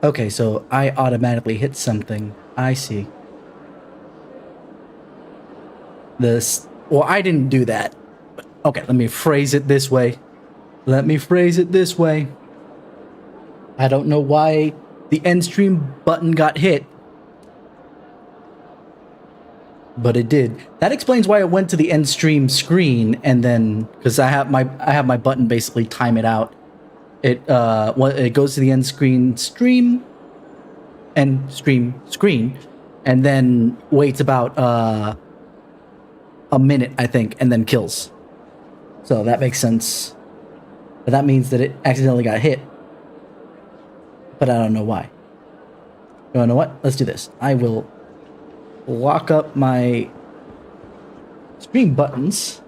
Okay, so I automatically hit something. I see. Well, I didn't do that. Okay, let me phrase it this way. I don't know why the end stream button got hit, but it did. That explains why it went to the end stream screen, and then because I have my button basically time it out. It goes to the end screen screen, and then waits about a minute, I think, and then kills. So that makes sense. But that means that it accidentally got hit. But I don't know why. You know what? Let's do this. I will lock up my stream buttons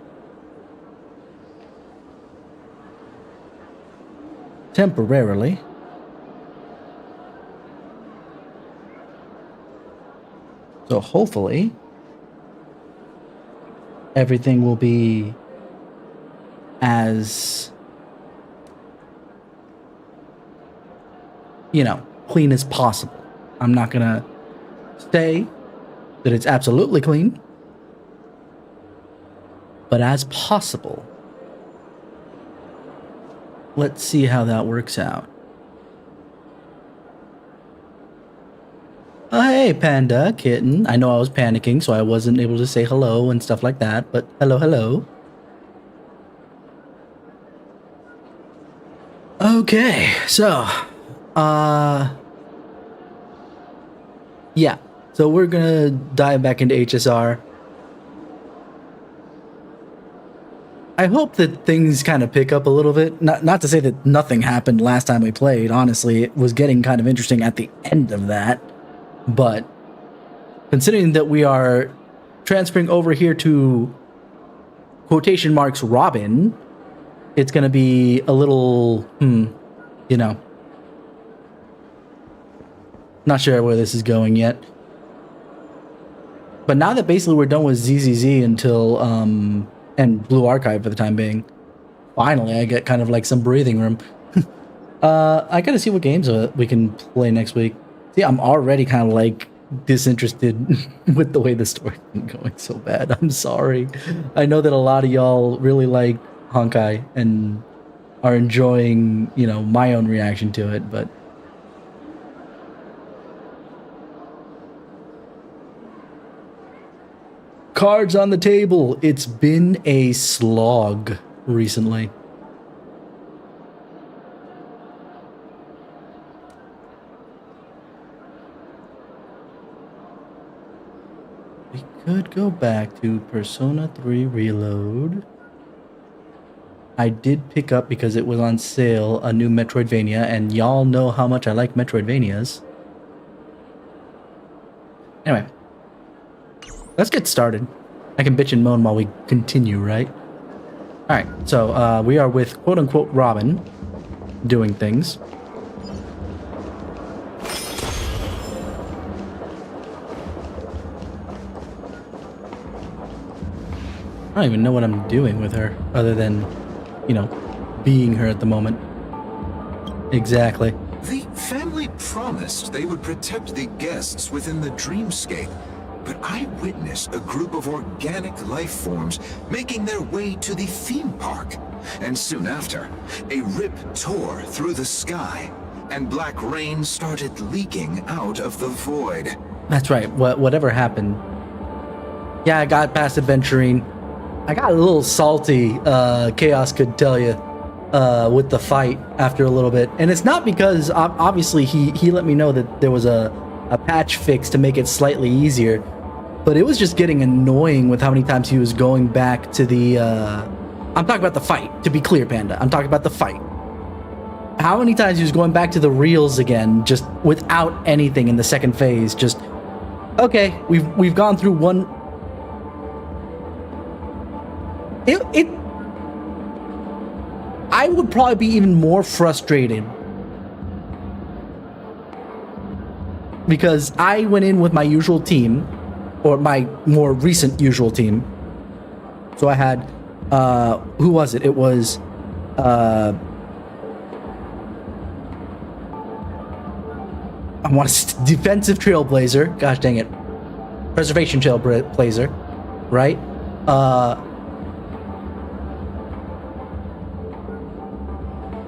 temporarily. So hopefully everything will be as, clean as possible. I'm not gonna say that it's absolutely clean, but as possible. Let's see how that works out. Oh, hey, Panda, Kitten. I know I was panicking, so I wasn't able to say hello and stuff like that, but hello. Okay, so, yeah. So we're gonna dive back into HSR. I hope that things kind of pick up a little bit. Not to say that nothing happened last time we played. Honestly, it was getting kind of interesting at the end of that. But considering that we are transferring over here to quotation marks Robin, it's going to be a little, not sure where this is going yet. But now that basically we're done with ZZZ until, and Blue Archive for the time being, finally I get kind of like some breathing room. I gotta see what games we can play next week. See, I'm already kind of like disinterested with the way the story's been going so bad. I'm sorry. I know that a lot of y'all really like Honkai and are enjoying, my own reaction to it, but cards on the table. It's been a slog recently. We could go back to Persona 3 Reload. I did pick up, because it was on sale, a new Metroidvania, and y'all know how much I like Metroidvanias. Anyway, let's get started. I can bitch and moan while we continue, right? Alright, so we are with quote-unquote Robin doing things. I don't even know what I'm doing with her, other than, being her at the moment. Exactly. The family promised they would protect the guests within the dreamscape, but I witnessed a group of organic life forms making their way to the theme park. And soon after, a rip tore through the sky, and black rain started leaking out of the void. That's right. Whatever happened. Yeah, I got past adventuring. I got a little salty, Chaos could tell you, with the fight after a little bit. And it's not because, obviously, he let me know that there was a patch fix to make it slightly easier. But it was just getting annoying with how many times he was going back to the... I'm talking about the fight, to be clear, Panda. I'm talking about the fight. How many times he was going back to the reels again, just without anything in the second phase. Just, okay, we've gone through one... I would probably be even more frustrated because I went in with my usual team, or my more recent usual team. So I had, who was it? It was, I want a defensive trailblazer. Gosh dang it. Preservation trailblazer, right?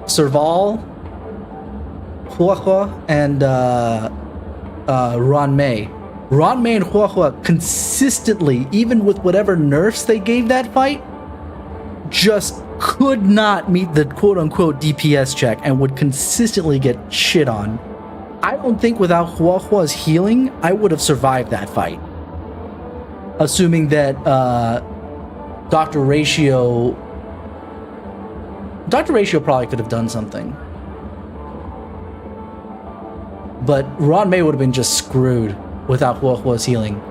Serval, Huahua, and Ranmei. Ranmei and Huahua consistently, even with whatever nerfs they gave that fight, just could not meet the quote-unquote DPS check and would consistently get shit on. I don't think without Huahua's healing, I would have survived that fight. Assuming that Dr. Ratio probably could have done something. But Ranmei would have been just screwed without Huahua's healing.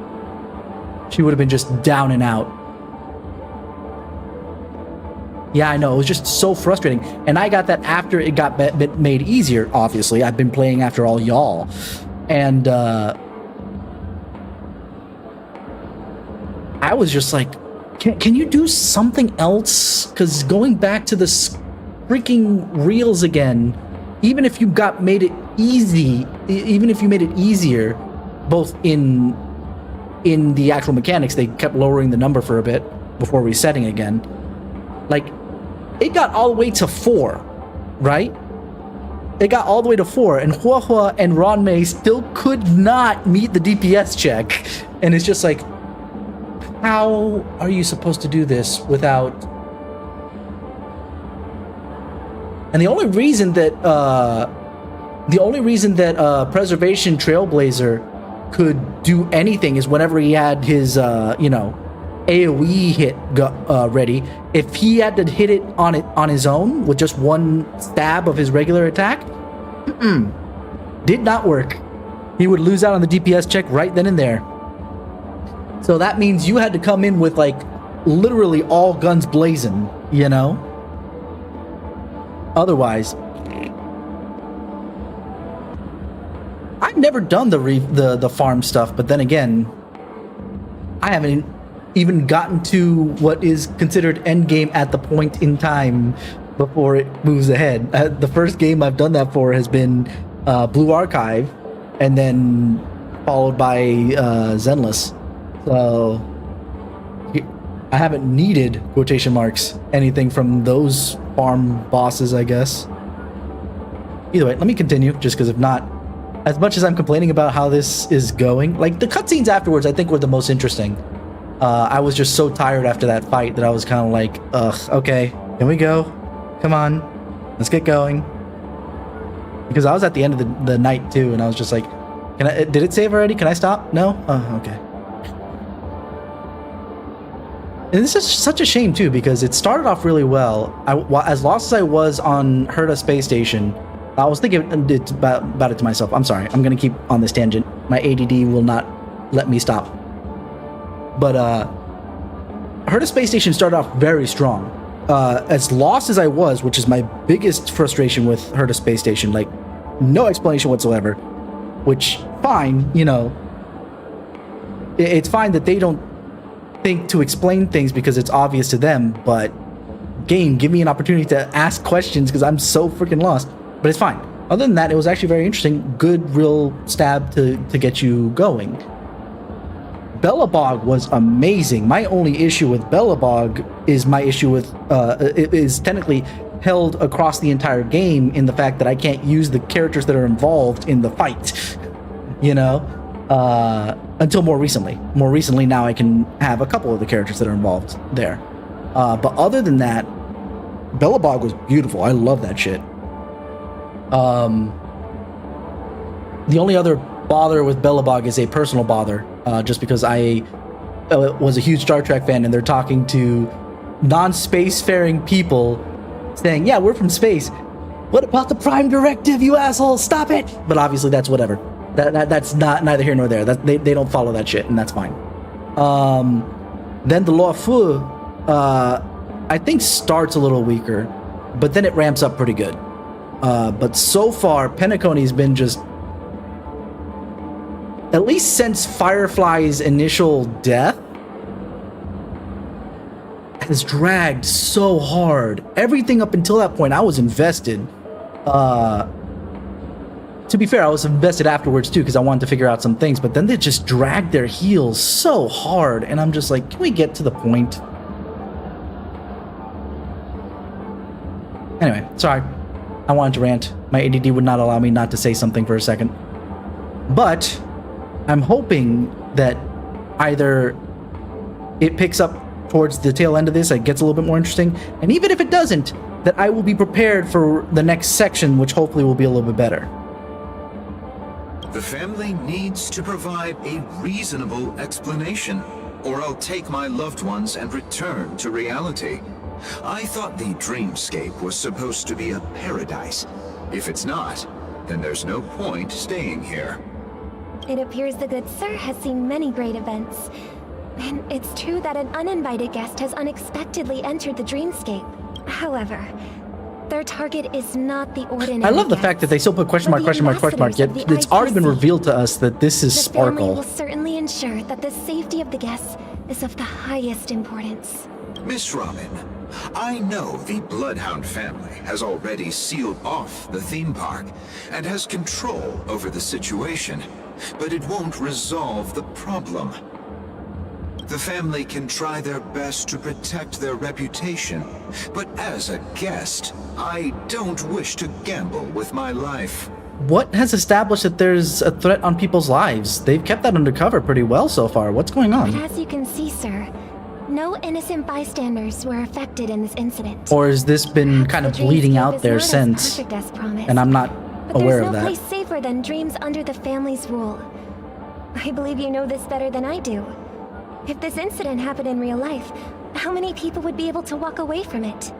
She would have been just down and out. Yeah, I know. It was just so frustrating. And I got that after it got made easier, obviously. I've been playing after all y'all. And I was just like, can you do something else? Because going back to the freaking reels again, even if you made it easy, even if you made it easier, both in the actual mechanics, they kept lowering the number for a bit before resetting again. Like, it got all the way to 4, right? It got all the way to 4, and Huahua and Ranmei still could not meet the DPS check. And it's just like, how are you supposed to do this without... And the only reason that Preservation Trailblazer could do anything is whenever he had his AoE hit ready. If he had to hit it on his own with just one stab of his regular attack, did not work. He would lose out on the DPS check right then and there. So that means you had to come in with like literally all guns blazing, you know? Otherwise, I've never done the farm stuff, but then again, I haven't even gotten to what is considered endgame at the point in time before it moves ahead. The first game I've done that for has been Blue Archive, and then followed by Zenless. So I haven't needed, quotation marks, anything from those farm bosses, I guess. Either way, let me continue, just because if not, as much as I'm complaining about how this is going, like the cutscenes afterwards I think were the most interesting. I was just so tired after that fight that I was kind of like, ugh, okay, here we go. Come on, let's get going. Because I was at the end of the night too, and I was just like, did it save already? Can I stop? No? Oh, okay. And this is such a shame too, because it started off really well. As lost as I was on Herta Space Station, I was thinking about it to myself. I'm sorry, I'm gonna keep on this tangent. My ADD will not let me stop. But Herta Space Station started off very strong. As lost as I was, which is my biggest frustration with Herta Space Station, like no explanation whatsoever, which fine, you know, it's fine that they don't think to explain things because it's obvious to them, but game, give me an opportunity to ask questions because I'm so freaking lost. But it's fine. Other than that, it was actually very interesting. Good, real stab to get you going. Belobog was amazing. My only issue with Belobog is my issue with it is technically held across the entire game in the fact that I can't use the characters that are involved in the fight, you know, until more recently. More recently, now I can have a couple of the characters that are involved there. But other than that, Belobog was beautiful. I love that shit. The only other bother with Belobog is a personal bother, just because I was a huge Star Trek fan, and they're talking to non-spacefaring people saying, yeah, we're from space. What about the Prime Directive, you asshole? Stop it! But obviously that's whatever. That's not neither here nor there. They don't follow that shit, and that's fine. Then the Loi Fu, I think starts a little weaker, but then it ramps up pretty good. But so far, Penacony's been just, at least since Firefly's initial death, has dragged so hard. Everything up until that point, I was invested. To to be fair, I was invested afterwards too because I wanted to figure out some things, but then they just dragged their heels so hard, and I'm just like, can we get to the point? Anyway, sorry. I wanted to rant. My ADD would not allow me not to say something for a second. But I'm hoping that either it picks up towards the tail end of this, it gets a little bit more interesting, and even if it doesn't, that I will be prepared for the next section, which hopefully will be a little bit better. The family needs to provide a reasonable explanation, or I'll take my loved ones and return to reality. I thought the dreamscape was supposed to be a paradise. If it's not, then there's no point staying here. It appears the good sir has seen many great events. And it's true that an uninvited guest has unexpectedly entered the dreamscape. However, their target is not the ordinary I love the fact that they still put question mark, yet it's already been revealed to us that this is The family Sparkle. will certainly ensure that the safety of the guests is of the highest importance. Miss Robin, I know the Bloodhound family has already sealed off the theme park and has control over the situation, but it won't resolve the problem. The family can try their best to protect their reputation, but as a guest, I don't wish to gamble with my life. What has established that there's a threat on people's lives? They've kept that undercover pretty well so far. What's going But on? as you can see, sir, no innocent bystanders were affected in this incident. Or has this been kind of The bleeding dreamscape out is there not as since, perfect as promised. and I'm not But aware there's of no that? place safer than dreams under the family's rule. I believe you know this better than I do. If this incident happened in real life, how many people would be able to walk away from it?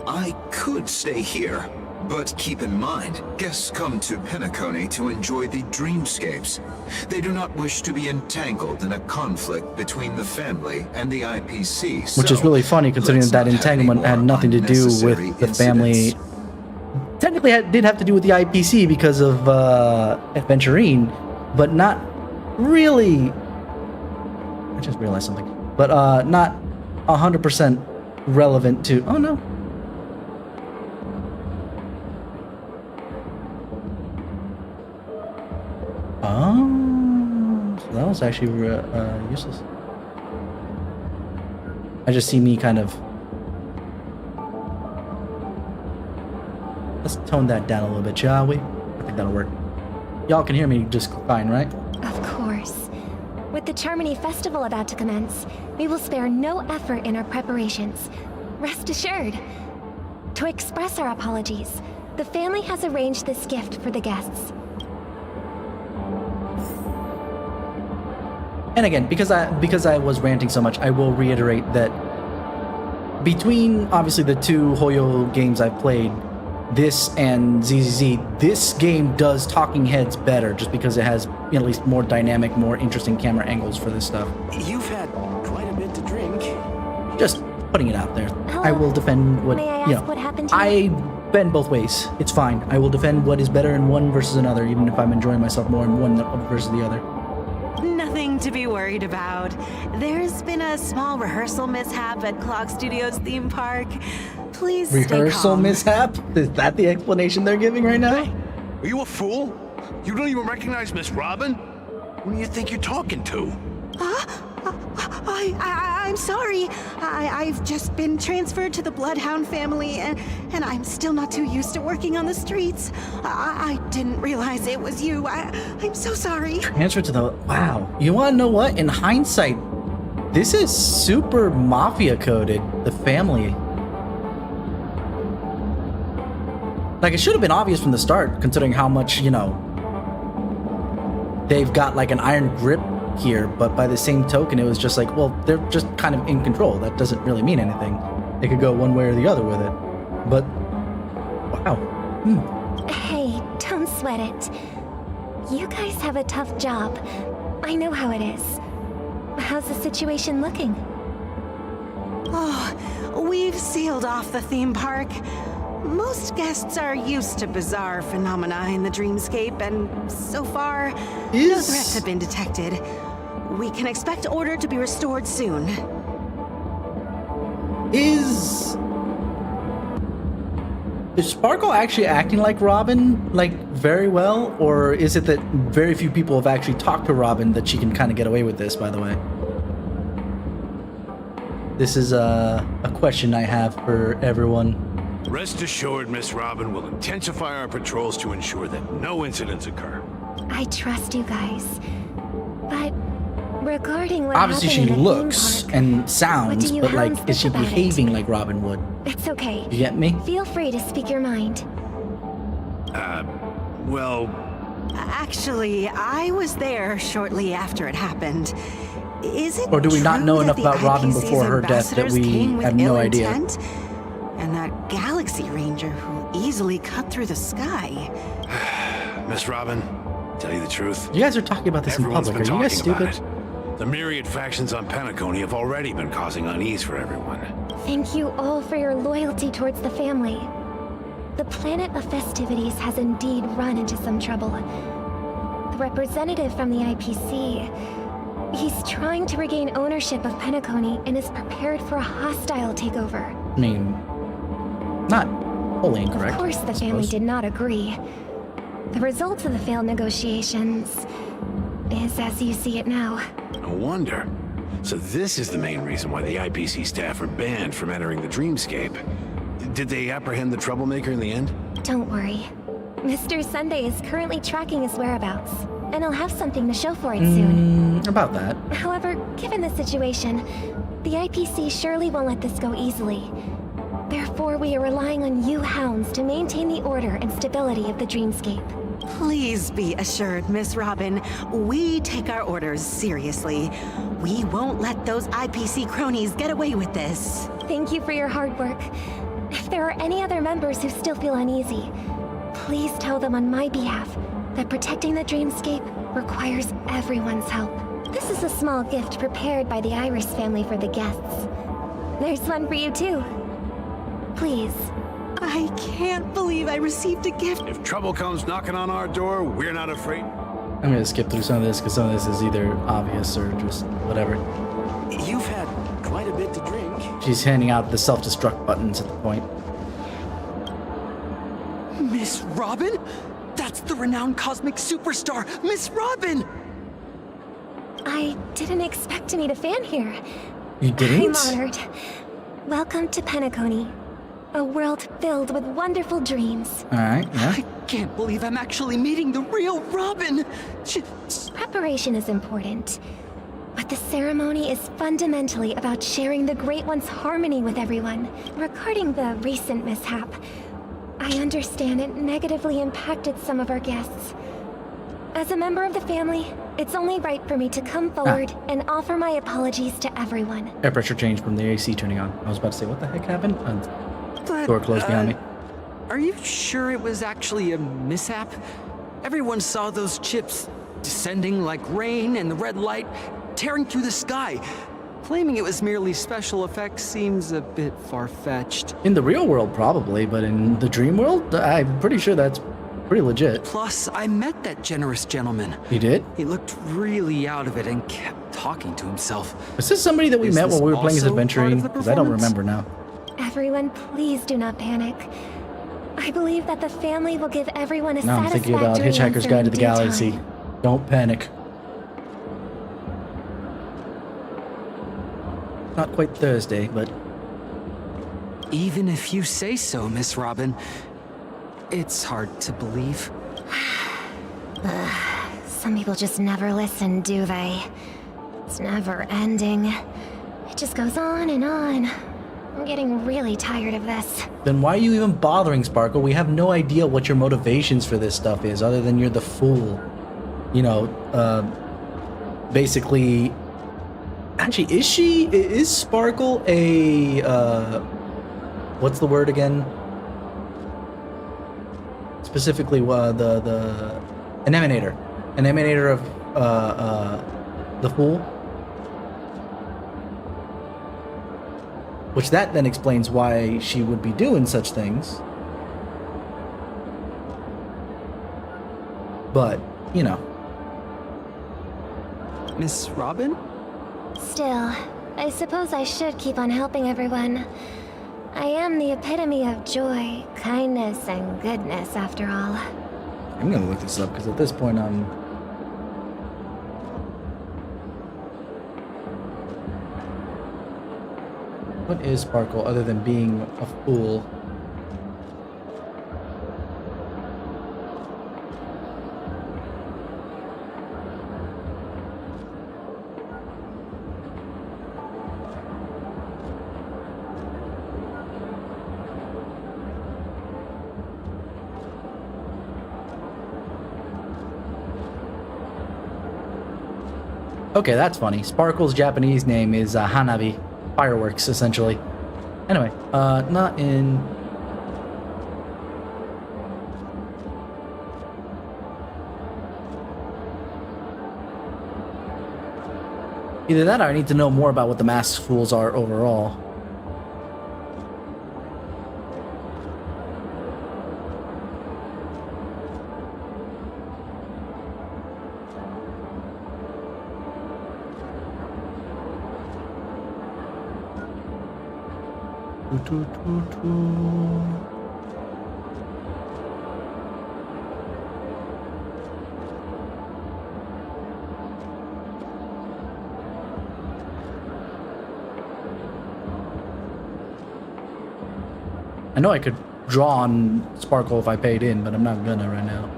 I could stay here, but keep in mind, guests come to Penacony to enjoy the dreamscapes. They do not wish to be entangled in a conflict between the family and the IPC. Which is really funny considering let's that not have any entanglement had more nothing to do with unnecessary the family. incidents. Technically, it did have to do with the IPC because of Adventurine, but not really. I just realized something, but not 100% relevant to. Oh no. Oh, so that was actually useless. I just see me kind of. Let's tone that down a little bit, shall we? I think that'll work. Y'all can hear me just fine, right? Of course. With the Charmony Festival about to commence, we will spare no effort in our preparations. Rest assured. To express our apologies, the family has arranged this gift for the guests. And again, because I was ranting so much, I will reiterate that between obviously the two Hoyo games I've played, this and ZZZ, this game does Talking Heads better just because it has at least more dynamic, more interesting camera angles for this stuff. You've had quite a bit to drink. Just putting it out there. Hello. I will defend what, May I ask what happened to I you? bend both ways. It's fine. I will defend what is better in one versus another, even if I'm enjoying myself more in one versus the other. Nothing to be worried about. There's been a small rehearsal mishap at Clock Studios theme park. Please stay Rehearsal calm. mishap? Is that the explanation they're giving right now? Are you a fool? You don't even recognize Miss Robin? Who do you think you're talking to? I'm sorry. I've just been transferred to the Bloodhound family, and I'm still not too used to working on the streets. I didn't realize it was you. I'm so sorry. Transfer to the... Wow. You want to know what? In hindsight, this is super mafia coded, the family. Like, it should have been obvious from the start, considering how much, they've got like an iron grip here, but by the same token, it was just like, well, they're just kind of in control. That doesn't really mean anything. They could go one way or the other with it. But, wow. Hey, don't sweat it. You guys have a tough job. I know how it is. How's the situation looking? Oh, we've sealed off the theme park. Most guests are used to bizarre phenomena in the dreamscape, and so far, no threats have been detected. We can expect order to be restored soon. Is Sparkle actually acting like Robin, like, very well? Or is it that very few people have actually talked to Robin that she can kind of get away with this, by the way? This is a question I have for everyone. Rest assured, Miss Robin will intensify our patrols to ensure that no incidents occur. I trust you guys. But regarding what Obviously she happened in the theme looks park, and sounds, you but like, hounds is she think about it? behaving like Robin would? It's okay. You get me? Feel free to speak your mind. Well, Actually, I was there shortly after it happened. Is it Or do we not true know that enough the about Robin IPC's before her death that ambassadors we came with have no ill idea? intent? And that Galaxy Ranger who easily cut through the sky. Miss Robin, tell you the truth, You guys are talking about this in everyone's public. been Are you guys talking about stupid? it. The myriad factions on Penacony have already been causing unease for everyone. Thank you all for your loyalty towards the family. The planet of festivities has indeed run into some trouble. The representative from the IPC, he's trying to regain ownership of Penacony and is prepared for a hostile takeover. I mean, not wholly incorrect. Of course, the I family suppose. did not agree. The result of the failed negotiations is as you see it now. No wonder. So this is the main reason why the IPC staff are banned from entering the dreamscape. Did they apprehend the troublemaker in the end? Don't worry. Mr. Sunday is currently tracking his whereabouts, and I'll have something to show for it soon. About that. However, given the situation, the IPC surely won't let this go easily. Therefore, we are relying on you hounds to maintain the order and stability of the dreamscape. Please be assured, Miss Robin, we take our orders seriously. We won't let those IPC cronies get away with this. Thank you for your hard work. If there are any other members who still feel uneasy, please tell them on my behalf that protecting the dreamscape requires everyone's help. This is a small gift prepared by the Iris family for the guests. There's one for you too. Please. I can't believe I received a gift. If trouble comes knocking on our door, we're not afraid. I'm gonna skip through some of this because some of this is either obvious or just whatever. You've had quite a bit to drink. She's handing out the self-destruct buttons at the point. Miss Robin? That's the renowned cosmic superstar, Miss Robin! I didn't expect to meet a fan here. You didn't? I'm honored. Welcome to Penacony, a world filled with wonderful dreams. Alright, yeah. I can't believe I'm actually meeting the real Robin! Preparation is important, but the ceremony is fundamentally about sharing the Great One's harmony with everyone. Regarding the recent mishap, I understand it negatively impacted some of our guests. As a member of the family, it's only right for me to come forward and offer my apologies to everyone. Air pressure changed from the AC turning on. I was about to say, what the heck happened? But, Door closed behind me. Are you sure it was actually a mishap? Everyone saw those chips descending like rain and the red light tearing through the sky. Claiming it was merely special effects seems a bit far-fetched. In the real world, probably, but in the dream world, I'm pretty sure that's pretty legit. Plus, I met that generous gentleman. You did? He looked really out of it and kept talking to himself. Was this somebody that we Is met this while we were playing as also part Adventuring? of the Because I don't performance? remember now. Everyone, please do not panic. I believe that the family will give everyone a Now I'm thinking about satisfactory Hitchhiker's answer Guide in to the due Galaxy. time. Don't panic. Not quite Thursday, but Even if you say so, Miss Robin, it's hard to believe. Some people just never listen, do they? It's never ending. It just goes on and on. I'm getting really tired of this. then why are you even bothering, Sparkle? We have no idea what your motivations for this stuff is, other than you're the fool. You know, basically... Actually, is Sparkle a, what's the word again? Specifically, an emanator. An emanator of, the Fool? Which that then explains why she would be doing such things. But, you know. Miss Robin? Still, I suppose I should keep on helping everyone. I am the epitome of joy, kindness, and goodness, after all. I'm gonna look this up because at this point I'm... What is Sparkle other than being a fool? Okay, that's funny. Sparkle's Japanese name is Hanabi. Fireworks, essentially. Anyway, not in... Either that or I need to know more about what the masked fools are overall. I know I could draw on Sparkle if I paid in, but I'm not gonna right now.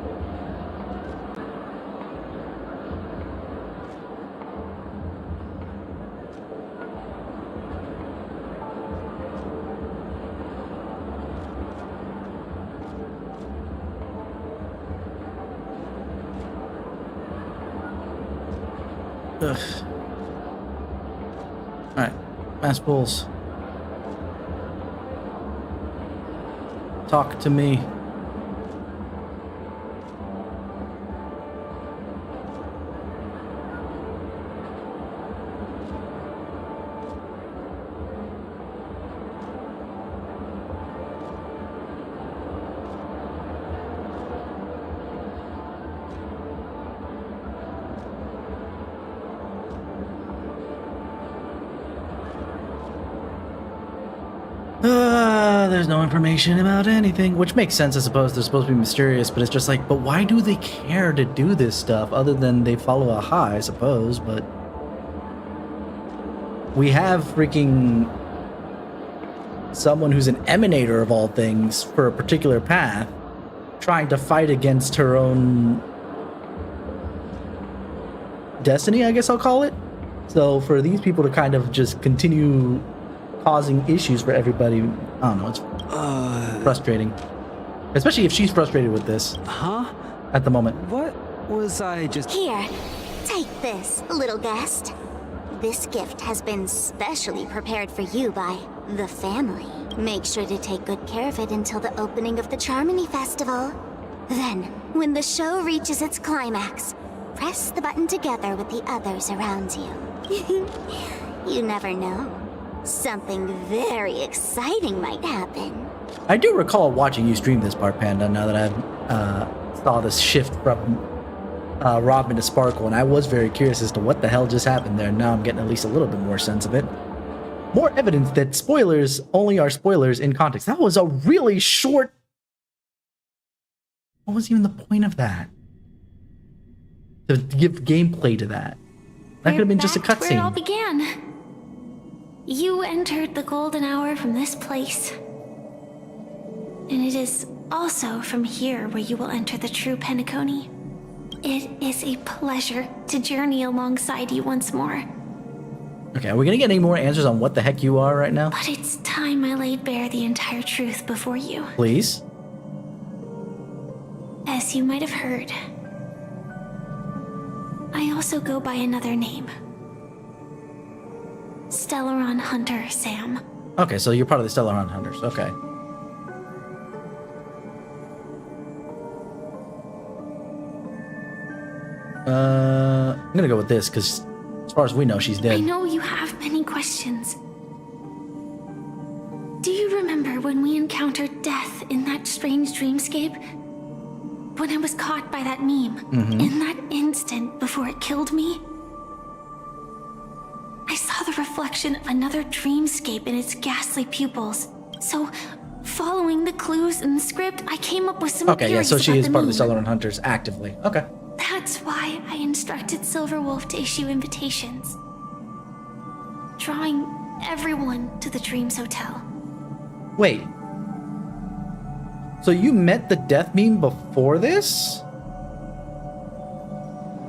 Ugh. Alright, mass pulls. Talk to me. There's no information about anything, which makes sense, I suppose. They're supposed to be mysterious, but it's just like, but why do they care to do this stuff other than they follow a high, I suppose, but we have freaking someone who's an emanator of all things for a particular path trying to fight against her own destiny, I guess I'll call it. So for these people to kind of just continue causing issues for everybody, I don't know, it's frustrating. Especially if she's frustrated with this. Huh? At the moment. What was I just... Here, take this, little guest. This gift has been specially prepared for you by the family. Make sure to take good care of it until the opening of the Charmony Festival. Then, when the show reaches its climax, press the button together with the others around you. You never know. Something very exciting might happen. I do recall watching you stream this part, Panda, now that I've saw this shift from Robin to Sparkle, and I was very curious as to what the hell just happened there. Now I'm getting at least a little bit more sense of it. More evidence that spoilers only are spoilers in context. That was a really short... What was even the point of that? To give gameplay to that. That could have been just a Where it all cutscene. began. You entered the golden hour from this place. And it is also from here where you will enter the true Penacony. It is a pleasure to journey alongside you once more. Okay, are we gonna get any more answers on what the heck you are right now? But it's time I laid bare the entire truth before you. Please? As you might have heard, I also go by another name. Stellaron Hunter, Sam. Okay, so you're part of the Stellaron Hunters. Okay. I'm gonna go with this, because as far as we know, she's I dead. know you have many questions. Do you remember when we encountered death in that strange dreamscape? When I was caught by that meme? In that instant before it killed me? I saw the reflection of another dreamscape in its ghastly pupils. So, following the clues in the script, I came up with some Okay, yeah, theories so she about is part of the meme. Celeron Hunters actively. Okay. That's why I instructed Silverwolf to issue invitations, drawing everyone to the Dreams Hotel. Wait. So you met the death meme before this?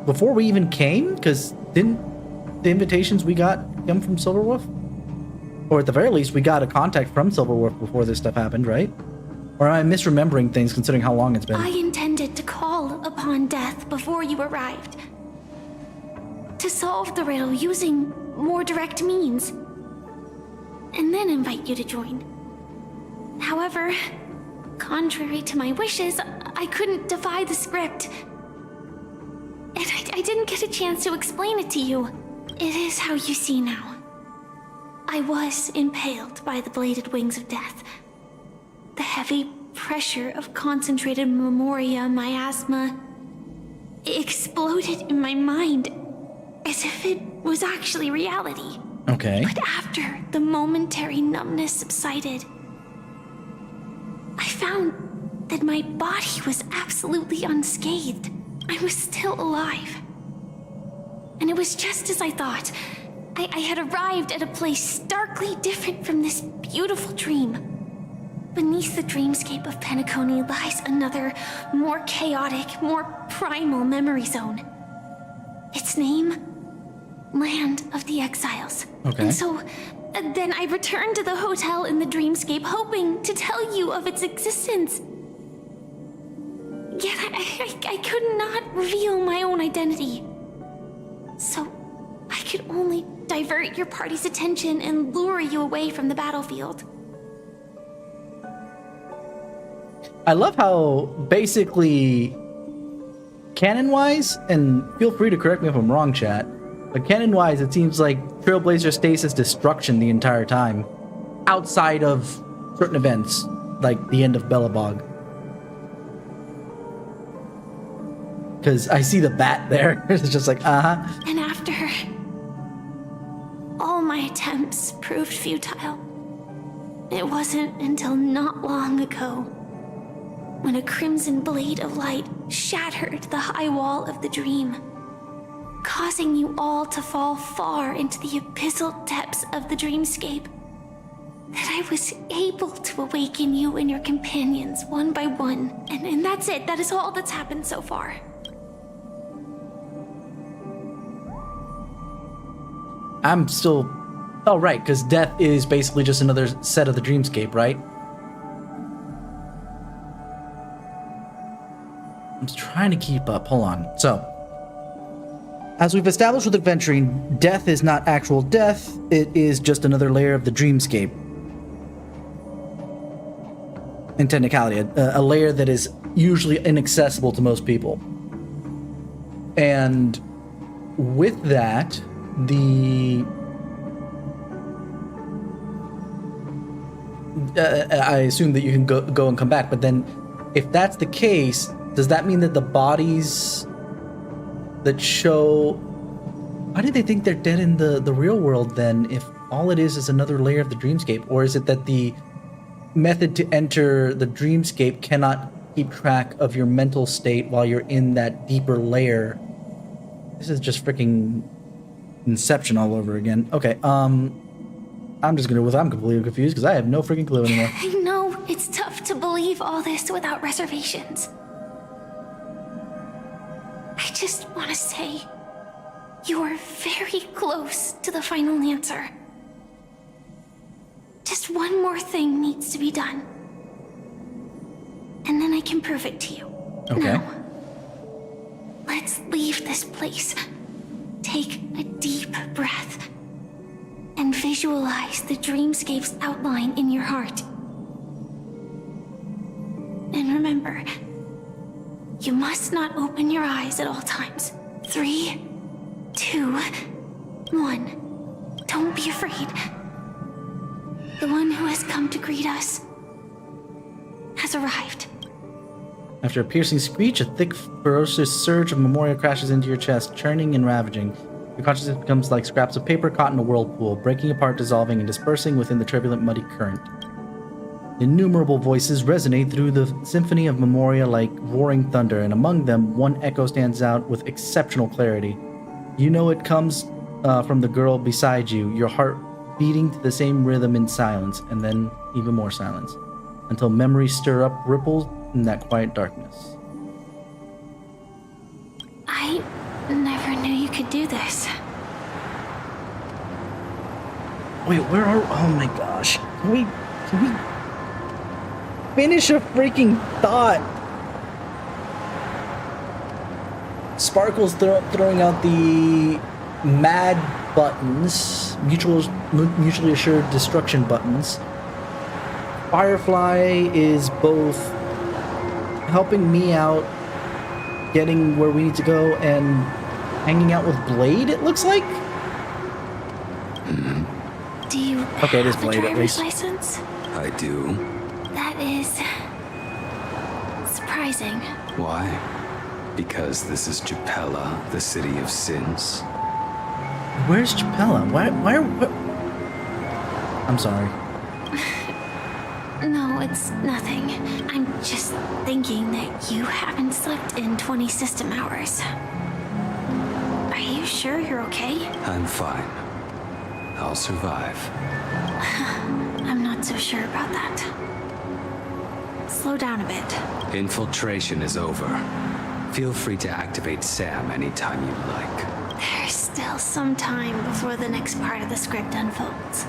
Before we even came? Because didn't the invitations we got come from Silverwolf? Or at the very least, we got a contact from Silverwolf before this stuff happened, right? Or am I misremembering things considering how long it's been? I intended to call upon death before you arrived, to solve the riddle using more direct means, and then invite you to join. However, contrary to my wishes, I couldn't defy the script. And I didn't get a chance to explain it to you. It is how you see now. I was impaled by the bladed wings of death. The heavy pressure of concentrated memoria miasma exploded in my mind as if it was actually reality. Okay. But after the momentary numbness subsided, I found that my body was absolutely unscathed. I was still alive. And it was just as I thought. I had arrived at a place starkly different from this beautiful dream. Beneath the dreamscape of Penacony lies another, more chaotic, more primal memory zone. Its name? Land of the Exiles. Okay. And so, then I returned to the hotel in the dreamscape, hoping to tell you of its existence. Yet I could not reveal my own identity. So, I could only divert your party's attention and lure you away from the battlefield. I love how basically canon-wise, and feel free to correct me if I'm wrong, chat, but canon-wise, it seems like Trailblazer stays as destruction the entire time, outside of certain events, like the end of Belobog. Because I see the bat there. It's just like, uh-huh. And after all my attempts proved futile, it wasn't until not long ago when a crimson blade of light shattered the high wall of the dream, causing you all to fall far into the abyssal depths of the dreamscape, that I was able to awaken you and your companions one by one. And that's it. That is all that's happened so far. I'm still... Oh, right, because death is basically just another set of the dreamscape, right? I'm just trying to keep up. Hold on. So, as we've established with adventuring, death is not actual death. It is just another layer of the dreamscape. In technicality, a layer that is usually inaccessible to most people. And with that, I assume that you can go and come back, but then if that's the case, does that mean that the bodies that show... Why do they think they're dead in the real world then, if all it is another layer of the dreamscape? Or is it that the method to enter the dreamscape cannot keep track of your mental state while you're in that deeper layer? This is just freaking Inception all over again. Okay, I'm just gonna... I'm completely confused because I have no freaking clue anymore. I know it's tough to believe all this without reservations. I just want to say, you are very close to the final answer. Just one more thing needs to be done. And then I can prove it to you. Okay. Now, let's leave this place. Take a deep breath and visualize the dreamscape's outline in your heart. And remember, you must not open your eyes at all times. 3, 2, 1. Don't be afraid. The one who has come to greet us has arrived. After a piercing screech, a thick, ferocious surge of memoria crashes into your chest, churning and ravaging. Your consciousness becomes like scraps of paper caught in a whirlpool, breaking apart, dissolving, and dispersing within the turbulent, muddy current. Innumerable voices resonate through the symphony of Memoria like roaring thunder, and among them, one echo stands out with exceptional clarity. You know it comes from the girl beside you, your heart beating to the same rhythm in silence, and then even more silence, until memories stir up ripples in that quiet darkness. I never knew you could do this. Wait, where are... Oh my gosh. Can we finish a freaking thought? Sparkle's throwing out the mad buttons, mutually assured destruction buttons. Firefly is both helping me out, getting where we need to go, and hanging out with Blade, it looks like? Do you Okay, it is have a Blade, at driver's least. license? I do. That is surprising. Why? Because this is Japella, the city of sins. Where's Japella? Why I'm sorry. No, it's nothing. I'm just thinking that you haven't slept in 20 system hours. Are you sure you're okay? I'm fine. I'll survive. I'm not so sure about that. Slow down a bit. Infiltration is over. Feel free to activate Sam anytime you like. There's still some time before the next part of the script unfolds.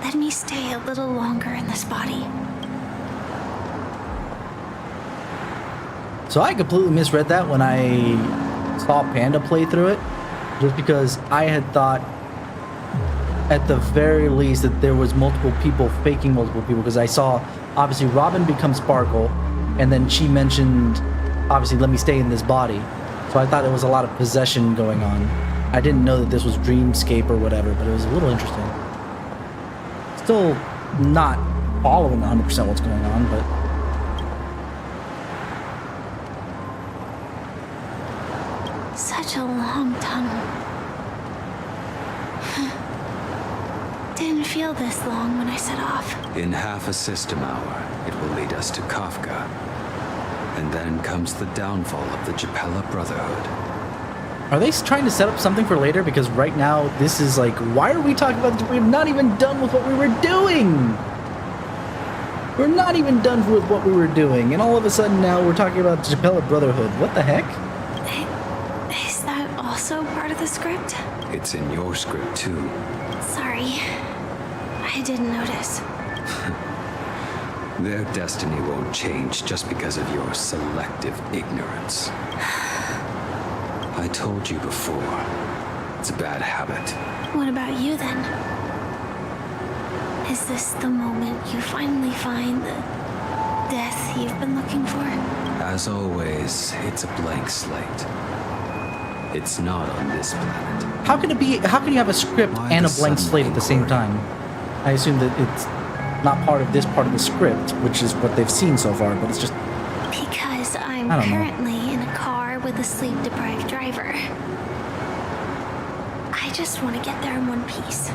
Let me stay a little longer in this body. So I completely misread that when I saw Panda play through it, just because I had thought at the very least that there was multiple people faking multiple people, because I saw obviously Robin become Sparkle, and then she mentioned obviously let me stay in this body. So I thought there was a lot of possession going on. I didn't know that this was Dreamscape or whatever, but it was a little interesting. Still not following 100% what's going on, but Such a long tunnel. Didn't feel this long when I set off. In half a system hour, it will lead us to Kafka. And then comes the downfall of the Japella Brotherhood. are they trying to set up something for later? Because right now, this is like, why are we talking about this? We're not even done with what we were doing. We're not even done with what we were doing. And all of a sudden now we're talking about Japella Brotherhood. What the heck? Is that also part of the script? It's in your script too. Sorry. I didn't notice. Their destiny won't change just because of your selective ignorance. I told you before, it's a bad habit. What about you then? Is this the moment you finally find the death you've been looking for? As always, it's a blank slate. It's not on this planet. How can it be? How can you have a script Why and a the blank sudden slate at the same inquiry? time? I assume that it's not part of this part of the script, which is what they've seen so far, but it's just... Because I'm I don't know. currently in a car with a sleep-deprived driver. I just want to get there in one piece.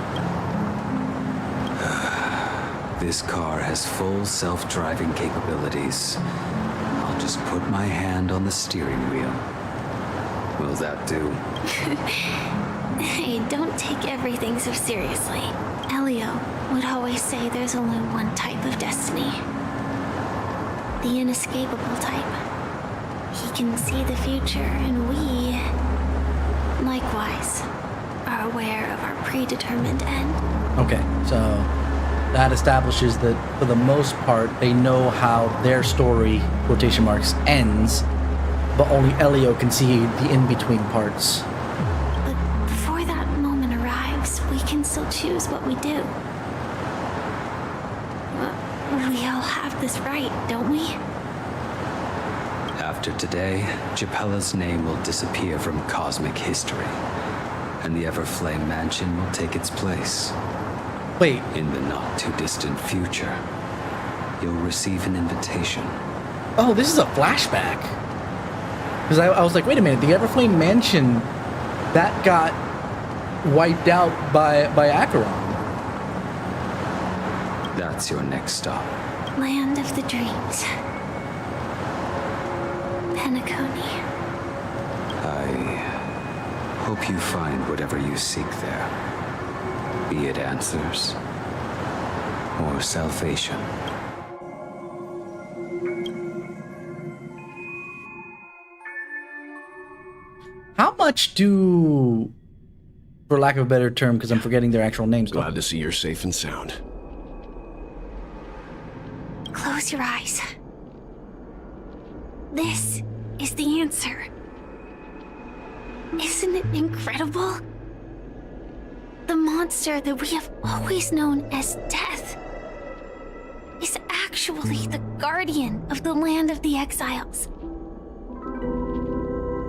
This car has full self-driving capabilities. I'll just put my hand on the steering wheel. Will that do? Hey, don't take everything so seriously. Elio would always say there's only one type of destiny. The inescapable type. He can see the future, and we, likewise, are aware of our predetermined end. Okay, so that establishes that for the most part, they know how their story, quotation marks, ends, but only Elio can see the in-between parts. But before that moment arrives, we can still choose what we do. We all have this right, don't we? After today, Japella's name will disappear from cosmic history, and the Everflame Mansion will take its place. Wait, In the not-too-distant future, you'll receive an invitation. oh, this is a flashback. Because I was like, wait a minute, the Everflame Mansion, that got wiped out by Acheron. That's your next stop. Land of the Dreams. Penacony. I hope you find whatever you seek there. Be it answers or salvation. How much do, for lack of a better term, because I'm forgetting their actual names. Glad to see you're safe and sound. Close your eyes. This is the answer. Isn't it incredible? The monster that we have always known as Death is actually the guardian of the land of the exiles.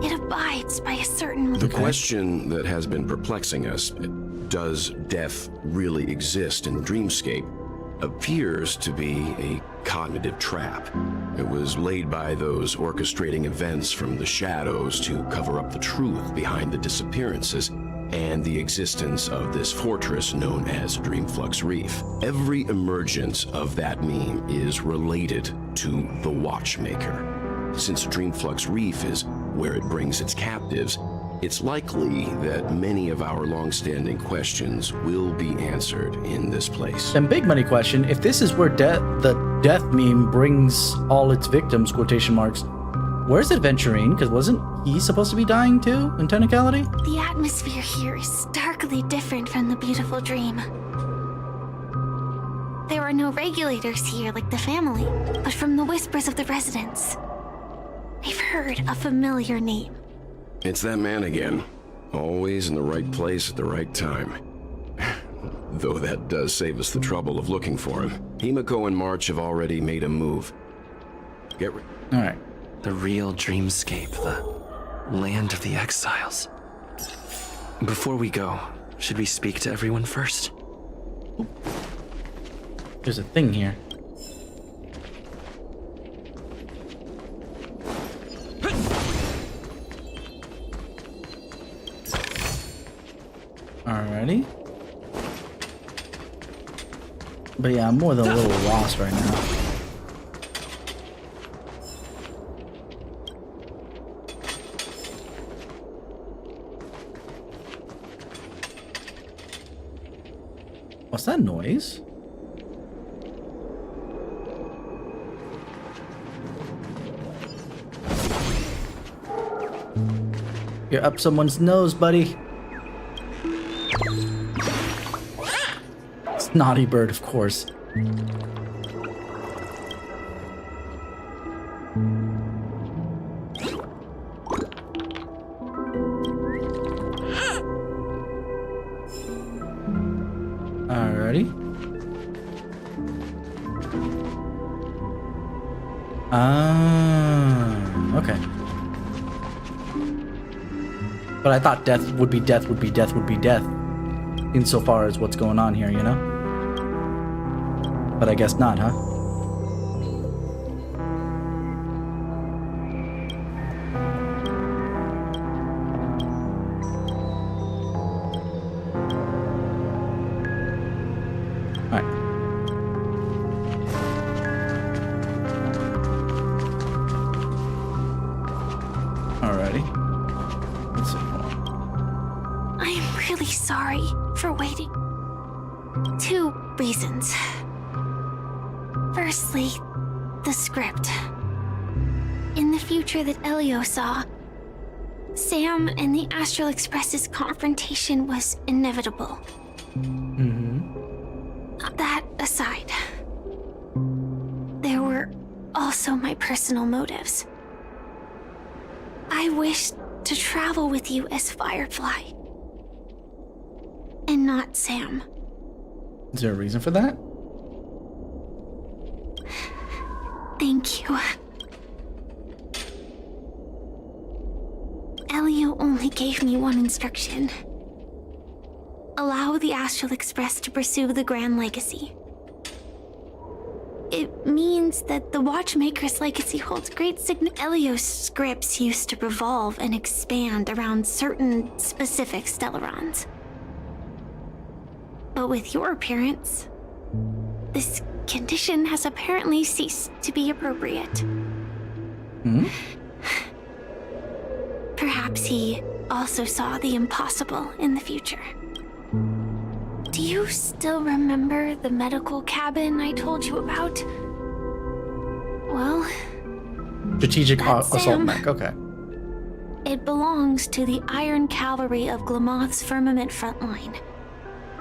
It abides by a certain... The question that has been perplexing us, does death really exist in the dreamscape, appears to be a cognitive trap. It was laid by those orchestrating events from the shadows to cover up the truth behind the disappearances and the existence of this fortress known as Dreamflux Reef. Every emergence of that meme is related to the Watchmaker. Since Dreamflux Reef is where it brings its captives, it's likely that many of our long-standing questions will be answered in this place. And big money question, if this is where the death meme brings all its victims, quotation marks, where's Adventurine? Because wasn't he supposed to be dying too, in technicality? The atmosphere here is starkly different from the beautiful dream. There are no regulators here like the family, but from the whispers of the residents, I've heard a familiar name. It's that man again. Always in the right place at the right time. Though that does save us the trouble of looking for him. Himiko and March have already made a move. Get ready. Alright. The real dreamscape, the land of the exiles. Before we go, should we speak to everyone first? There's a thing here. Alrighty. But yeah, I'm more than a little lost right now. What's that noise? You're up someone's nose, buddy. Naughty bird, of course. Alrighty. Okay. But I thought death would be death would be death would be death. Insofar as what's going on here, you know? But I guess not, huh? Alright. Alrighty. Let's see. I am really sorry for waiting. 2 reasons. Firstly, the script. In the future that Elio saw, Sam and the Astral Express's confrontation was inevitable. That aside, there were also my personal motives. I wished to travel with you as Firefly, and not Sam. Is there a reason for that? Thank you. Elio only gave me one instruction. Allow the Astral Express to pursue the Grand Legacy. It means that the Watchmaker's legacy holds great significance. Elio's scripts used to revolve and expand around certain specific Stellarons. But with your appearance, This condition has apparently ceased to be appropriate. Hmm? Perhaps he also saw the impossible in the future. Do you still remember the medical cabin I told you about? Well, Strategic That's assault him. mech. Okay. it belongs to the Iron Cavalry of Glamoth's Firmament Frontline.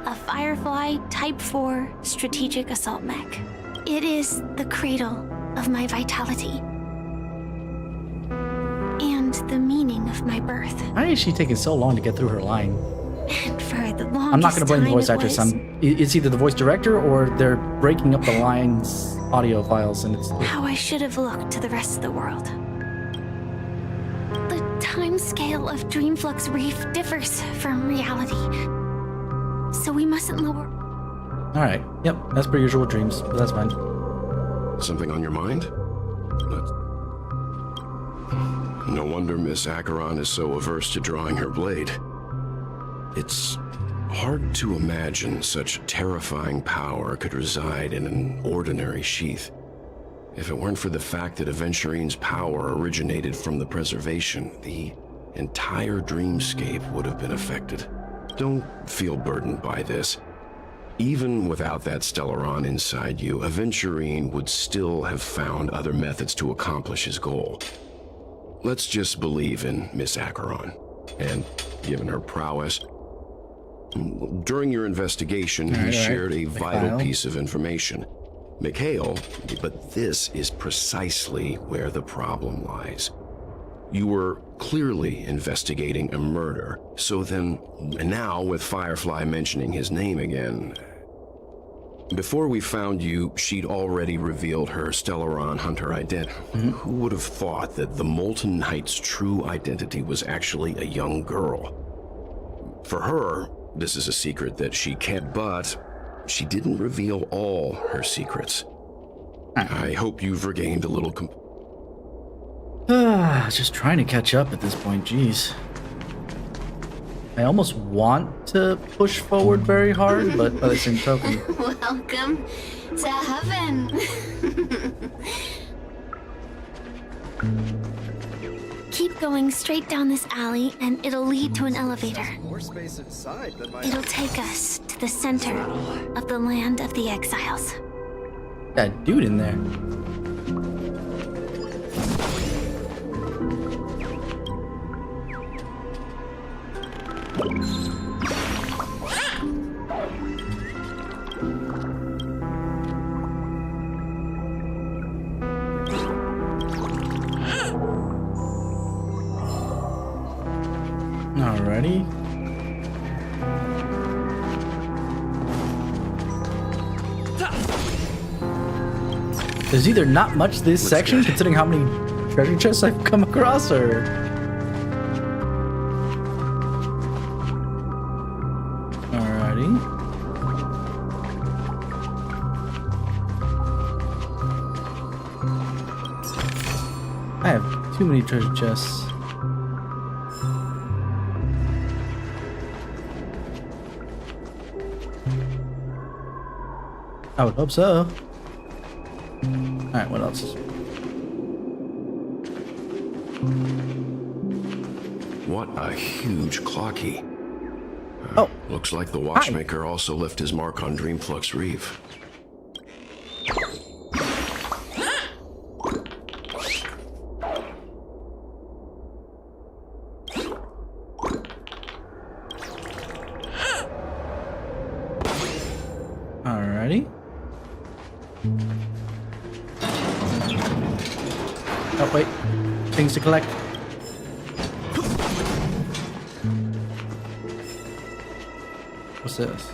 A Firefly Type 4 strategic assault mech. It is the cradle of my vitality. And the meaning of my birth. Why is she taking so long to get through her line? And for the longest I'm not going to blame the time voice it actress. was- It's either the voice director or they're breaking up the lines audio files, and it's how I should have looked to the rest of the world. The time scale of Dreamflux Reef differs from reality. So we mustn't lower... all right. Yep, that's per usual with dreams, but that's fine. Something on your mind? No wonder Miss Acheron is so averse to drawing her blade. It's hard to imagine such terrifying power could reside in an ordinary sheath. If it weren't for the fact that Aventurine's power originated from the preservation, the entire dreamscape would have been affected. Don't feel burdened by this. Even without that Stellaron inside you, Aventurine would still have found other methods to accomplish his goal. Let's just believe in Miss Acheron, and given her prowess, during your investigation, he shared a vital piece of information. Mikhail, but this is precisely where the problem lies. You were clearly investigating a murder, so then, now with Firefly mentioning his name again... Before we found you, she'd already revealed her Stellaron Hunter identity. Who would have thought that the Molten Knight's true identity was actually a young girl? For her, this is a secret that she kept, but she didn't reveal all her secrets. I hope you've regained a little Just trying to catch up at this point, jeez. I almost want to push forward very hard, but by the same token... Welcome to heaven. Keep going straight down this alley and it'll lead to an elevator. More space inside than my... It'll take us to the center of the land of the exiles. Got a dude in there. Alrighty. There's either not much this section, good. considering how many treasure chests I've come across, or... Alrighty. I have too many treasure chests. I would hope so. Alright, what else is... What a huge clock key. Oh. Looks like the watchmaker also left his mark on Dreamflux Reef. Alrighty. Oh, wait. Things to collect. What's this?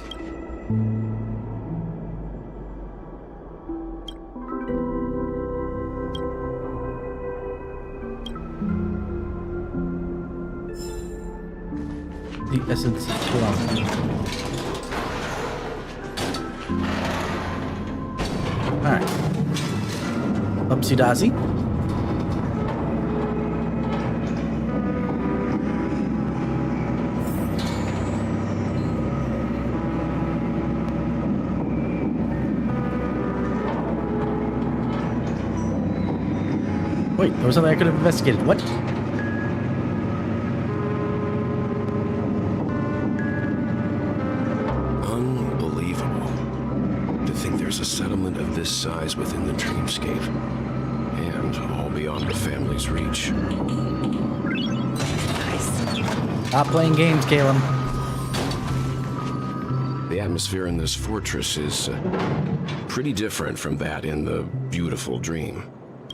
The essence of philosophy. Alright. Upsy daisy. Wait, there was something I could have investigated. What? Unbelievable. To think there's a settlement of this size within the dreamscape. And all beyond the family's reach. Stop playing games, Caleb. The atmosphere in this fortress is pretty different from that in the beautiful dream.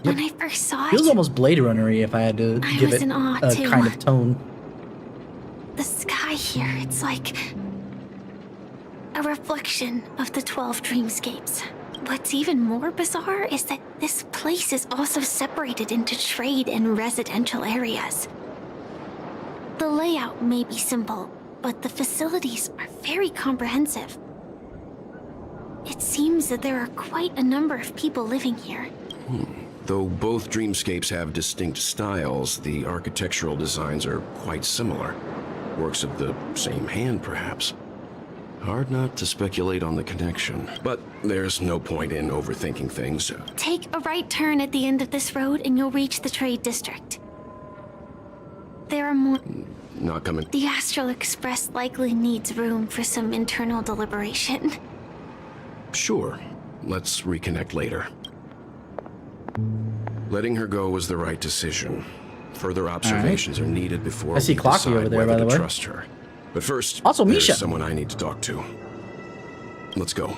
When I first saw Feels it, almost Blade Runner-y if I had to I give was it in awe, a too. kind of tone. the sky here, it's like a reflection of the 12 dreamscapes. What's even more bizarre is that this place is also separated into trade and residential areas. The layout may be simple, but the facilities are very comprehensive. It seems that there are quite a number of people living here. Though both dreamscapes have distinct styles, the architectural designs are quite similar. Works of the same hand, perhaps. Hard not to speculate on the connection, but there's no point in overthinking things. Take a right turn at the end of this road and you'll reach the trade district. There are more... Not coming. The Astral Express likely needs room for some internal deliberation. Sure. Let's reconnect later. Letting her go was the right decision. Further observations are needed before I see we Clocky decide over there, whether by the to way. trust her. But first, Also, there's Misha. someone I need to talk to. Let's go.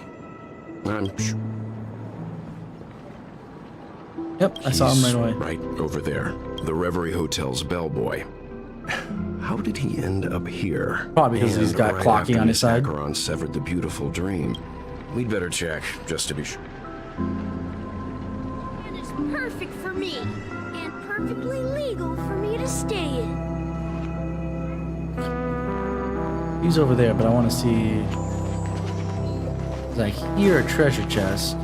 Yep, I saw him He's right away. right over there. The Reverie Hotel's bellboy. How did he end up here? Probably because he's And got right Clocky after on his Miss side. Acheron severed the beautiful dream. We'd better check, just to be sure. And it's perfect for me, and perfectly legal for me to stay in. He's over there, but I want to see... 'cause I hear a treasure chest.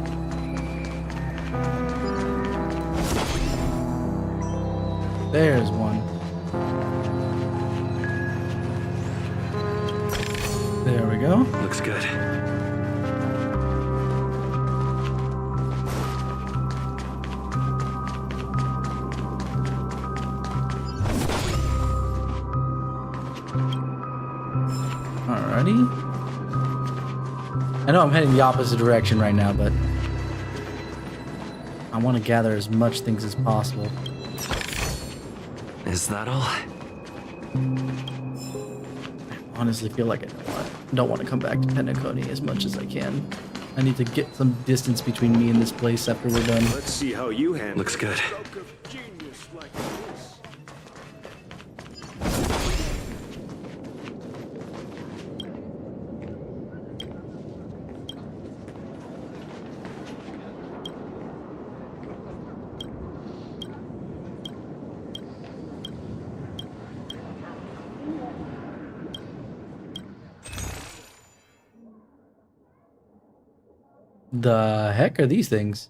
There's one. There we go. Looks good. Alrighty. I know I'm heading the opposite direction right now, but I want to gather as much things as possible. Is that all? I honestly feel like I don't want to come back to Penacony as much as I can. I need to get some distance between me and this place after we're done. Let's see how you handle Looks good. a stroke of genius like this. The heck are these things?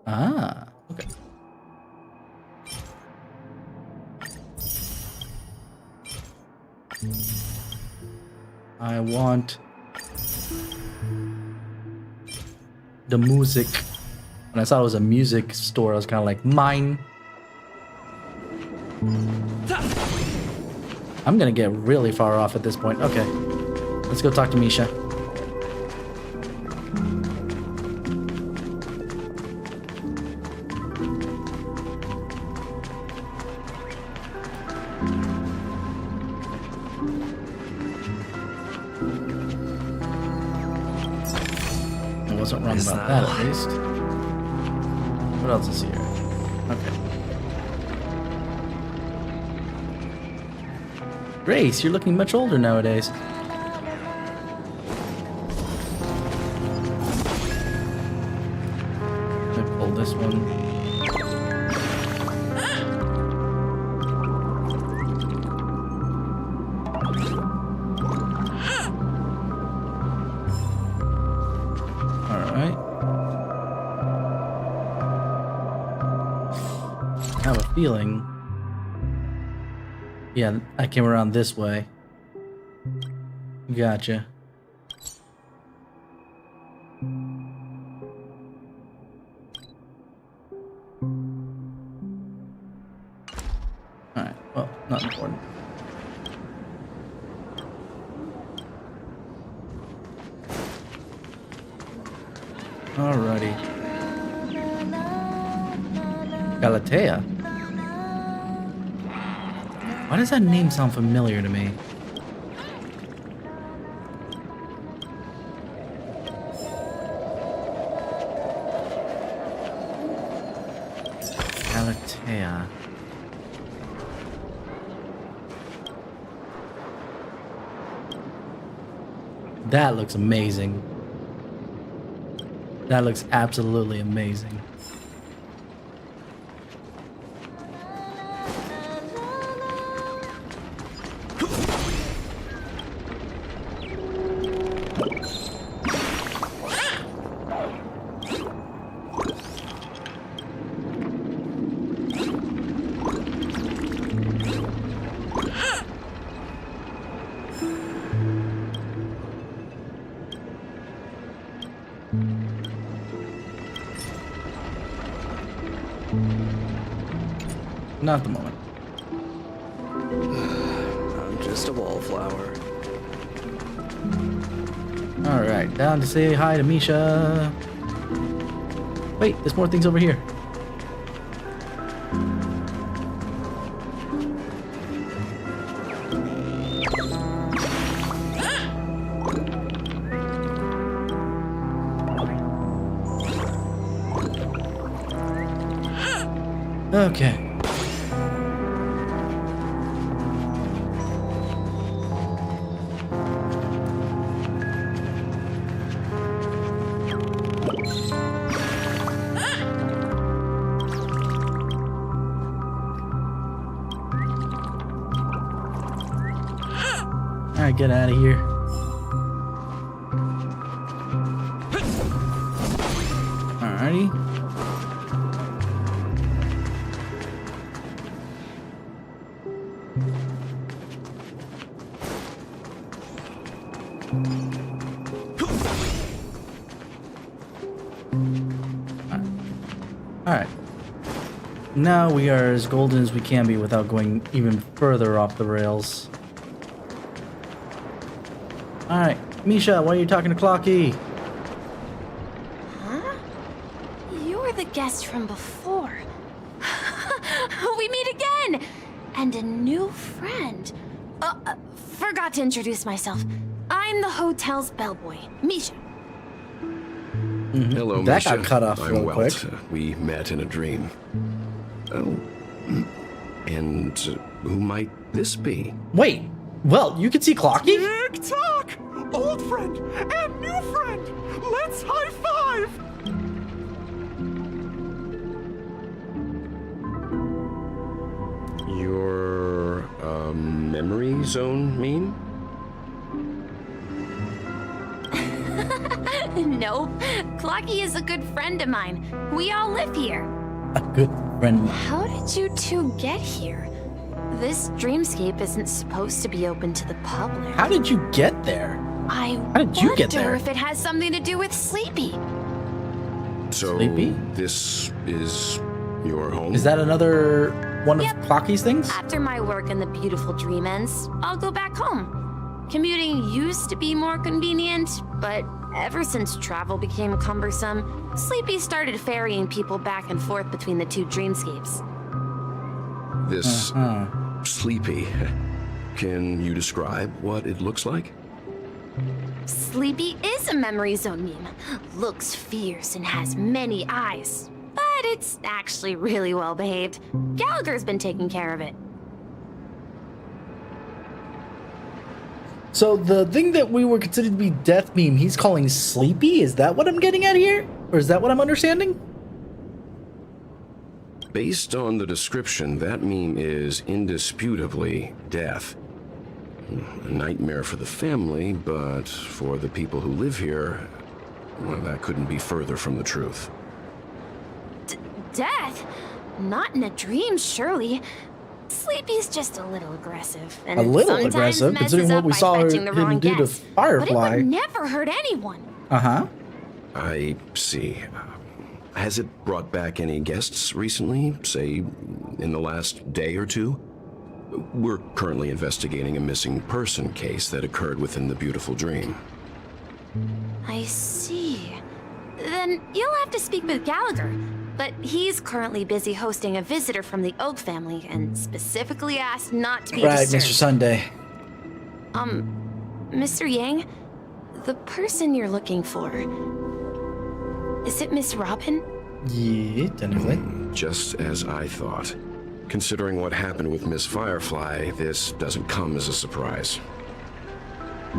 Ah, okay. I want the music. When I saw it was a music store, I was kind of like, mine. I'm gonna get really far off at this point. Okay, let's go talk to Misha. I wasn't wrong Is about that that, all? at least. What else is here? Okay. Grace, you're looking much older nowadays. Let me pull this one. Alright. I have a feeling. Yeah, I came around this way. Gotcha. Oh, not important. Alrighty. Galatea? Why does that name sound familiar to me? Galatea. That looks amazing. That looks absolutely amazing. Not at the moment. I'm just a wallflower. Alright, down to say hi to Misha. Wait, there's more things over here. Okay. Alright, get out of here. Alrighty. Alright. Now we are as golden as we can be without going even further off the rails. Alright, Misha, why are you talking to Clocky? Huh? You're the guest from before. We meet again! And a new friend. Forgot to introduce myself. I'm the hotel's bellboy, Misha. Hello, That Misha. got cut off I'm real Welt. quick. We met in a dream. Oh. And who might this be? Wait, well, you can see Clocky? Tick-tock! Old friend and new friend! Let's high five! Your, memory zone meme? Nope. Clocky is a good friend of mine. We all live here. A good friend. How did you two get here? This dreamscape isn't supposed to be open to the public. How did you get there? I How did you get wonder there? if it has something to do with Sleepy. So, Sleepy? this is your home? Is that another one of Yep. Clocky's things? After my work in the beautiful dream ends, I'll go back home. Commuting used to be more convenient, but ever since travel became cumbersome, Sleepy started ferrying people back and forth between the two dreamscapes. This Sleepy. Can you describe what it looks like? Sleepy is a memory zone meme. Looks fierce and has many eyes. But it's actually really well behaved. Gallagher's been taking care of it. So the thing that we were considered to be death meme, he's calling Sleepy? Is that what I'm getting at here? Or is that what I'm understanding? Based on the description, that meme is indisputably death. A nightmare for the family, but for the people who live here, well, that couldn't be further from the truth. Death? Not in a dream, surely. Sleepy's just a little aggressive. And A little sometimes aggressive, messes considering what up we by saw fetching the him wrong do to guess. But Firefly. it would never hurt anyone. Uh-huh. I see. Has it brought back any guests recently, say, in the last day or two? We're currently investigating a missing person case that occurred within the beautiful dream. I see. Then you'll have to speak with Gallagher. But he's currently busy hosting a visitor from the Oak family and specifically asked not to be Right, disturbed. Mr. Sunday. Mr. Yang, the person you're looking for, is it Miss Robin? Yeah, technically. Just as I thought. Considering what happened with Miss Firefly, this doesn't come as a surprise.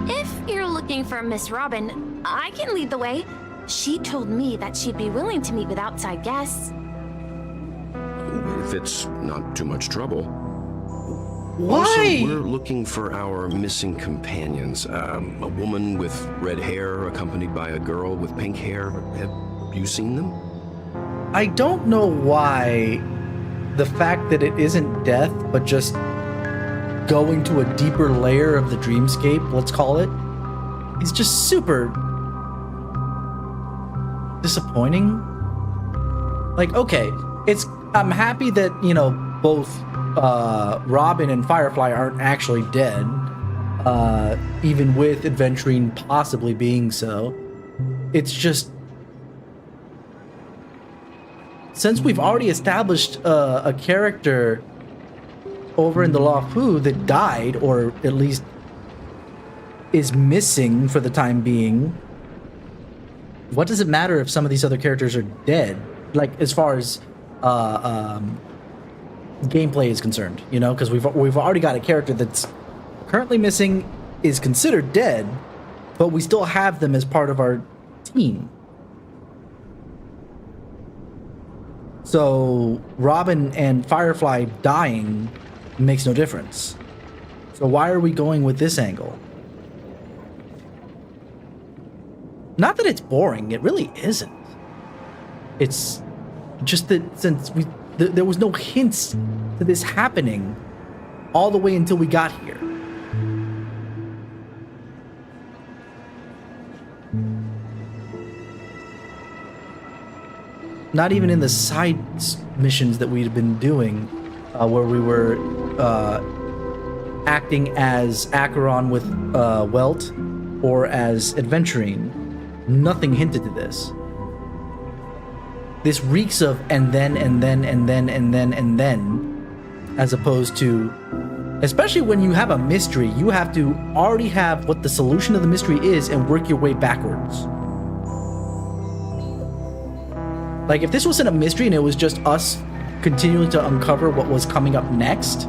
If you're looking for Miss Robin, I can lead the way. She told me that she'd be willing to meet with outside guests. If it's not too much trouble. Why? Also, we're looking for our missing companions. A woman with red hair accompanied by a girl with pink hair. Have you seen them? I don't know why the fact that it isn't death, but just going to a deeper layer of the dreamscape, let's call it, is just super disappointing. Like, okay, I'm happy that, you know, both Robin and Firefly aren't actually dead, even with Adventurine possibly being so. It's just, since we've already established a character over in the Lafu that died, or at least is missing for the time being, what does it matter if some of these other characters are dead? Like, as far as gameplay is concerned, you know, because we've already got a character that's currently missing, is considered dead, but we still have them as part of our team. So Robin and Firefly dying makes no difference. So why are we going with this angle? Not that it's boring, it really isn't. It's just that since there was no hints to this happening all the way until we got here. Not even in the side missions that we'd been doing, where we were acting as Acheron with Welt or as Adventurine. Nothing hinted to this. This reeks of and then, as opposed to, especially when you have a mystery, you have to already have what the solution of the mystery is and work your way backwards. Like, if this wasn't a mystery and it was just us continuing to uncover what was coming up next,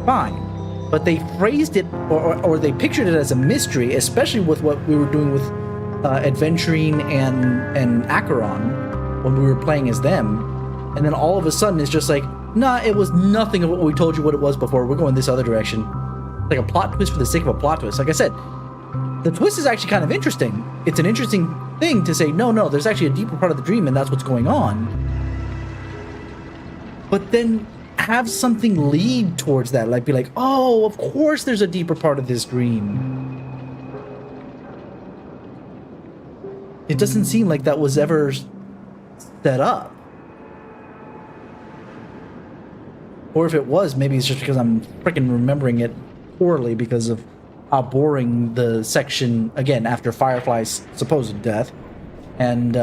fine. But they phrased it, or they pictured it as a mystery, especially with what we were doing with Adventurine and Acheron when we were playing as them. And then all of a sudden it's just like, nah, it was nothing of what we told you what it was before. We're going this other direction. Like a plot twist for the sake of a plot twist. Like I said, the twist is actually kind of interesting. It's an interesting thing to say, no, there's actually a deeper part of the dream and that's what's going on. But then have something lead towards that. Like, be like, oh, of course there's a deeper part of this dream. It doesn't seem like that was ever set up. Or if it was, maybe it's just because I'm freaking remembering it poorly because of how boring the section, again, after Firefly's supposed death and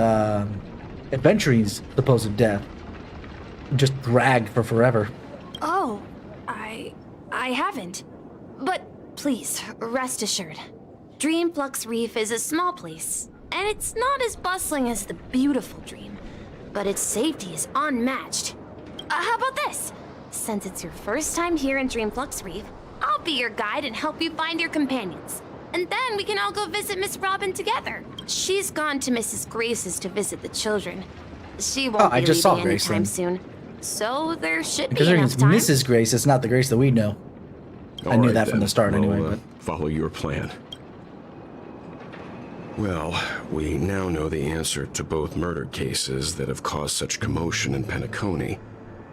Adventurine's supposed death just dragged for forever. Oh, I haven't. But please, rest assured. Dreamflux Reef is a small place, and it's not as bustling as the beautiful dream, but its safety is unmatched. How about this? Since it's your first time here in Dreamflux Reef, I'll be your guide and help you find your companions. And then we can all go visit Miss Robin together. She's gone to Mrs. Grace's to visit the children. She won't be leaving anytime soon. So there should be enough time. Because it's Mrs. Grace, it's not the Grace that we know. I knew that from the start anyway. But Follow your plan. Well, we now know the answer to both murder cases that have caused such commotion in Penacony.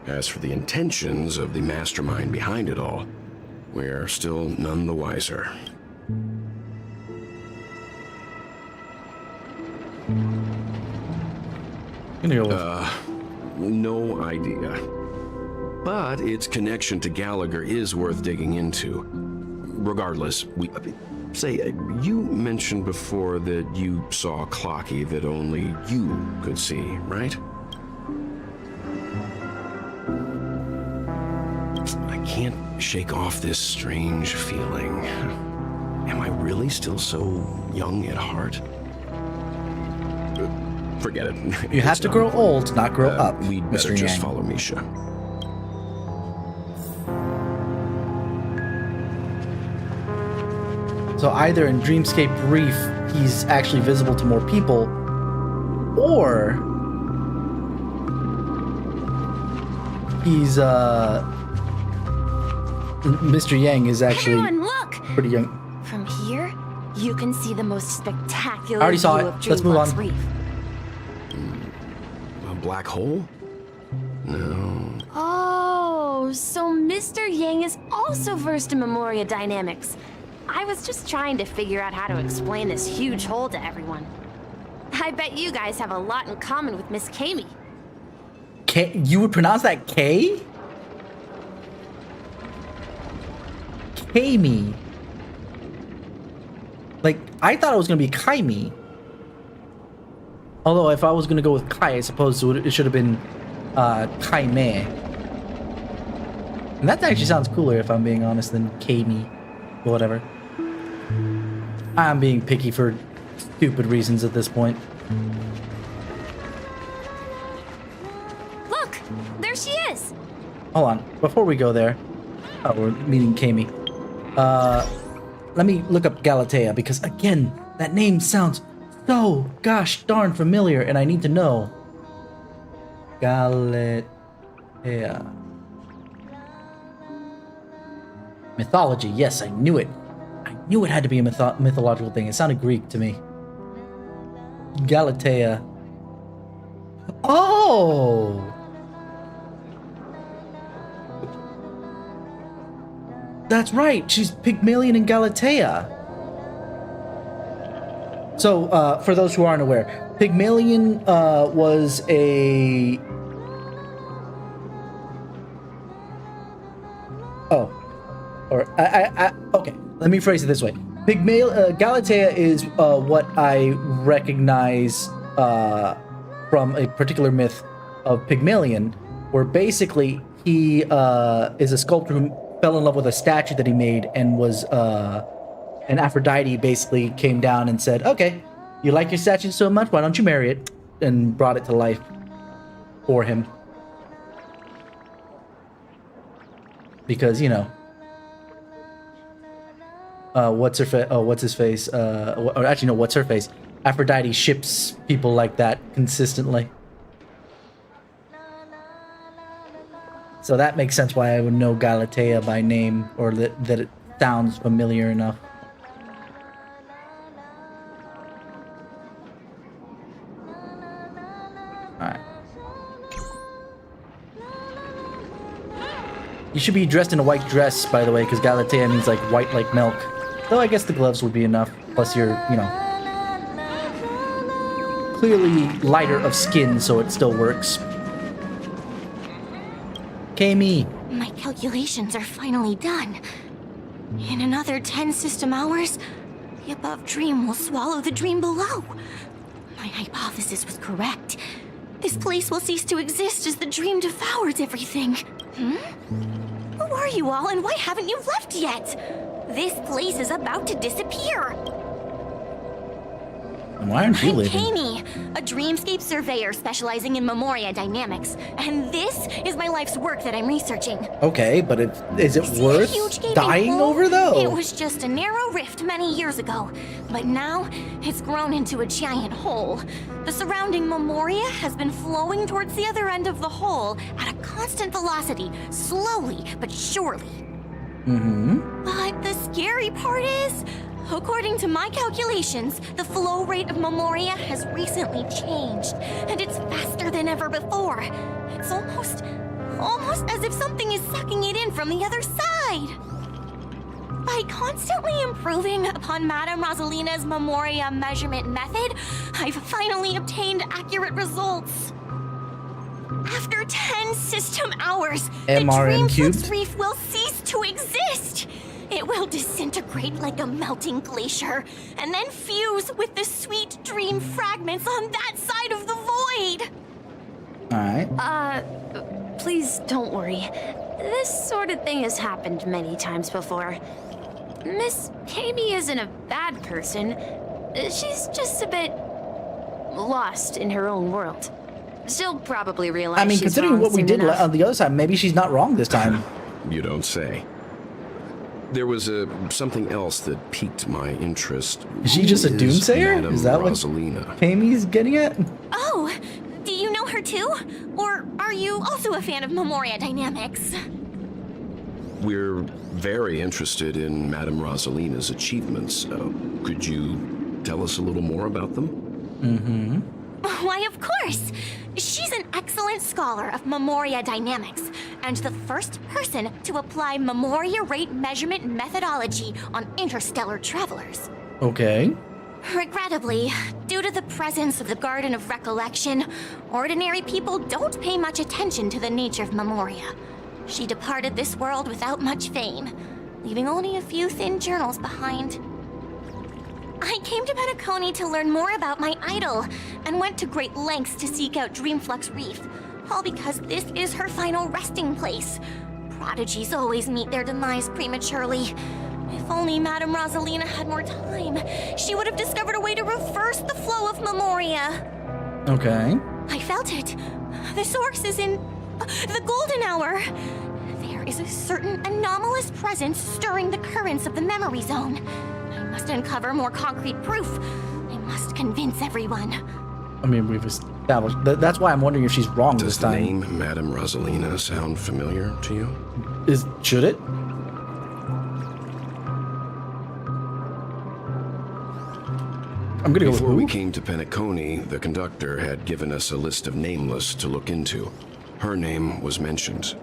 As for the intentions of the mastermind behind it all, we're still none the wiser. I'm gonna go with No idea. but its connection to Gallagher is worth digging into. Regardless, you mentioned before that you saw a Clocky that only you could see, right? I can't shake off this strange feeling. Am I really still so young at heart? Forget it. You have to grow old, not grow up, We'd better Mr. just Yang. follow Misha. So either in Dreamscape Reef, he's actually visible to more people, or he's Mr. Yang is actually Everyone, look! pretty young. From here, you can see the most spectacular I already saw view it. of Let's move Dreambox on. Reef. A black hole? No. Oh, so Mr. Yang is also versed in Memoria dynamics. I was just trying to figure out how to explain this huge hole to everyone. I bet you guys have a lot in common with Miss Kami. K? You would pronounce that K? Kami. Like, I thought it was gonna be Kaimi. Although, if I was gonna go with Kai, I suppose it should have been Kaime. And that actually sounds cooler, if I'm being honest, than Kami. But whatever. I'm being picky for stupid reasons at this point. Look! There she is! Hold on. Before we go there... Oh, we're meeting Kami. Let me look up Galatea, because again, that name sounds so gosh darn familiar, and I need to know. Galatea. Mythology. Yes, I knew it. I knew it had to be a mythological thing. It sounded Greek to me. Galatea. Oh! That's right. She's Pygmalion in Galatea. So, for those who aren't aware, Pygmalion was a... Oh. Or, okay, let me phrase it this way. Galatea is what I recognize from a particular myth of Pygmalion, where basically he is a sculptor who fell in love with a statue that he made and was... and Aphrodite basically came down and said, okay, you like your statue so much, why don't you marry it? And brought it to life for him. Because, you know... what's his face? Or actually, no, what's her face? Aphrodite ships people like that consistently. So that makes sense why I would know Galatea by name, or that it sounds familiar enough. Alright. You should be dressed in a white dress, by the way, because Galatea means like white like milk. Though I guess the gloves would be enough. Plus you're, you know, clearly lighter of skin, so it still works. Kami. My calculations are finally done. In another 10 system hours, the above dream will swallow the dream below. My hypothesis was correct. This place will cease to exist as the dream devours everything. Who are you all, and why haven't you left yet? This place is about to disappear. And why aren't you I'm leaving? Kami, a dreamscape surveyor specializing in Memoria dynamics, and this is my life's work that I'm researching. Okay, but is it See worth a huge gaping dying hole? over, though? It was just a narrow rift many years ago, but now it's grown into a giant hole. The surrounding Memoria has been flowing towards the other end of the hole at a constant velocity, slowly but surely. But the scary part is, according to my calculations, the flow rate of Memoria has recently changed, and it's faster than ever before. It's almost as if something is sucking it in from the other side. By constantly improving upon Madame Rosalina's Memoria measurement method, I've finally obtained accurate results. After 10 system hours, MRM the cubed? Dreamflux Reef will cease to exist. It will disintegrate like a melting glacier, and then fuse with the sweet dream fragments on that side of the void. Alright. Please don't worry. This sort of thing has happened many times before. Miss Kami isn't a bad person. She's just a bit lost in her own world. She'll probably realize I mean, she's considering wrong what we soon did enough. on the other side, maybe she's not wrong this time. You don't say. There was something else that piqued my interest. Is she just a Who is doomsayer? Madame Is that what Rosalina? Kami's getting at? Oh, do you know her too? Or are you also a fan of Memoria Dynamics? We're very interested in Madame Rosalina's achievements. Could you tell us a little more about them? Mm-hmm. Why, of course! She's an excellent scholar of Memoria Dynamics, and the first person to apply Memoria rate measurement methodology on interstellar travelers. Okay. Regrettably, due to the presence of the Garden of Recollection, ordinary people don't pay much attention to the nature of Memoria. She departed this world without much fame, leaving only a few thin journals behind. I came to Penacony to learn more about my idol, and went to great lengths to seek out Dreamflux Reef, all because this is her final resting place. Prodigies always meet their demise prematurely. If only Madame Rosalina had more time, she would have discovered a way to reverse the flow of Memoria. Okay. I felt it. The source is in the golden hour. There is a certain anomalous presence stirring the currents of the memory zone. I must uncover more concrete proof. I must convince everyone. I mean, we've established... That's why I'm wondering if she's wrong Does this the time. name Madame Rosalina sound familiar to you? Should it? I'm gonna go with Before we who? came to Penacony, the conductor had given us a list of nameless to look into. Her name was mentioned.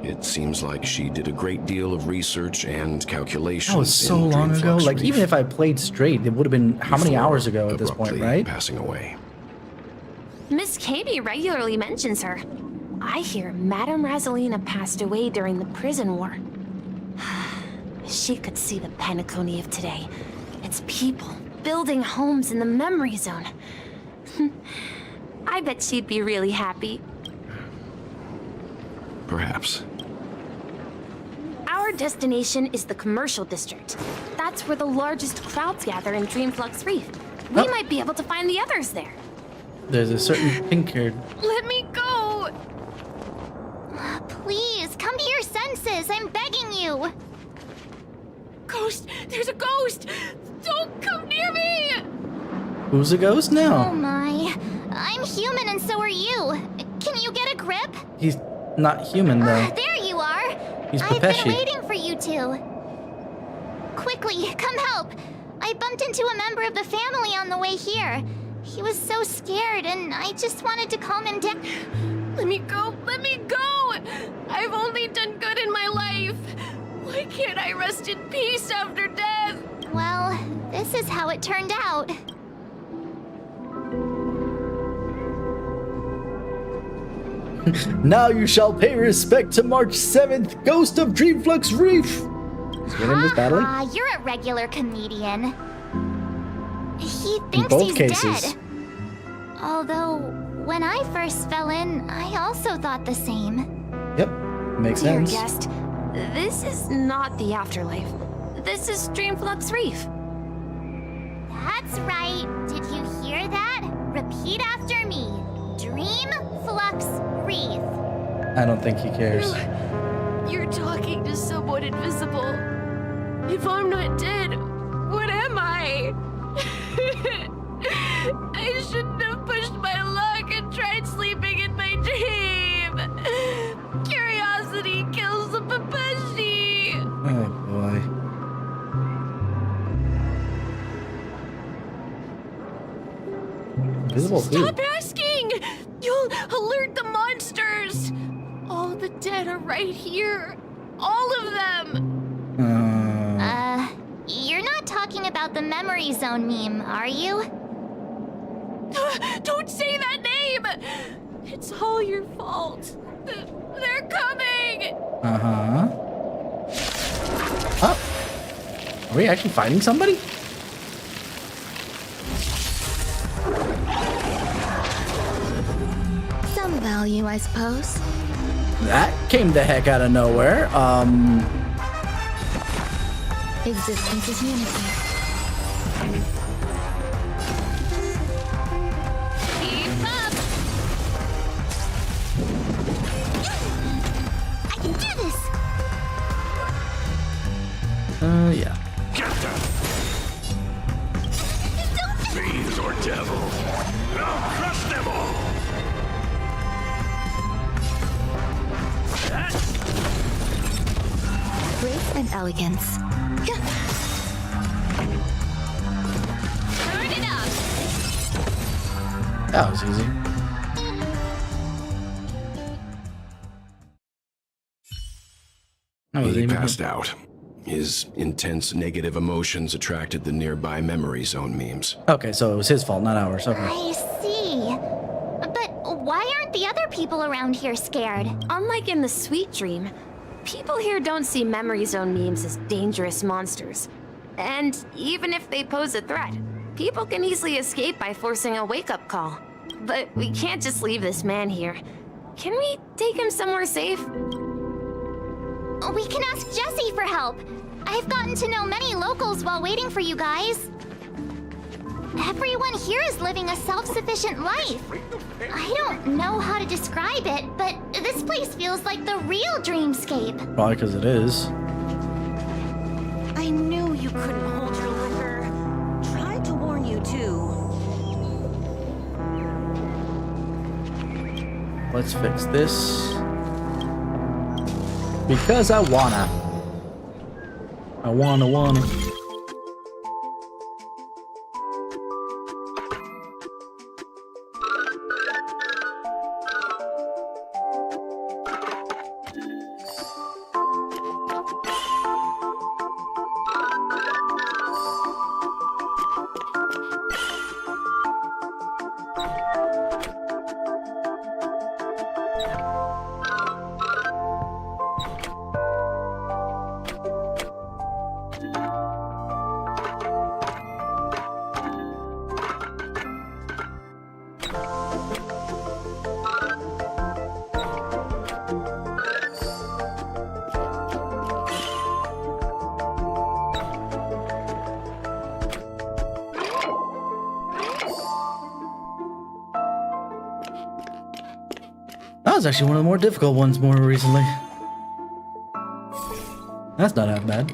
It seems like she did a great deal of research and calculations. That was so in long ago. Dreamflux Like, Reef even if I played straight, it would have been how many before hours ago at this point, abruptly right? passing away. Miss Kami regularly mentions her. I hear Madame Rosalina passed away during the prison war. She could see the Penacony of today. Its people building homes in the memory zone. I bet she'd be really happy. Perhaps. Our destination is the commercial district. That's where the largest crowds gather in Dreamflux Reef. We might be able to find the others there. There's a certain pink-haired... Let me go! Please, come to your senses. I'm begging you. Ghost! There's a ghost! Don't come near me! Who's a ghost Oh now? my. I'm human and so are you. Can you get a grip? He's not human, though. There you are. He's I've been Pepeshi. waiting for you two. Quickly, come help. I bumped into a member of the family on the way here. He was so scared and I just wanted to calm him down. Let me go! Let me go! I've only done good in my life. Why can't I rest in peace after death? Well, this is how it turned out. Now you shall pay respect to March 7th, Ghost of Dreamflux Reef! Is your name this battling? You're a regular comedian. He In thinks both he's cases. dead. Although, when I first fell in, I also thought the same. Yep, makes Dear sense. guest, this is not the afterlife. This is Dreamflux Reef. That's right. Did you hear that? Repeat after me. Dream Flux Reef. I don't think he cares. You're talking to someone invisible. If I'm not dead, what am I? I shouldn't have pushed my luck and tried sleeping in my dream. Curiosity kills the Pepeshi. Oh boy. Invisible who? Stop asking! You'll alert the monsters. All the dead are right here. All of them. You're not talking about the memory zone meme, are you? Don't say that name! It's all your fault. They're coming! Uh-huh. Oh. Are we actually fighting somebody? Some value, I suppose. That came the heck out of nowhere. Existence is unity. Keep up! I can do this! Yeah. Fiends or devils, I'll crush them all. Grace and elegance. Turn it up! That was easy. That was He even passed out. His intense negative emotions attracted the nearby memory zone memes. Okay, so it was his fault, not ours. Okay. I see. But why aren't the other people around here scared? Unlike in the Sweet Dream, people here don't see memory zone memes as dangerous monsters. And even if they pose a threat, people can easily escape by forcing a wake-up call. But we can't just leave this man here. Can we take him somewhere safe? We can ask Jessie for help. I've gotten to know many locals while waiting for you guys. Everyone here is living a self-sufficient life. I don't know how to describe it, but this place feels like the real dreamscape. Probably because it is. I knew you couldn't hold your liquor. Tried to warn you too. Let's fix this. Because I wanna. I wanna. That was actually one of the more difficult ones more recently. That's not half bad.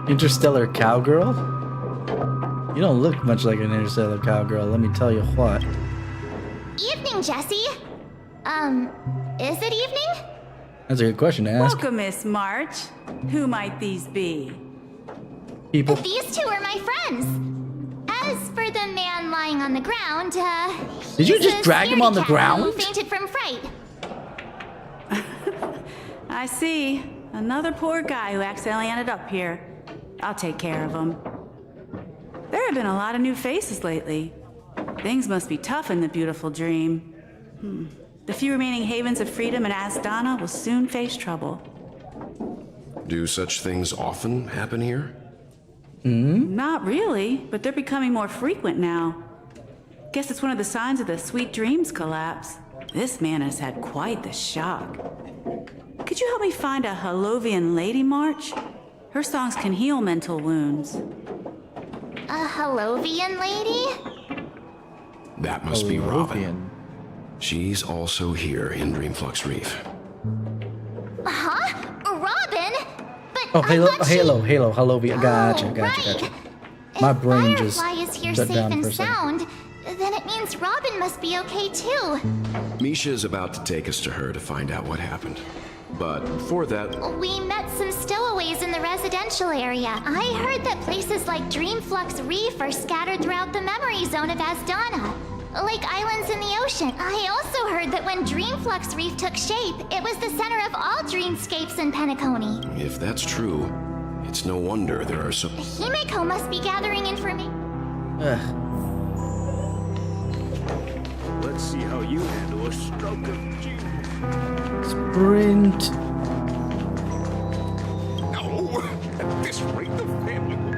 Interstellar cowgirl? You don't look much like an interstellar cowgirl, let me tell you what. Evening, Jessie. Is it evening? That's a good question to ask. Welcome, Miss March. Who might these be? People. These two are my friends. As for the man lying on the ground, Did you he's just a drag him on the scaredy cat who ground? fainted from fright. I see. Another poor guy who accidentally ended up here. I'll take care of him. There have been a lot of new faces lately. Things must be tough in the beautiful dream. The few remaining havens of freedom in Asdana will soon face trouble. Do such things often happen here? Not really, but they're becoming more frequent now. Guess it's one of the signs of the Sweet Dreams collapse. This man has had quite the shock. Could you help me find a Halovian lady, March? Her songs can heal mental wounds. A Halovian lady? That must be Robin. She's also here in Dreamflux Reef. Huh? Robin? But Oh, I thought she... Halo. Gotcha. Right. My If brain just Firefly is here shut safe down and for a second. sound, then it means Robin must be okay too. Misha is about to take us to her to find out what happened. but before that, We met some stowaways in the residential area. I heard that places like Dreamflux Reef are scattered throughout the memory zone of Asdana, like islands in the ocean. I also heard that when Dreamflux Reef took shape, it was the center of all dreamscapes in Penacony. if that's true, it's no wonder there are so... Himeko must be gathering information. Let's see how you handle a stroke of genius. Sprint. No, at this rate, the family will...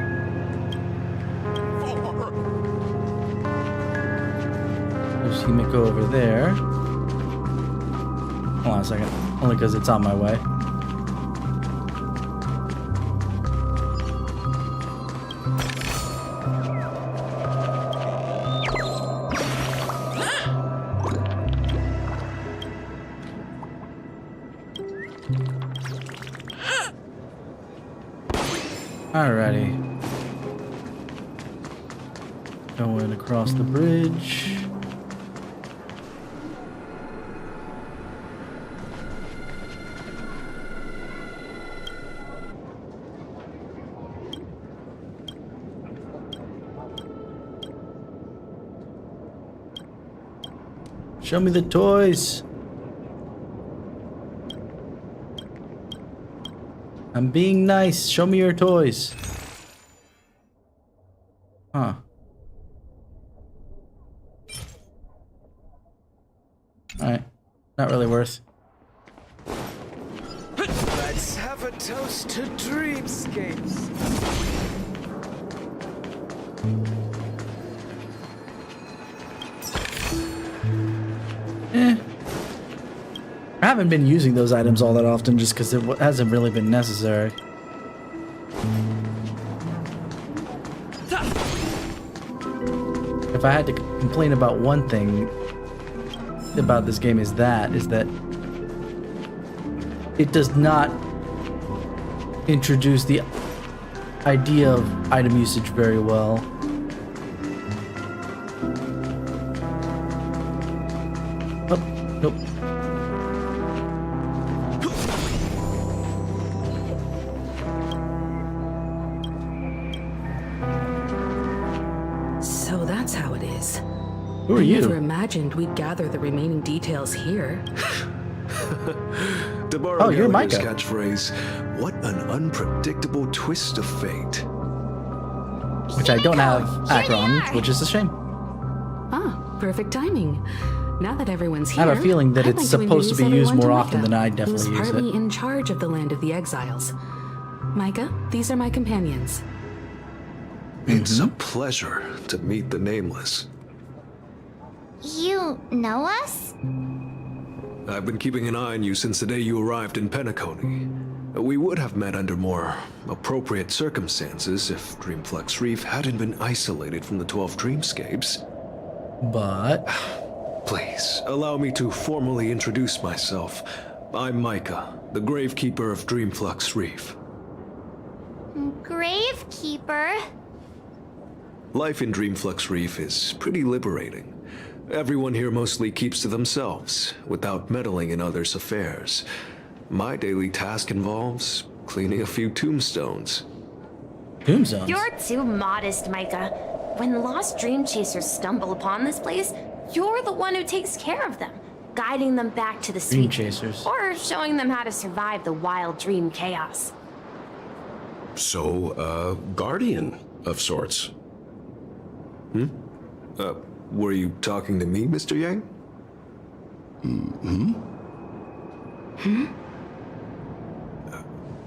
There's Himeko over there. Hold on a second. Only because it's on my way. Alrighty. Going across the bridge. Show me the toys. I'm being nice. Show me your toys. Huh. Alright. Not really worth. Let's have a toast to dreamscapes. I haven't been using those items all that often just because it hasn't really been necessary. If I had to complain about one thing about this game is that it does not introduce the idea of item usage very well. Oh, nope. So that's how it is. Who are I you? never imagined we'd gather the remaining details here. To borrow Oh, you're Gallagher's Micah. catchphrase, what an unpredictable twist of fate. Which I don't have Akron, which is a shame. Ah, perfect timing. Now that everyone's I here, have a feeling that I'd it's like to supposed to be introduce used more everyone to often than Micah, I definitely who's use it. partly in charge of the land of the exiles. Micah, these are my companions. It's a pleasure to meet the Nameless. You know us? I've been keeping an eye on you since the day you arrived in Penacony. We would have met under more appropriate circumstances if Dreamflux Reef hadn't been isolated from the 12 dreamscapes. But... Please, allow me to formally introduce myself. I'm Micah, the Gravekeeper of Dreamflux Reef. Gravekeeper? Life in Dreamflux Reef is pretty liberating. Everyone here mostly keeps to themselves, without meddling in others' affairs. My daily task involves cleaning a few tombstones. Tombstones? You're too modest, Micah. When lost dream chasers stumble upon this place, you're the one who takes care of them, guiding them back to the Dream sweet chasers. or showing them how to survive the wild dream chaos. So, guardian of sorts. Were you talking to me, Mr. Yang?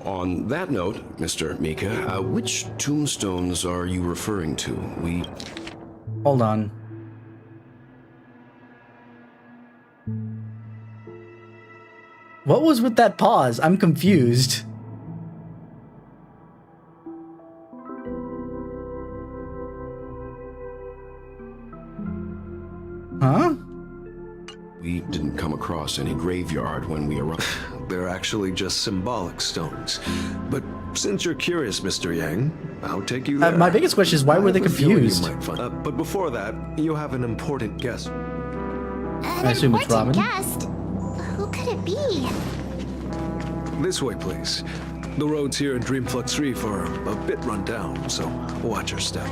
On that note, Mr. Mika, which tombstones are you referring to? Hold on. What was with that pause? I'm confused. Huh? We didn't come across any graveyard when we arrived. They're actually just symbolic stones. But since you're curious, Mr. Yang, I'll take you there. My biggest question is why were they I have a feeling you confused? might find- but before that, you have an important guest. I assume it's Robin. Guest? Who could it be? This way, please. The roads here in Dreamflux Reef are a bit run down, so watch your step.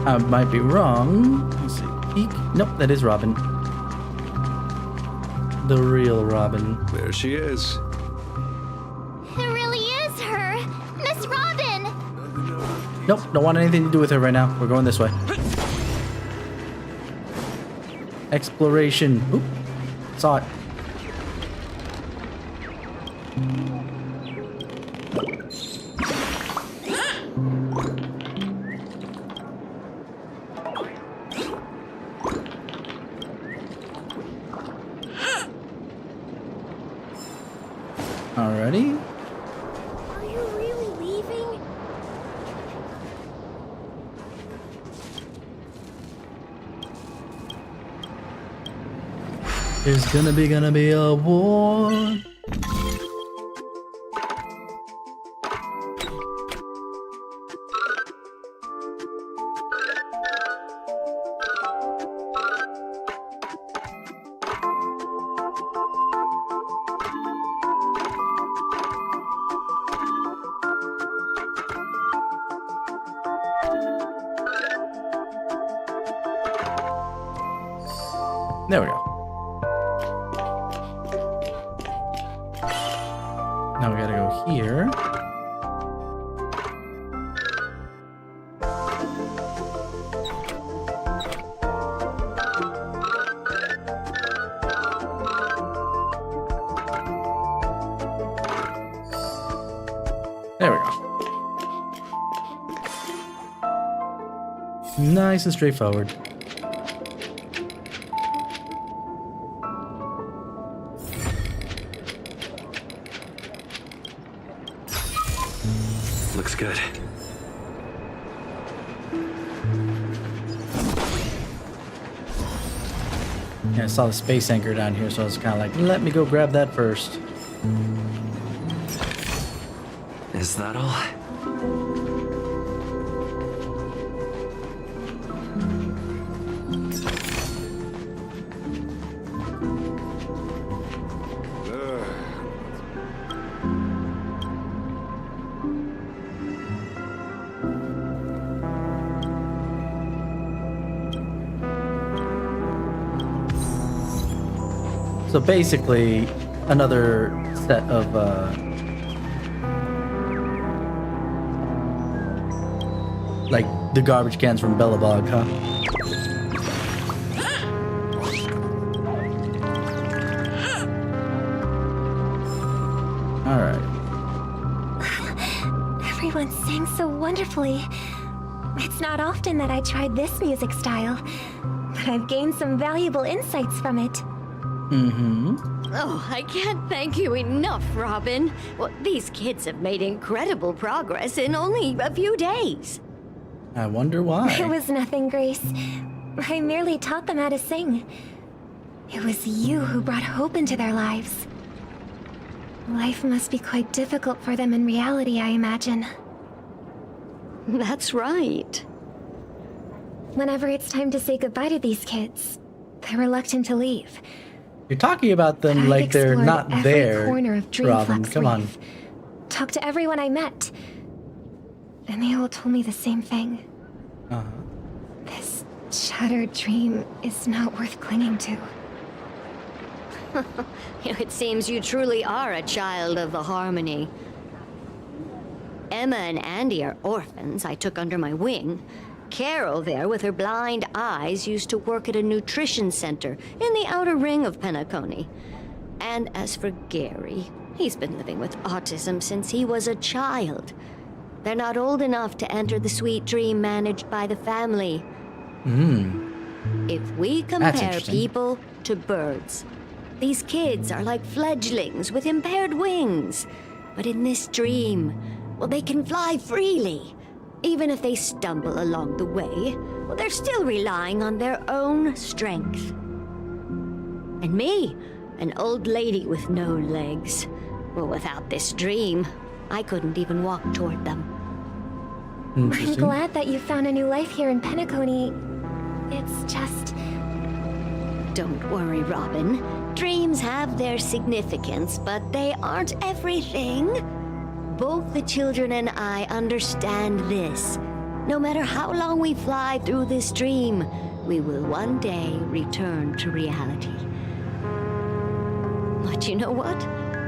I might be wrong. Let's see. Peek. Nope, that is Robin. The real Robin. There she is. It really is her! Miss Robin! Nope, don't want anything to do with her right now. We're going this way. Exploration. Oop. Saw it. Alrighty. Are you really leaving? There's gonna be a war. There we go. Now we gotta go here. There we go. Nice and straightforward. Looks good. Yeah, I saw the space anchor down here, so I was kind of like, let me go grab that first. Is that all? So basically, another set of like the garbage cans from Bellabog, huh? All right. Everyone sang so wonderfully. It's not often that I tried this music style, but I've gained some valuable insights from it. Mm-hmm. Oh, I can't thank you enough, Robin. Well, these kids have made incredible progress in only a few days. I wonder why. It was nothing, Grace. I merely taught them how to sing. It was you who brought hope into their lives. Life must be quite difficult for them in reality, I imagine. That's right. Whenever it's time to say goodbye to these kids, they're reluctant to leave. You're talking about them I've like they're explored not every there, corner of Robin. Dreamflux Come on. Reef. Talked to everyone I met, and they all told me the same thing. Uh-huh. This shattered dream is not worth clinging to. It seems you truly are a child of the Harmony. Emma and Andy are orphans I took under my wing. Carol there, with her blind eyes, used to work at a nutrition center in the outer ring of Penacony. And as for Gary, he's been living with autism since he was a child. They're not old enough to enter the sweet dream managed by the family. If we compare people to birds, these kids are like fledglings with impaired wings. But in this dream, well, they can fly freely. Even if they stumble along the way, well, they're still relying on their own strength. And me, an old lady with no legs. Well, without this dream, I couldn't even walk toward them. I'm Interesting. glad that you found a new life here in Penacony. It's just... Don't worry, Robin. Dreams have their significance, but they aren't everything. Both the children and I understand this. No matter how long we fly through this dream, we will one day return to reality. But you know what?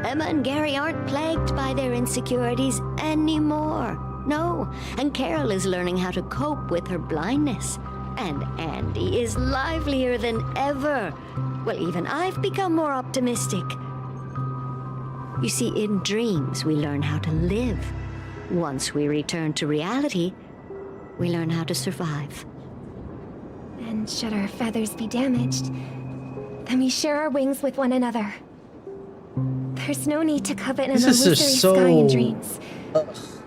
Emma and Gary aren't plagued by their insecurities anymore. No, and Carol is learning how to cope with her blindness. And Andy is livelier than ever. Well, even I've become more optimistic. You see, in dreams, we learn how to live. Once we return to reality, we learn how to survive. And should our feathers be damaged, then we share our wings with one another. There's no need to covet an This is illusory just sky in so- dreams.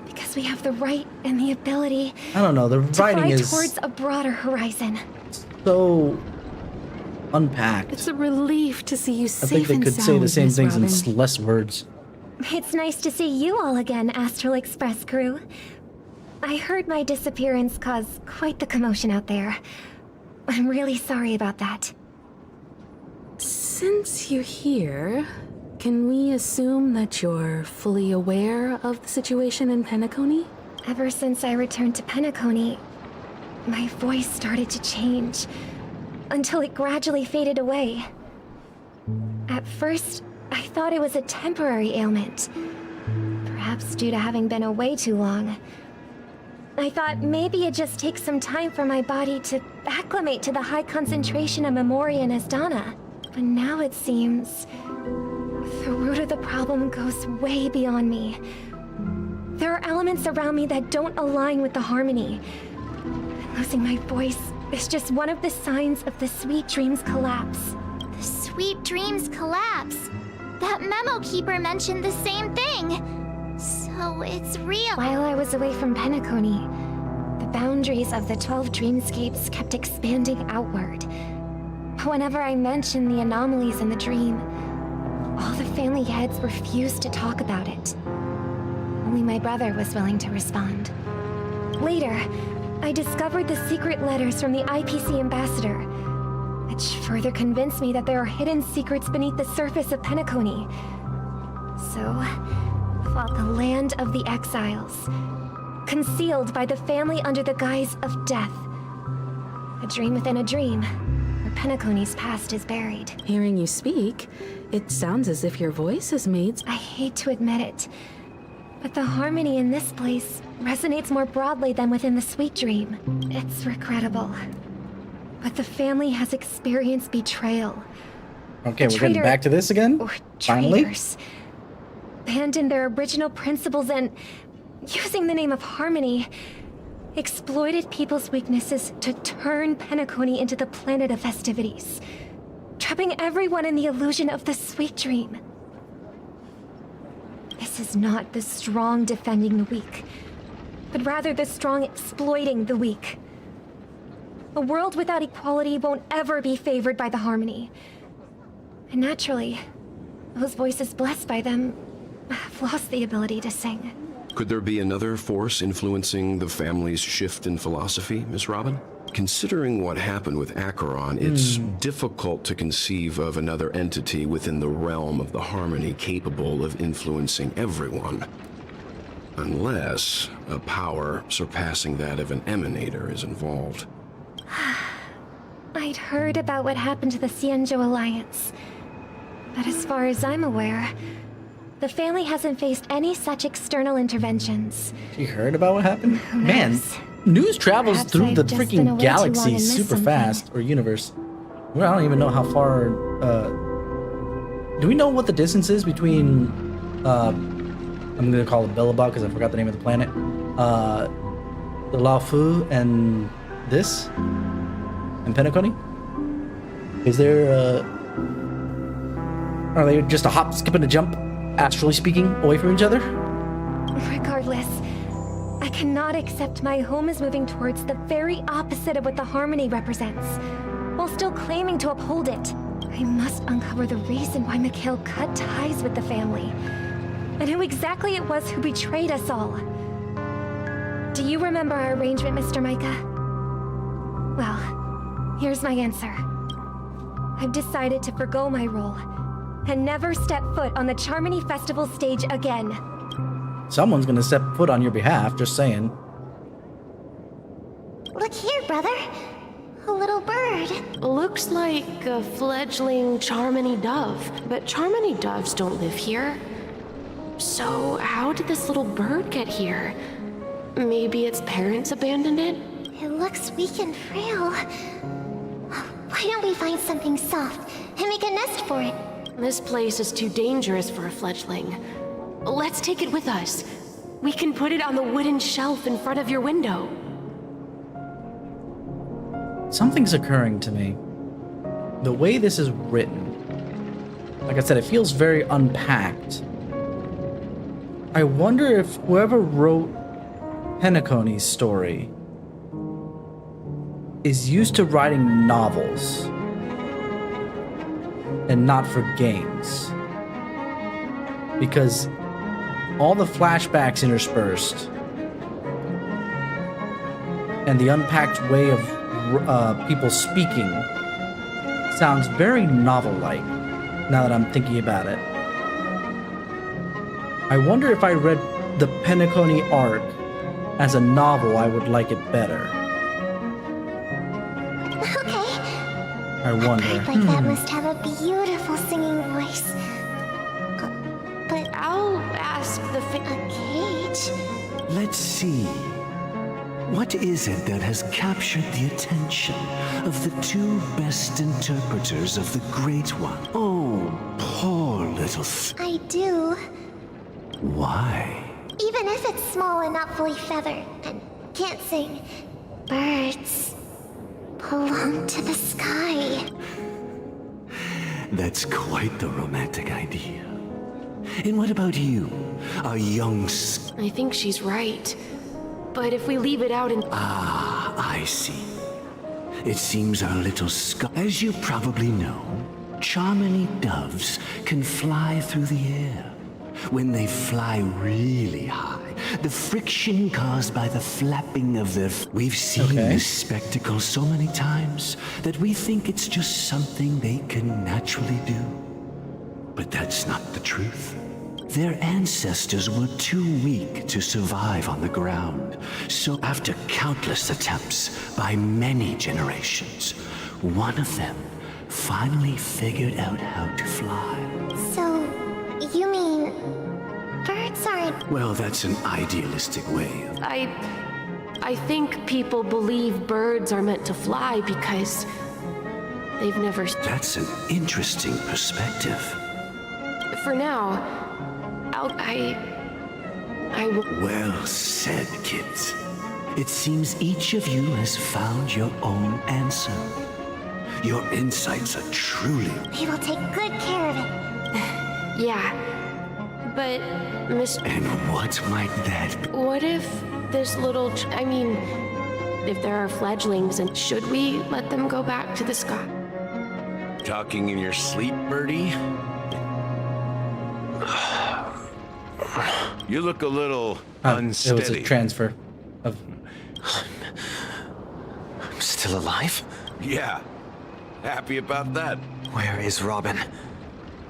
Because we have the right and the ability I don't know. The to writing fly is towards a broader horizon. so unpacked. It's a relief to see you I safe think they and could sound, say the same Miss things in Robin. less words. It's nice to see you all again, Astral Express crew. I heard my disappearance caused quite the commotion out there. I'm really sorry about that. Since you're here, can we assume that you're fully aware of the situation in Penacony? Ever since I returned to Penacony, my voice started to change, until it gradually faded away. At first, I thought it was a temporary ailment, perhaps due to having been away too long. I thought maybe it just takes some time for my body to acclimate to the high concentration of Memoria and Asdana. But now it seems the root of the problem goes way beyond me. There are elements around me that don't align with the harmony. Losing my voice is just one of the signs of the Sweet Dreams collapse. The Sweet Dreams collapse. That memo keeper mentioned the same thing. So it's real. While I was away from Penacony, the boundaries of the 12 dreamscapes kept expanding outward. Whenever I mentioned the anomalies in the dream, all the family heads refused to talk about it. Only my brother was willing to respond. Later, I discovered the secret letters from the IPC ambassador, which further convinced me that there are hidden secrets beneath the surface of Penacony. So, fought the land of the exiles, concealed by the family under the guise of death. A dream within a dream, where Penacony's past is buried. Hearing you speak, it sounds as if your voice is made. I hate to admit it, but the harmony in this place resonates more broadly than within the Sweet Dream. It's regrettable, but the family has experienced betrayal. Okay, The we're getting traitor- back to this again? Or Finally? traitors abandoned their original principles and, using the name of harmony, exploited people's weaknesses to turn Penacony into the planet of festivities, trapping everyone in the illusion of the Sweet Dream. This is not the strong defending the weak, but rather the strong exploiting the weak. A world without equality won't ever be favored by the harmony. And naturally, those voices blessed by them have lost the ability to sing. Could there be another force influencing the family's shift in philosophy, Miss Robin? Considering what happened with Acheron, it's difficult to conceive of another entity within the realm of the harmony capable of influencing everyone. Unless a power surpassing that of an emanator is involved. I'd heard about what happened to the Xianzhou Alliance, but as far as I'm aware, the family hasn't faced any such external interventions. You heard about what happened? Who Man, knows? news travels Perhaps through I've the just been freaking away too long galaxy and missed super something. fast, or universe. Well, I don't even know how far. Do we know what the distance is between? I'm gonna call it Billabong because I forgot the name of the planet. The Laofu and this, and Penacony. Is there? Are they just a hop, skip, and a jump, astrally speaking, away from each other? Regardless, I cannot accept my home is moving towards the very opposite of what the harmony represents, while still claiming to uphold it. I must uncover the reason why Mikhail cut ties with the family, and who exactly it was who betrayed us all. Do you remember our arrangement, Mr. Micah? Well, here's my answer. I've decided to forgo my role and never step foot on the Charmony Festival stage again. Someone's gonna step foot on your behalf, just saying. Look here, brother. A little bird. Looks like a fledgling Charmony dove, but Charmony doves don't live here. So how did this little bird get here? Maybe its parents abandoned it? It looks weak and frail. Why don't we find something soft and make a nest for it? This place is too dangerous for a fledgling. Let's take it with us. We can put it on the wooden shelf in front of your window. Something's occurring to me. The way this is written, like I said, it feels very unpacked. I wonder if whoever wrote Penacony's story is used to writing novels and not for games. Because all the flashbacks interspersed and the unpacked way of people speaking sounds very novel-like, now that I'm thinking about it. I wonder if I read the Penacony arc as a novel, I would like it better. Okay. I wonder. A bird like that must have a beautiful singing voice. But I'll ask the a cage? Let's see. What is it that has captured the attention of the two best interpreters of the Great One? Oh, poor little I do. Why? Even if it's small and not fully feathered and can't sing, birds belong to the sky. That's quite the romantic idea. And what about you? A young I think she's right. But if we leave it out in... Ah, I see. It seems our little As you probably know, Charmony doves can fly through the air. When they fly really high, the friction caused by the flapping of their... We've seen this spectacle so many times that we think it's just something they can naturally do. But that's not the truth. Their ancestors were too weak to survive on the ground. So after countless attempts by many generations, one of them finally figured out how to fly. So, you mean birds aren't... Well, that's an idealistic way of... I think people believe birds are meant to fly because they've never... That's an interesting perspective. For now, Well said, kids. It seems each of you has found your own answer. Your insights are truly... We will take good care of it. Yeah, but Miss... And what might that be? What if this little... I mean, if there are fledglings, and should we let them go back to the sky? Talking in your sleep, Birdie? You look a little unsteady. It was a transfer of... I'm still alive? Yeah. Happy about that. Where is Robin?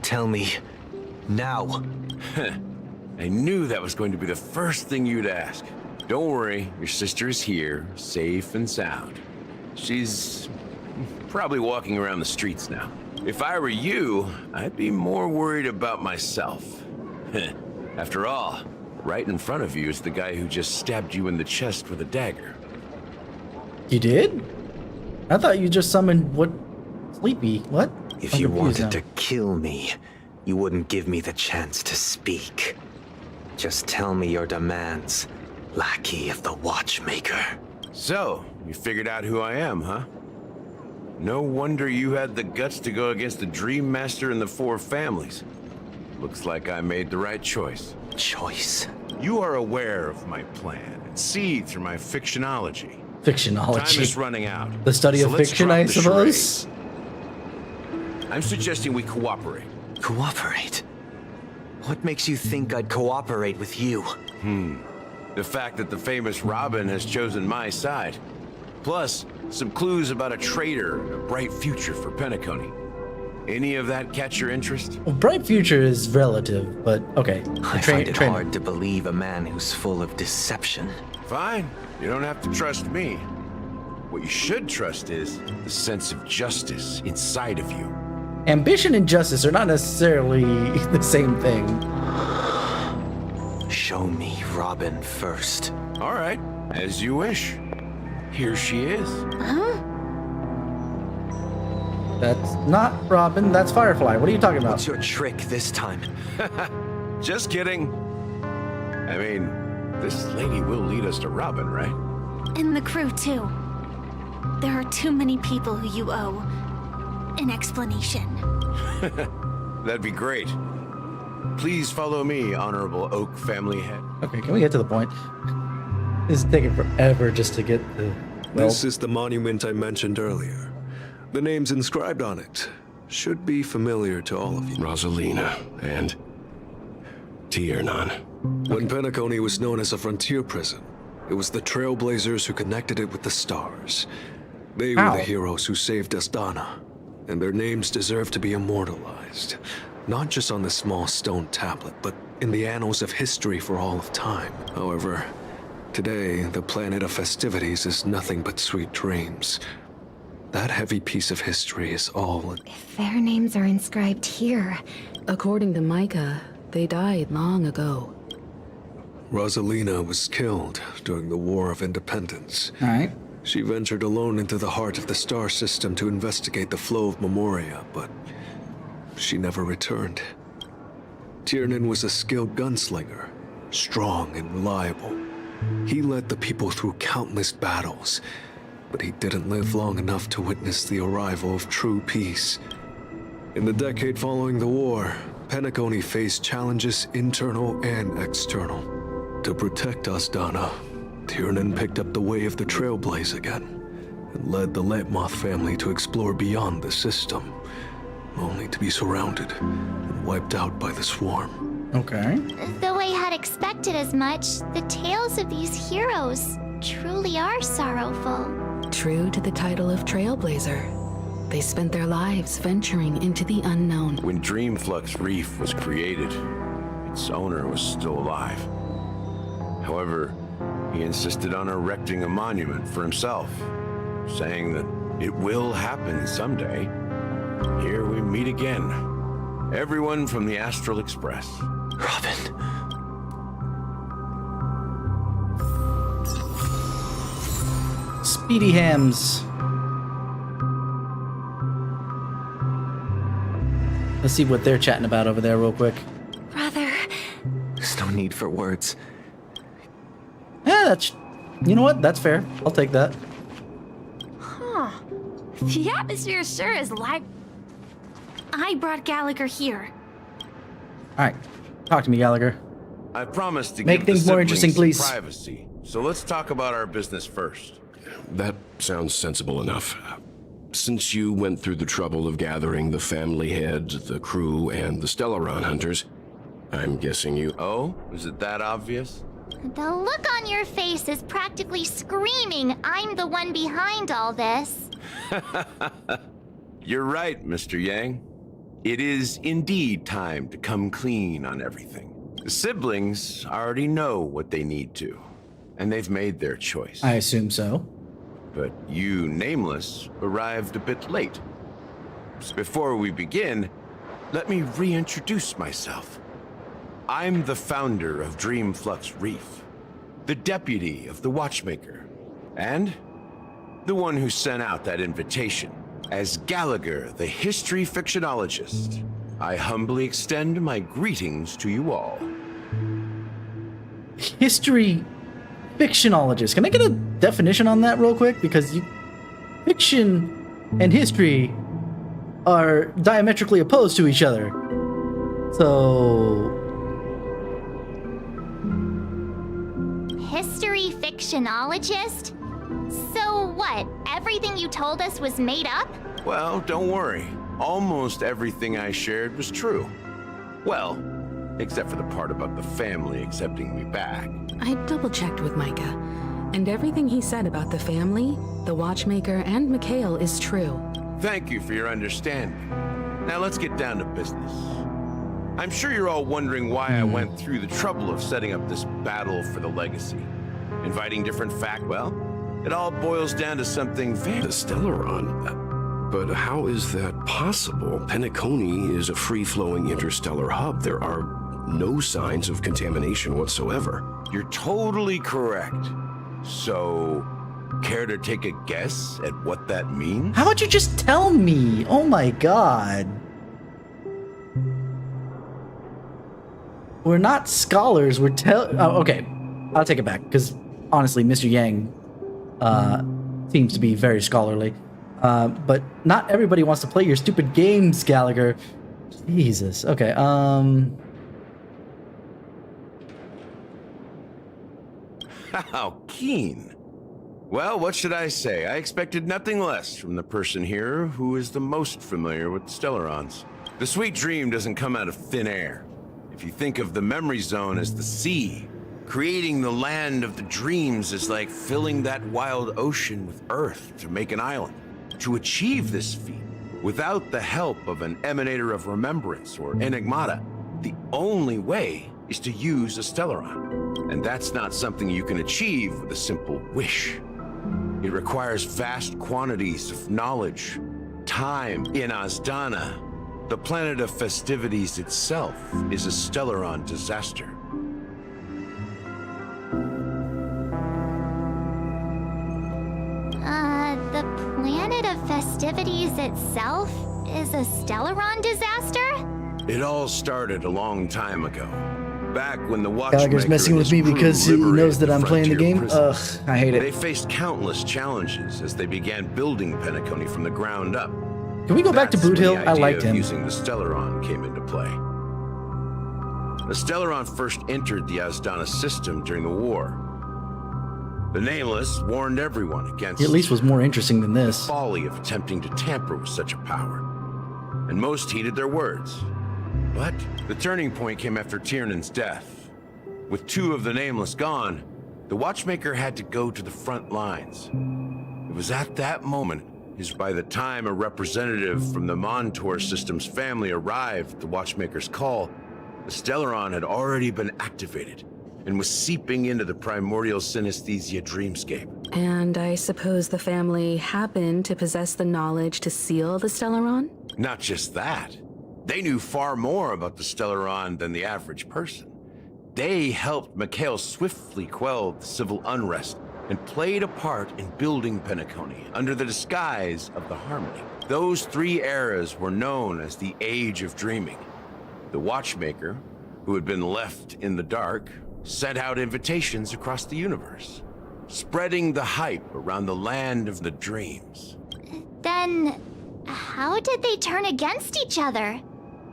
Tell me. Now. I knew that was going to be the first thing you'd ask. Don't worry, your sister is here, safe and sound. She's probably walking around the streets now. If I were you, I'd be more worried about myself. After all, right in front of you is the guy who just stabbed you in the chest with a dagger. You did? I thought you just summoned what? Sleepy. What? If you wanted to kill me, you wouldn't give me the chance to speak. Just tell me your demands, lackey of the Watchmaker. So, you figured out who I am, huh? No wonder you had the guts to go against the Dream Master and the Four Families. Looks like I made the right choice. Choice? You are aware of my plan and see through my fictionology. Fictionology. Time is running out. The study of fiction, I suppose? I'm suggesting we cooperate. Cooperate? What makes you think I'd cooperate with you? The fact that the famous Robin has chosen my side. Plus, some clues about a traitor and a bright future for Penacony. Any of that catch your interest? Well, bright future is relative, but okay. I find it hard to believe a man who's full of deception. Fine. You don't have to trust me. What you should trust is the sense of justice inside of you. Ambition and justice are not necessarily the same thing. Show me Robin first. All right, as you wish. Here she is. Huh? That's not Robin, that's Firefly. What are you talking about? What's your trick this time? Just kidding. I mean, this lady will lead us to Robin, right? And the crew, too. There are too many people who you owe an explanation. That'd be great. Please follow me, Honorable Oak family head. Okay, can we get to the point? This is taking forever just to get the... This is the monument I mentioned earlier. The names inscribed on it should be familiar to all of you. Rosalina and Tiernan. When Penacony was known as a frontier prison, it was the Trailblazers who connected it with the stars. They were the heroes who saved Astana, and their names deserve to be immortalized. Not just on this small stone tablet, but in the annals of history for all of time. However, today, the planet of festivities is nothing but sweet dreams. That heavy piece of history is all... If their names are inscribed here... According to Micah, they died long ago. Rosalina was killed during the War of Independence. All right. She ventured alone into the heart of the star system to investigate the flow of Memoria, but she never returned. Tiernan was a skilled gunslinger, strong and reliable. He led the people through countless battles, but he didn't live long enough to witness the arrival of true peace. In the decade following the war, Penacony faced challenges internal and external. To protect Astana, Tiernan picked up the way of the Trailblaze again, and led the Letmoth family to explore beyond the system, only to be surrounded and wiped out by the Swarm. Okay. Though I had expected as much, the tales of these heroes truly are sorrowful. True to the title of Trailblazer, they spent their lives venturing into the unknown. When Dreamflux Reef was created, its owner was still alive. However, he insisted on erecting a monument for himself, saying that it will happen someday. Here we meet again. Everyone from the Astral Express. Robin. Speedy Hams. Let's see what they're chatting about over there real quick. Brother. There's no need for words. Yeah, that's... You know what? That's fair. I'll take that. Huh. The atmosphere sure is live. I brought Gallagher here. Alright. Talk to me, Gallagher. I promised to Make give things the more interesting, siblings please. privacy. So let's talk about our business first. That sounds sensible enough. Since you went through the trouble of gathering the family head, the crew, and the Stellaron hunters, I'm guessing you... Oh? Is it that obvious? The look on your face is practically screaming, I'm the one behind all this. You're right, Mr. Yang. It is indeed time to come clean on everything. The siblings already know what they need to, and they've made their choice. I assume so. But you, Nameless, arrived a bit late. So before we begin, let me reintroduce myself. I'm the founder of Dreamflux Reef, the deputy of the Watchmaker, and the one who sent out that invitation. As Gallagher, the history fictionologist, I humbly extend my greetings to you all. History fictionologist. Can I get a definition on that real quick? Because fiction and history are diametrically opposed to each other. So... History fictionologist? So what, everything you told us was made up? Well, don't worry. Almost everything I shared was true. Well, Except for the part about the family accepting me back. I double-checked with Micah, and everything he said about the family, the Watchmaker, and Mikhail is true. Thank you for your understanding. Now let's get down to business. I'm sure you're all wondering why I went through the trouble of setting up this battle for the legacy. Inviting different Well, it all boils down to something very... The Stellaron? But how is that possible? Penacony is a free-flowing interstellar hub. There are no signs of contamination whatsoever. You're totally correct. So, care to take a guess at what that means? How about you just tell me? Oh my god. We're not scholars, we're okay, I'll take it back, because honestly, Mr. Yang seems to be very scholarly. But not everybody wants to play your stupid games, Gallagher. Jesus, okay, How keen. Well, what should I say? I expected nothing less from the person here who is the most familiar with the Stellarons. The sweet dream doesn't come out of thin air. If you think of the memory zone as the sea, creating the land of the dreams is like filling that wild ocean with earth to make an island. To achieve this feat, without the help of an emanator of remembrance or enigmata, the only way is to use a Stellaron. And that's not something you can achieve with a simple wish. It requires vast quantities of knowledge, time. In Azdana, the planet of festivities itself is a Stellaron disaster. The planet of festivities itself is a Stellaron disaster? It all started a long time ago. Back when the Gallagher's messing with me because he knows that I'm playing the game. Ugh, I hate it. They faced countless challenges as they began building Penacony from the ground up. Can we go back to Boot Hill? I liked him. Using the Stellaron came into play. The Stellaron first entered the Azdana system during the war. The Nameless warned everyone against... He at least was more interesting than this. The folly of attempting to tamper with such a power. And most heeded their words. But the turning point came after Tiernan's death. With two of the Nameless gone, the Watchmaker had to go to the front lines. It was at that moment, as by the time a representative from the Montour Systems family arrived at the Watchmaker's call, the Stellaron had already been activated and was seeping into the primordial synesthesia dreamscape. And I suppose the family happened to possess the knowledge to seal the Stellaron? Not just that. They knew far more about the Stellaron than the average person. They helped Mikhail swiftly quell the civil unrest and played a part in building Penacony under the disguise of the Harmony. Those three eras were known as the Age of Dreaming. The Watchmaker, who had been left in the dark, sent out invitations across the universe, spreading the hype around the land of the dreams. Then, how did they turn against each other?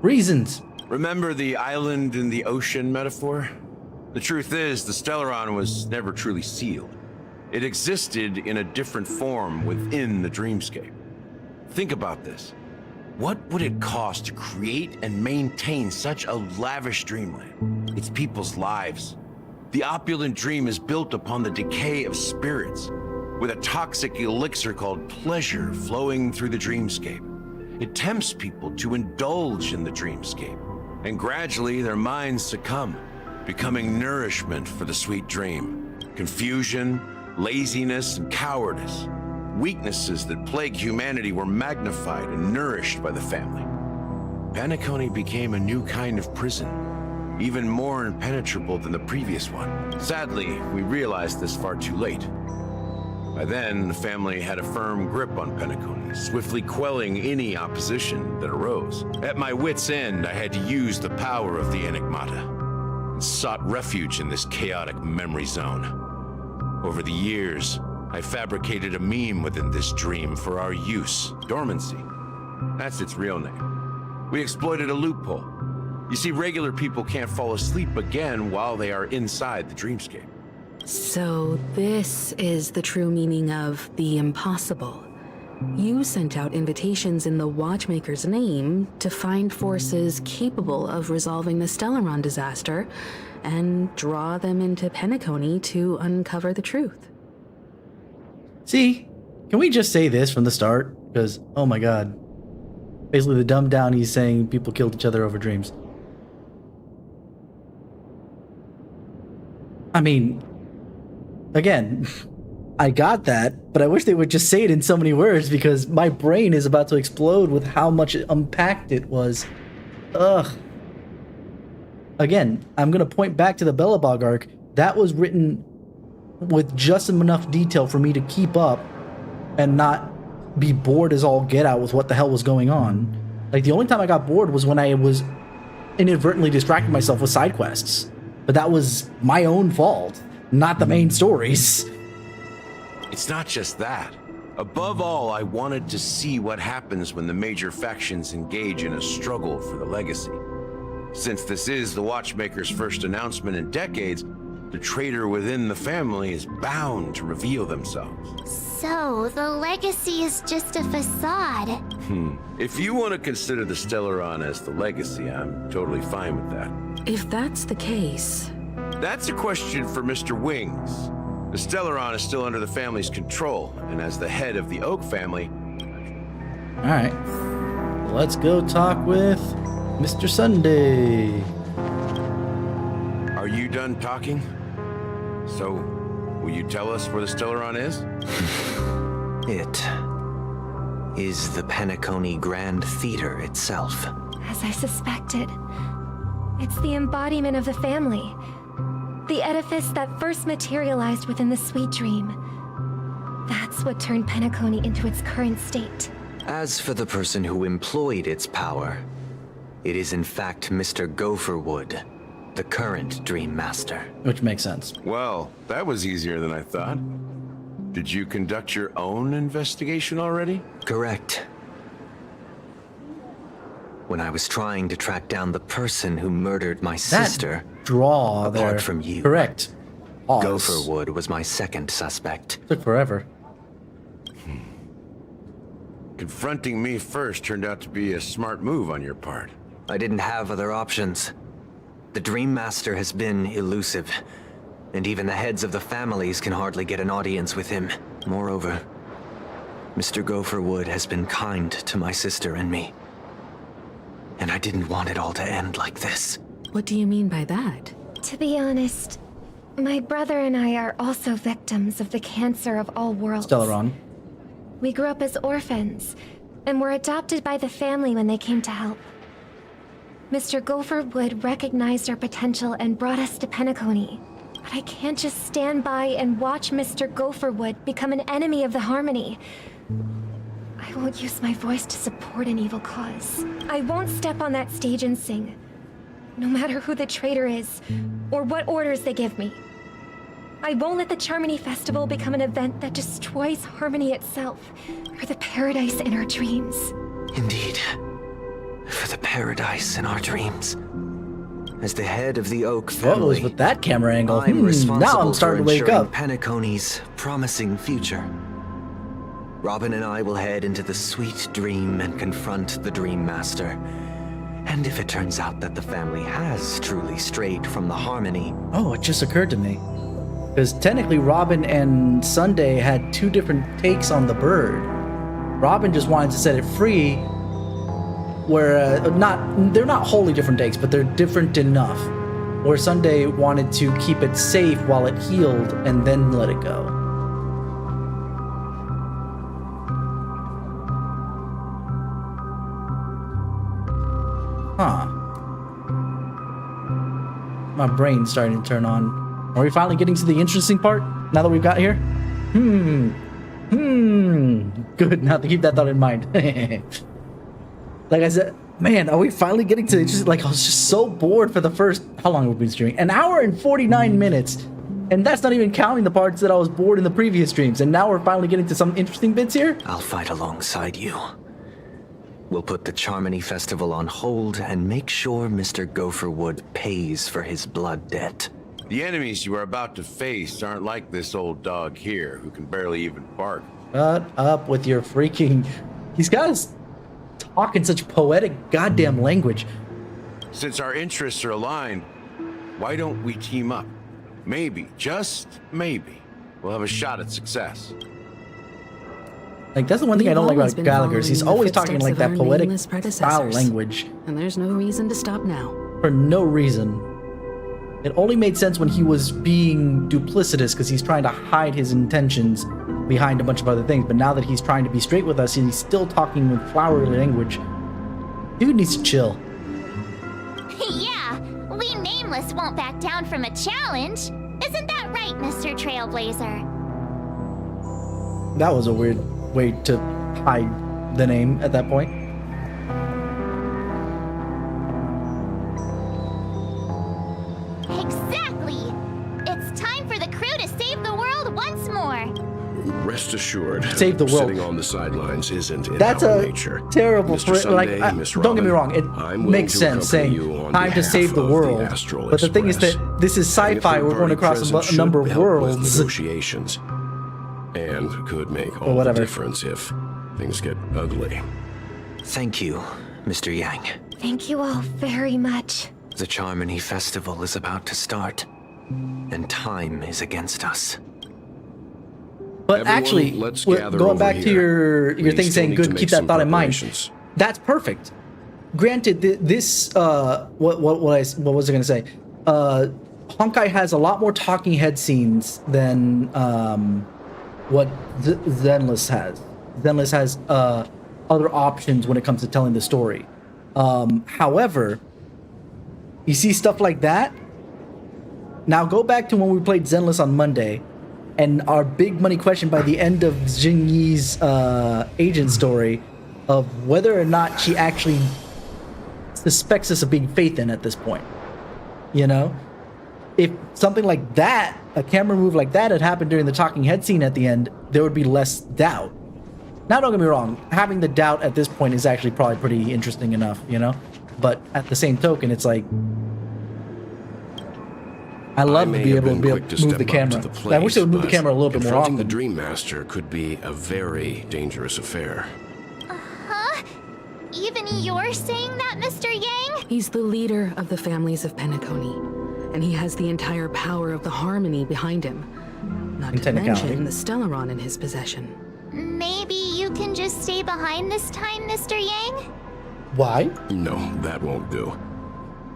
Reasons. Remember the island in the ocean metaphor? The truth is, the Stellaron was never truly sealed. It existed in a different form within the dreamscape. Think about this. What would it cost to create and maintain such a lavish dreamland? It's people's lives. The opulent dream is built upon the decay of spirits, with a toxic elixir called pleasure flowing through the dreamscape. It tempts people to indulge in the dreamscape, and gradually their minds succumb, becoming nourishment for the sweet dream. Confusion, laziness, and cowardice, weaknesses that plague humanity, were magnified and nourished by the family. Penacony became a new kind of prison, even more impenetrable than the previous one. Sadly, we realized this far too late. By then, the family had a firm grip on Penacony, swiftly quelling any opposition that arose. At my wit's end, I had to use the power of the Enigmata, and sought refuge in this chaotic memory zone. Over the years, I fabricated a meme within this dream for our use, Dormancy. That's its real name. We exploited a loophole. You see, regular people can't fall asleep again while they are inside the dreamscape. So this is the true meaning of the impossible. You sent out invitations in the Watchmaker's name to find forces capable of resolving the Stellaron disaster and draw them into Penacony to uncover the truth. See, can we just say this from the start? Because, oh my god. Basically, the dumbed down, he's saying people killed each other over dreams. I mean, again, I got that, but I wish they would just say it in so many words because my brain is about to explode with how much unpacked it was. Ugh. Again, I'm going to point back to the Belobog arc. That was written with just enough detail for me to keep up and not be bored as all get out with what the hell was going on. Like, the only time I got bored was when I was inadvertently distracting myself with side quests. But that was my own fault, not the main stories. It's not just that. Above all, I wanted to see what happens when the major factions engage in a struggle for the legacy. Since this is the Watchmaker's first announcement in decades, the traitor within the family is bound to reveal themselves. So, the legacy is just a facade. If you want to consider the Stellaron as the legacy, I'm totally fine with that. If that's the case... That's a question for Mr. Wings. The Stellaron is still under the family's control, and as the head of the Oak family... Alright. Let's go talk with Mr. Sunday. Are you done talking? So, will you tell us where the Stellaron is? It is the Penacony Grand Theater itself. As I suspected, it's the embodiment of the family. The edifice that first materialized within the Sweet Dream. That's what turned Penacony into its current state. As for the person who employed its power, it is in fact Mr. Gopherwood, the current Dream Master. Which makes sense. Well, that was easier than I thought. Did you conduct your own investigation already? Correct. When I was trying to track down the person who murdered my sister, draw apart there. from you. Correct. Gopherwood was my second suspect. Took forever. Confronting me first turned out to be a smart move on your part. I didn't have other options. The Dream Master has been elusive, and even the heads of the families can hardly get an audience with him. Moreover, Mr. Gopherwood has been kind to my sister and me. And I didn't want it all to end like this. What do you mean by that? To be honest, my brother and I are also victims of the cancer of all worlds. Stellaron. We grew up as orphans, and were adopted by the family when they came to help. Mr. Gopherwood recognized our potential and brought us to Penacony. But I can't just stand by and watch Mr. Gopherwood become an enemy of the Harmony. I won't use my voice to support an evil cause. I won't step on that stage and sing, no matter who the traitor is, or what orders they give me. I won't let the Charmony Festival become an event that destroys Harmony itself, or the paradise in our dreams. Indeed. For the paradise in our dreams. As the head of the Oak family, what was with that camera angle? I'm responsible now I'm starting for to wake ensuring up. Penacony's promising future. Robin and I will head into the Sweet Dream and confront the Dream Master. And if it turns out that the family has truly strayed from the Harmony... Oh, it just occurred to me. Because technically Robin and Sunday had two different takes on the bird. Robin just wanted to set it free, where they're not wholly different takes, but they're different enough. Where Sunday wanted to keep it safe while it healed and then let it go. Huh. My brain's starting to turn on. Are we finally getting to the interesting part now that we've got here? Good, now to keep that thought in mind. Like I said, man, are we finally getting to the interesting? Like, I was just so bored for the first, how long have we been streaming? An hour and 49 minutes. And that's not even counting the parts that I was bored in the previous streams. And now we're finally getting to some interesting bits here? I'll fight alongside you. We'll put the Charmony Festival on hold and make sure Mr. Gopherwood pays for his blood debt. The enemies you are about to face aren't like this old dog here, who can barely even bark. Shut up with your freaking... These guys talk in such poetic goddamn language. Since our interests are aligned, why don't we team up? Maybe, just maybe, we'll have a shot at success. Like, that's the one thing I don't like about Gallagher. He's always talking like that poetic style language. And there's no reason to stop now. For no reason. It only made sense when he was being duplicitous because he's trying to hide his intentions behind a bunch of other things. But now that he's trying to be straight with us, he's still talking with flowery language. Dude needs to chill. Yeah, we Nameless won't back down from a challenge. Isn't that right, Mr. Trailblazer? That was a weird way to hide the name at that point. Exactly! It's time for the crew to save the world once more. Rest assured, save the world. Sitting on the sidelines isn't in That's our a nature. terrible Mr. Sunday, Miss don't get me Robin, wrong, I'm it willing makes to sense accompany saying you on time to behalf save the of world. Astral But the thing is that Express. this is sci-fi. We're going across a number of Should help with worlds. negotiations, and could make all the whatever. difference if things get ugly. Thank you, Mr. Yang. Thank you all very much. The Charmony Festival is about to start, and time is against us. But Everyone, actually, let's gather going over back to here. your We thing still saying need to good, make keep that some thought in mind. preparations. That's perfect. Granted, this what was I gonna say? Honkai has a lot more talking head scenes than what Zenless has. Zenless has other options when it comes to telling the story. However, you see stuff like that. Now go back to when we played Zenless on Monday, and our big money question by the end of Jing Yi's agent story of whether or not she actually suspects us of being Faith in at this point. You know? If something like that, a camera move like that had happened during the talking head scene at the end, there would be less doubt. Now, don't get me wrong, having the doubt at this point is actually probably pretty interesting enough, you know? But at the same token, it's like, I love to be able to move the camera. I wish they would move the camera a little bit more often. The Dream Master could be a very dangerous affair. Huh? Even you're saying that, Mr. Yang? He's the leader of the families of Penacony, and he has the entire power of the Harmony behind him. Not to mention the Stellaron in his possession. Maybe you can just stay behind this time, Mr. Yang? Why? No, that won't do.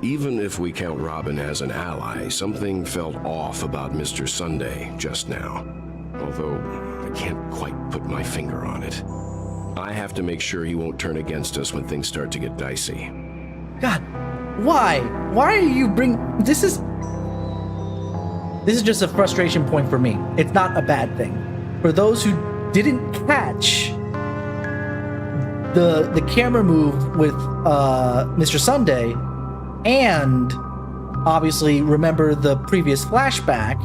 Even if we count Robin as an ally, something felt off about Mr. Sunday just now. Although, I can't quite put my finger on it. I have to make sure he won't turn against us when things start to get dicey. God, why? Why are you This is just a frustration point for me. It's not a bad thing. For those who didn't catch the camera move with Mr. Sunday, and obviously remember the previous flashback,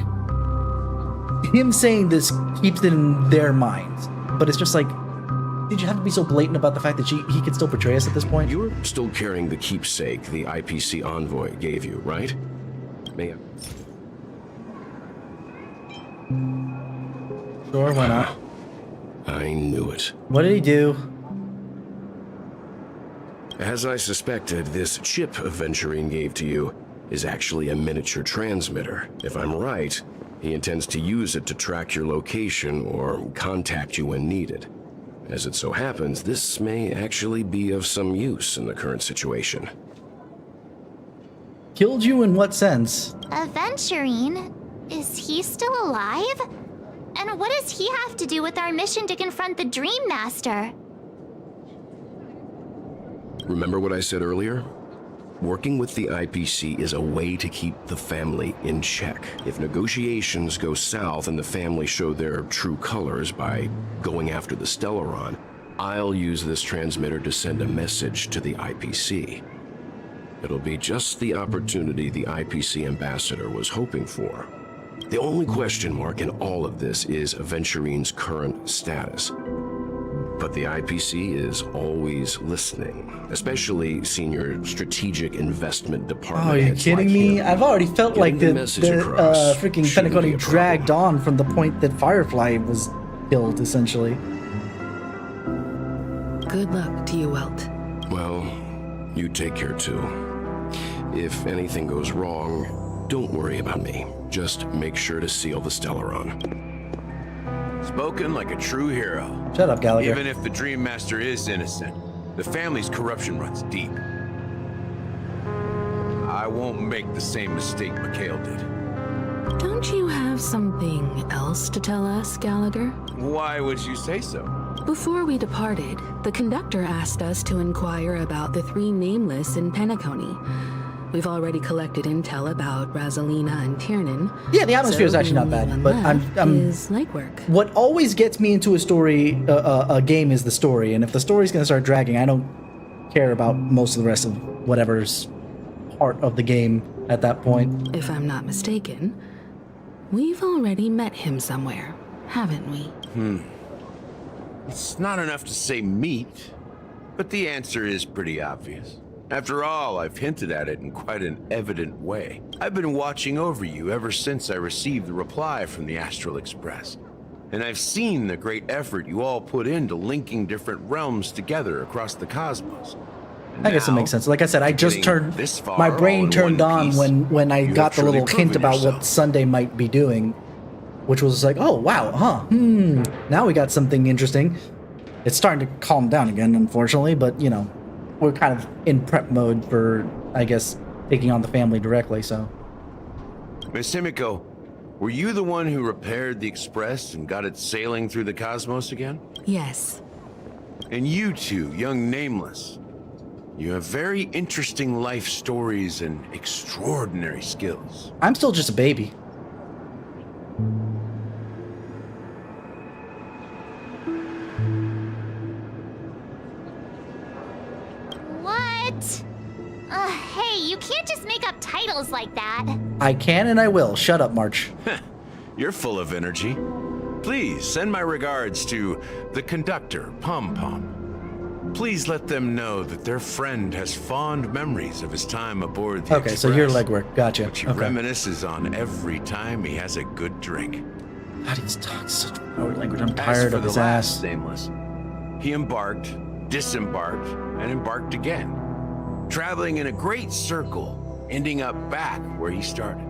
him saying this keeps it in their minds. But it's just like, did you have to be so blatant about the fact that he could still portray us at this point? You're still carrying the keepsake the IPC envoy gave you, right? May I? Sure, why not? I knew it. What did he do? As I suspected, this chip Aventurine gave to you is actually a miniature transmitter. If I'm right, he intends to use it to track your location or contact you when needed. As it so happens, this may actually be of some use in the current situation. Killed you in what sense? Aventurine? Is he still alive? And what does he have to do with our mission to confront the Dream Master? Remember what I said earlier? Working with the IPC is a way to keep the family in check. If negotiations go south and the family show their true colors by going after the Stellaron, I'll use this transmitter to send a message to the IPC. It'll be just the opportunity the IPC ambassador was hoping for. The only question mark in all of this is Aventurine's current status. But the IPC is always listening, especially senior strategic investment department. Oh, are you heads kidding like me? him. I've already felt Getting like the message across freaking shouldn't be Penacony a dragged on from the point that Firefly was killed, essentially. Good luck to you, Welt. Well, you take care too. If anything goes wrong, don't worry about me. Just make sure to seal the Stellaron. Spoken like a true hero. Shut up, Gallagher. Even if the Dream Master is innocent, the family's corruption runs deep. I won't make the same mistake Mikhail did. Don't you have something else to tell us, Gallagher? Why would you say so? Before we departed, the conductor asked us to inquire about the three nameless in Penacony. We've already collected intel about Razelina and Tiernan. Yeah, the atmosphere is actually not bad, but I'm is legwork. What always gets me into a story, a game, is the story, and if the story's gonna start dragging, I don't care about most of the rest of whatever's part of the game at that point. If I'm not mistaken, we've already met him somewhere, haven't we? It's not enough to say meet, but the answer is pretty obvious. After all, I've hinted at it in quite an evident way. I've been watching over you ever since I received the reply from the Astral Express. And I've seen the great effort you all put into linking different realms together across the cosmos. I guess it makes sense. Like I said, I just turned, this far my all brain in turned one on piece, when I you got have the little truly hint proven about yourself. what Sunday might be doing, which was like, oh wow, now we got something interesting. It's starting to calm down again, unfortunately, but you know, we're kind of in prep mode for, I guess, taking on the family directly, so. Miss Himiko, were you the one who repaired the Express and got it sailing through the cosmos again? Yes. And you two, young Nameless, you have very interesting life stories and extraordinary skills. I'm still just a baby. What? Hey, you can't just make up titles like that. I can and I will. Shut up, March. You're full of energy. Please send my regards to the conductor, Pom Pom. Please let them know that their friend has fond memories of his time aboard the Okay, so your Express, legwork. Gotcha. which he Okay. reminisces on every time he has a good drink. God, he's talking such power language. I'm As tired for of the his last ass. Nameless, he embarked, disembarked, and embarked again, traveling in a great circle, ending up back where he started.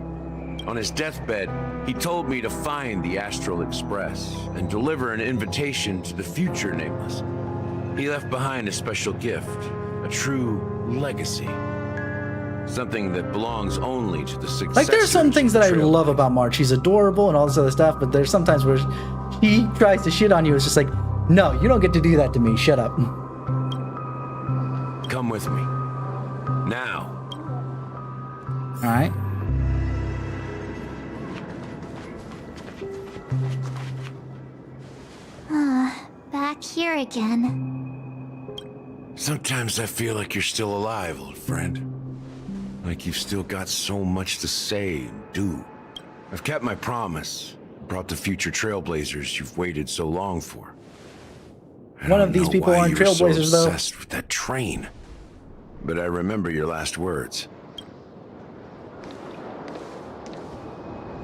On his deathbed, he told me to find the Astral Express and deliver an invitation to the future Nameless. He left behind a special gift, a true legacy. Something that belongs only to the successors. Like, there's some things that I Trail- love about March. He's adorable and all this other stuff, but there's sometimes where he tries to shit on you. It's just like, no, you don't get to do that to me. Shut up. Come with me. Now. All right. Back here again. Sometimes I feel like you're still alive, old friend. Like you've still got so much to say and do. I've kept my promise. Brought the future trailblazers you've waited so long for. I One don't of these know people why aren't you were so trailblazers, though. obsessed with that train. But I remember your last words.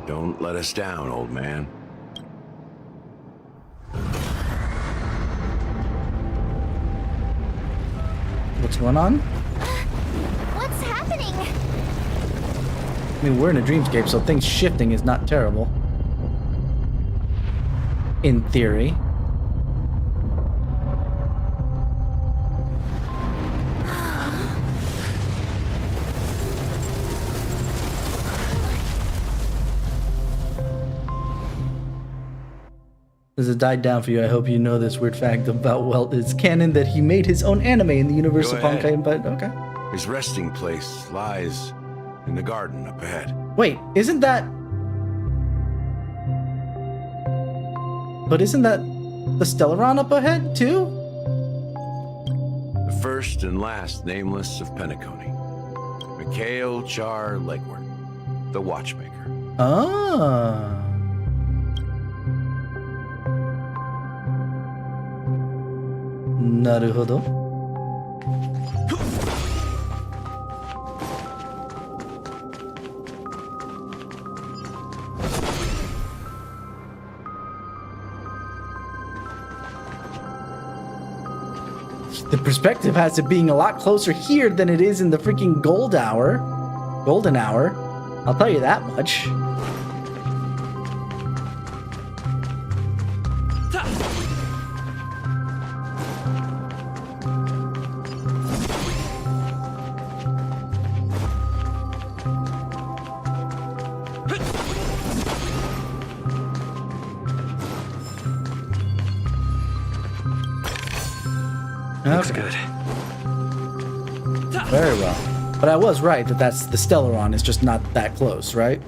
Don't let us down, old man. What's going on? What's happening? I mean, we're in a dreamscape, so things shifting is not terrible. In theory. As it died down for you, I hope you know this weird fact about Welt. It's canon that he made his own anime in the universe Go of ahead. Honkai, but okay. His resting place lies in the garden up ahead. Wait, isn't that... But isn't that the Stellaron up ahead, too? The first and last Nameless of Penacony. Mikhail Char Legwork, the watchmaker. Ah. Naruhodo. The perspective has it being a lot closer here than it is in the freaking golden hour. I'll tell you that much. Looks good. Very well. But I was right that that's the Stellaron. It's just not that close, right?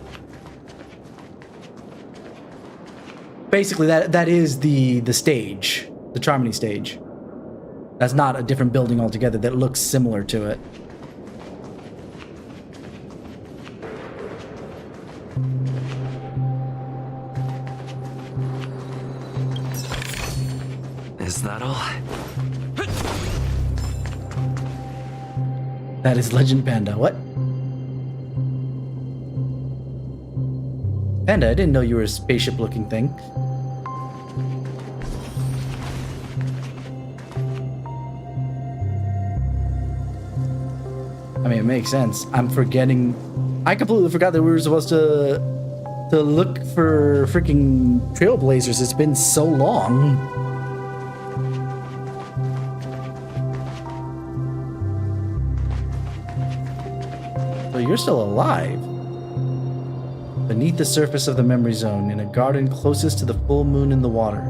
Basically, that is the stage, the Charmony stage. That's not a different building altogether that looks similar to it. Is that all? That is Legend Panda. What? Panda, I didn't know you were a spaceship-looking thing. I mean, it makes sense. I'm forgetting. I completely forgot that we were supposed to look for freaking trailblazers. It's been so long. So you're still alive. Beneath the surface of the memory zone, in a garden closest to the full moon in the water,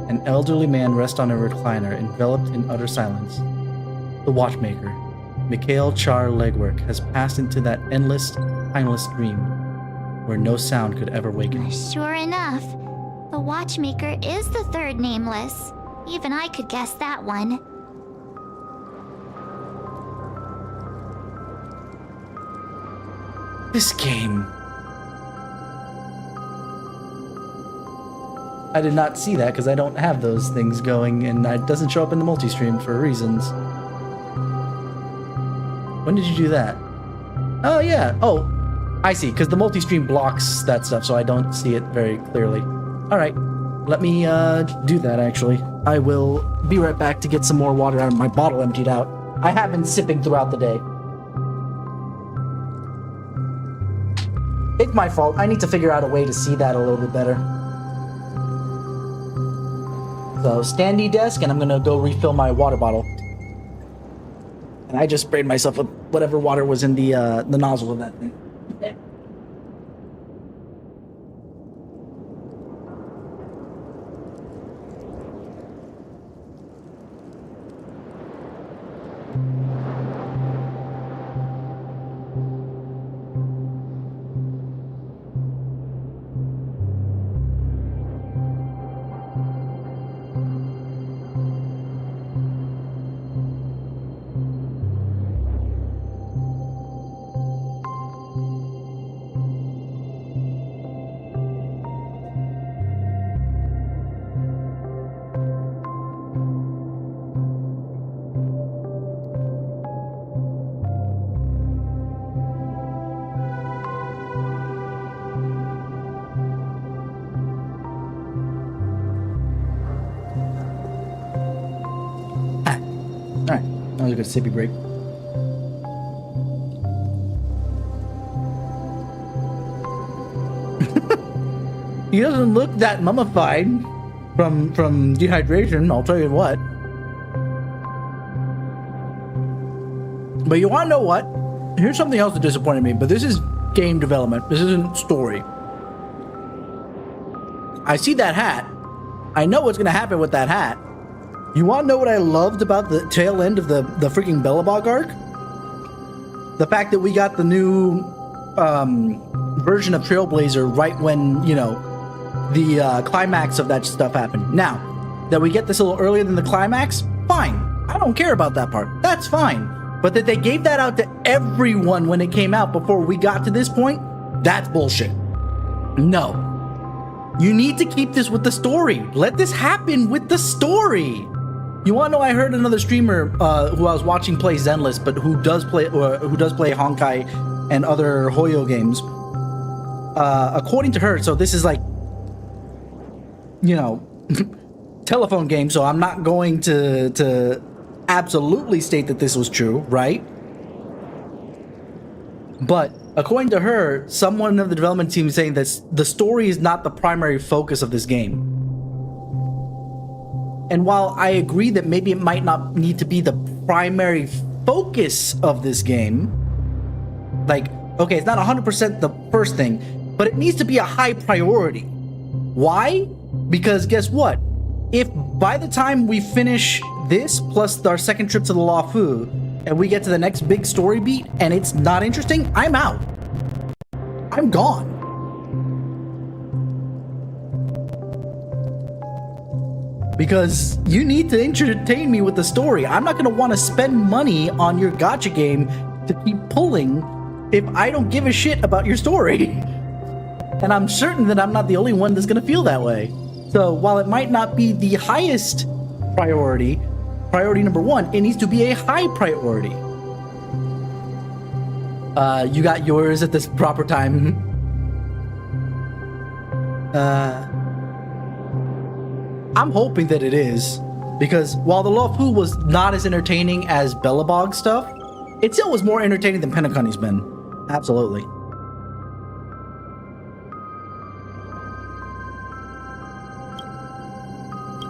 an elderly man rests on a recliner, enveloped in utter silence. The watchmaker, Mikhail Char Legwork, has passed into that endless, timeless dream, where no sound could ever waken. Sure enough, the watchmaker is the third nameless. Even I could guess that one. This game. I did not see that because I don't have those things going, and it doesn't show up in the multi-stream for reasons. When did you do that? Oh, yeah. Oh, I see, because the multi-stream blocks that stuff, so I don't see it very clearly. All right, let me do that, actually. I will be right back to get some more water out of my bottle emptied out. I have been sipping throughout the day. It's my fault. I need to figure out a way to see that a little bit better. So, standy desk, and I'm gonna go refill my water bottle. And I just sprayed myself with whatever water was in the nozzle of that thing. That was a good sippy break. He doesn't look that mummified from dehydration, I'll tell you what. But you want to know what? Here's something else that disappointed me, but this is game development. This isn't story. I see that hat. I know what's going to happen with that hat. You want to know what I loved about the tail end of the freaking Belobog arc? The fact that we got the new version of Trailblazer right when, you know, the climax of that stuff happened. Now, that we get this a little earlier than the climax, fine. I don't care about that part. That's fine. But that they gave that out to everyone when it came out before we got to this point, that's bullshit. No. You need to keep this with the story. Let this happen with the story. You want to know? I heard another streamer who I was watching play Zenless, but who does play Honkai and other Hoyo games. According to her, so this is like, you know, telephone game. So I'm not going to absolutely state that this was true, right? But according to her, someone of the development team is saying that the story is not the primary focus of this game. And while I agree that maybe it might not need to be the primary focus of this game, like, okay, it's not 100% the first thing, but it needs to be a high priority. Why? Because guess what? If by the time we finish this, plus our second trip to the Lafu, and we get to the next big story beat, and it's not interesting, I'm out. I'm gone. Because you need to entertain me with the story. I'm not going to want to spend money on your gacha game to keep pulling if I don't give a shit about your story. And I'm certain that I'm not the only one that's going to feel that way. So while it might not be the highest priority number one, it needs to be a high priority. You got yours at this proper time. I'm hoping that it is, because while the Lafu was not as entertaining as Bellabog stuff, it still was more entertaining than Penacony's been. Absolutely.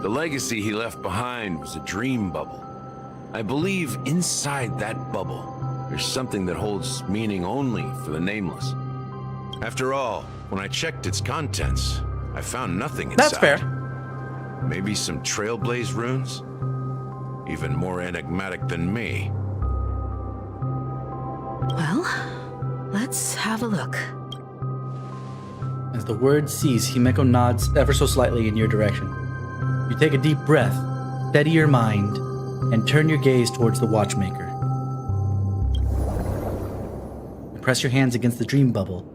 The legacy he left behind was a dream bubble. I believe inside that bubble, there's something that holds meaning only for the Nameless. After all, when I checked its contents, I found nothing inside. That's fair. Maybe some Trailblaze runes? Even more enigmatic than me. Well, let's have a look. As the words cease, Himeko nods ever so slightly in your direction. You take a deep breath, steady your mind, and turn your gaze towards the Watchmaker. You press your hands against the dream bubble,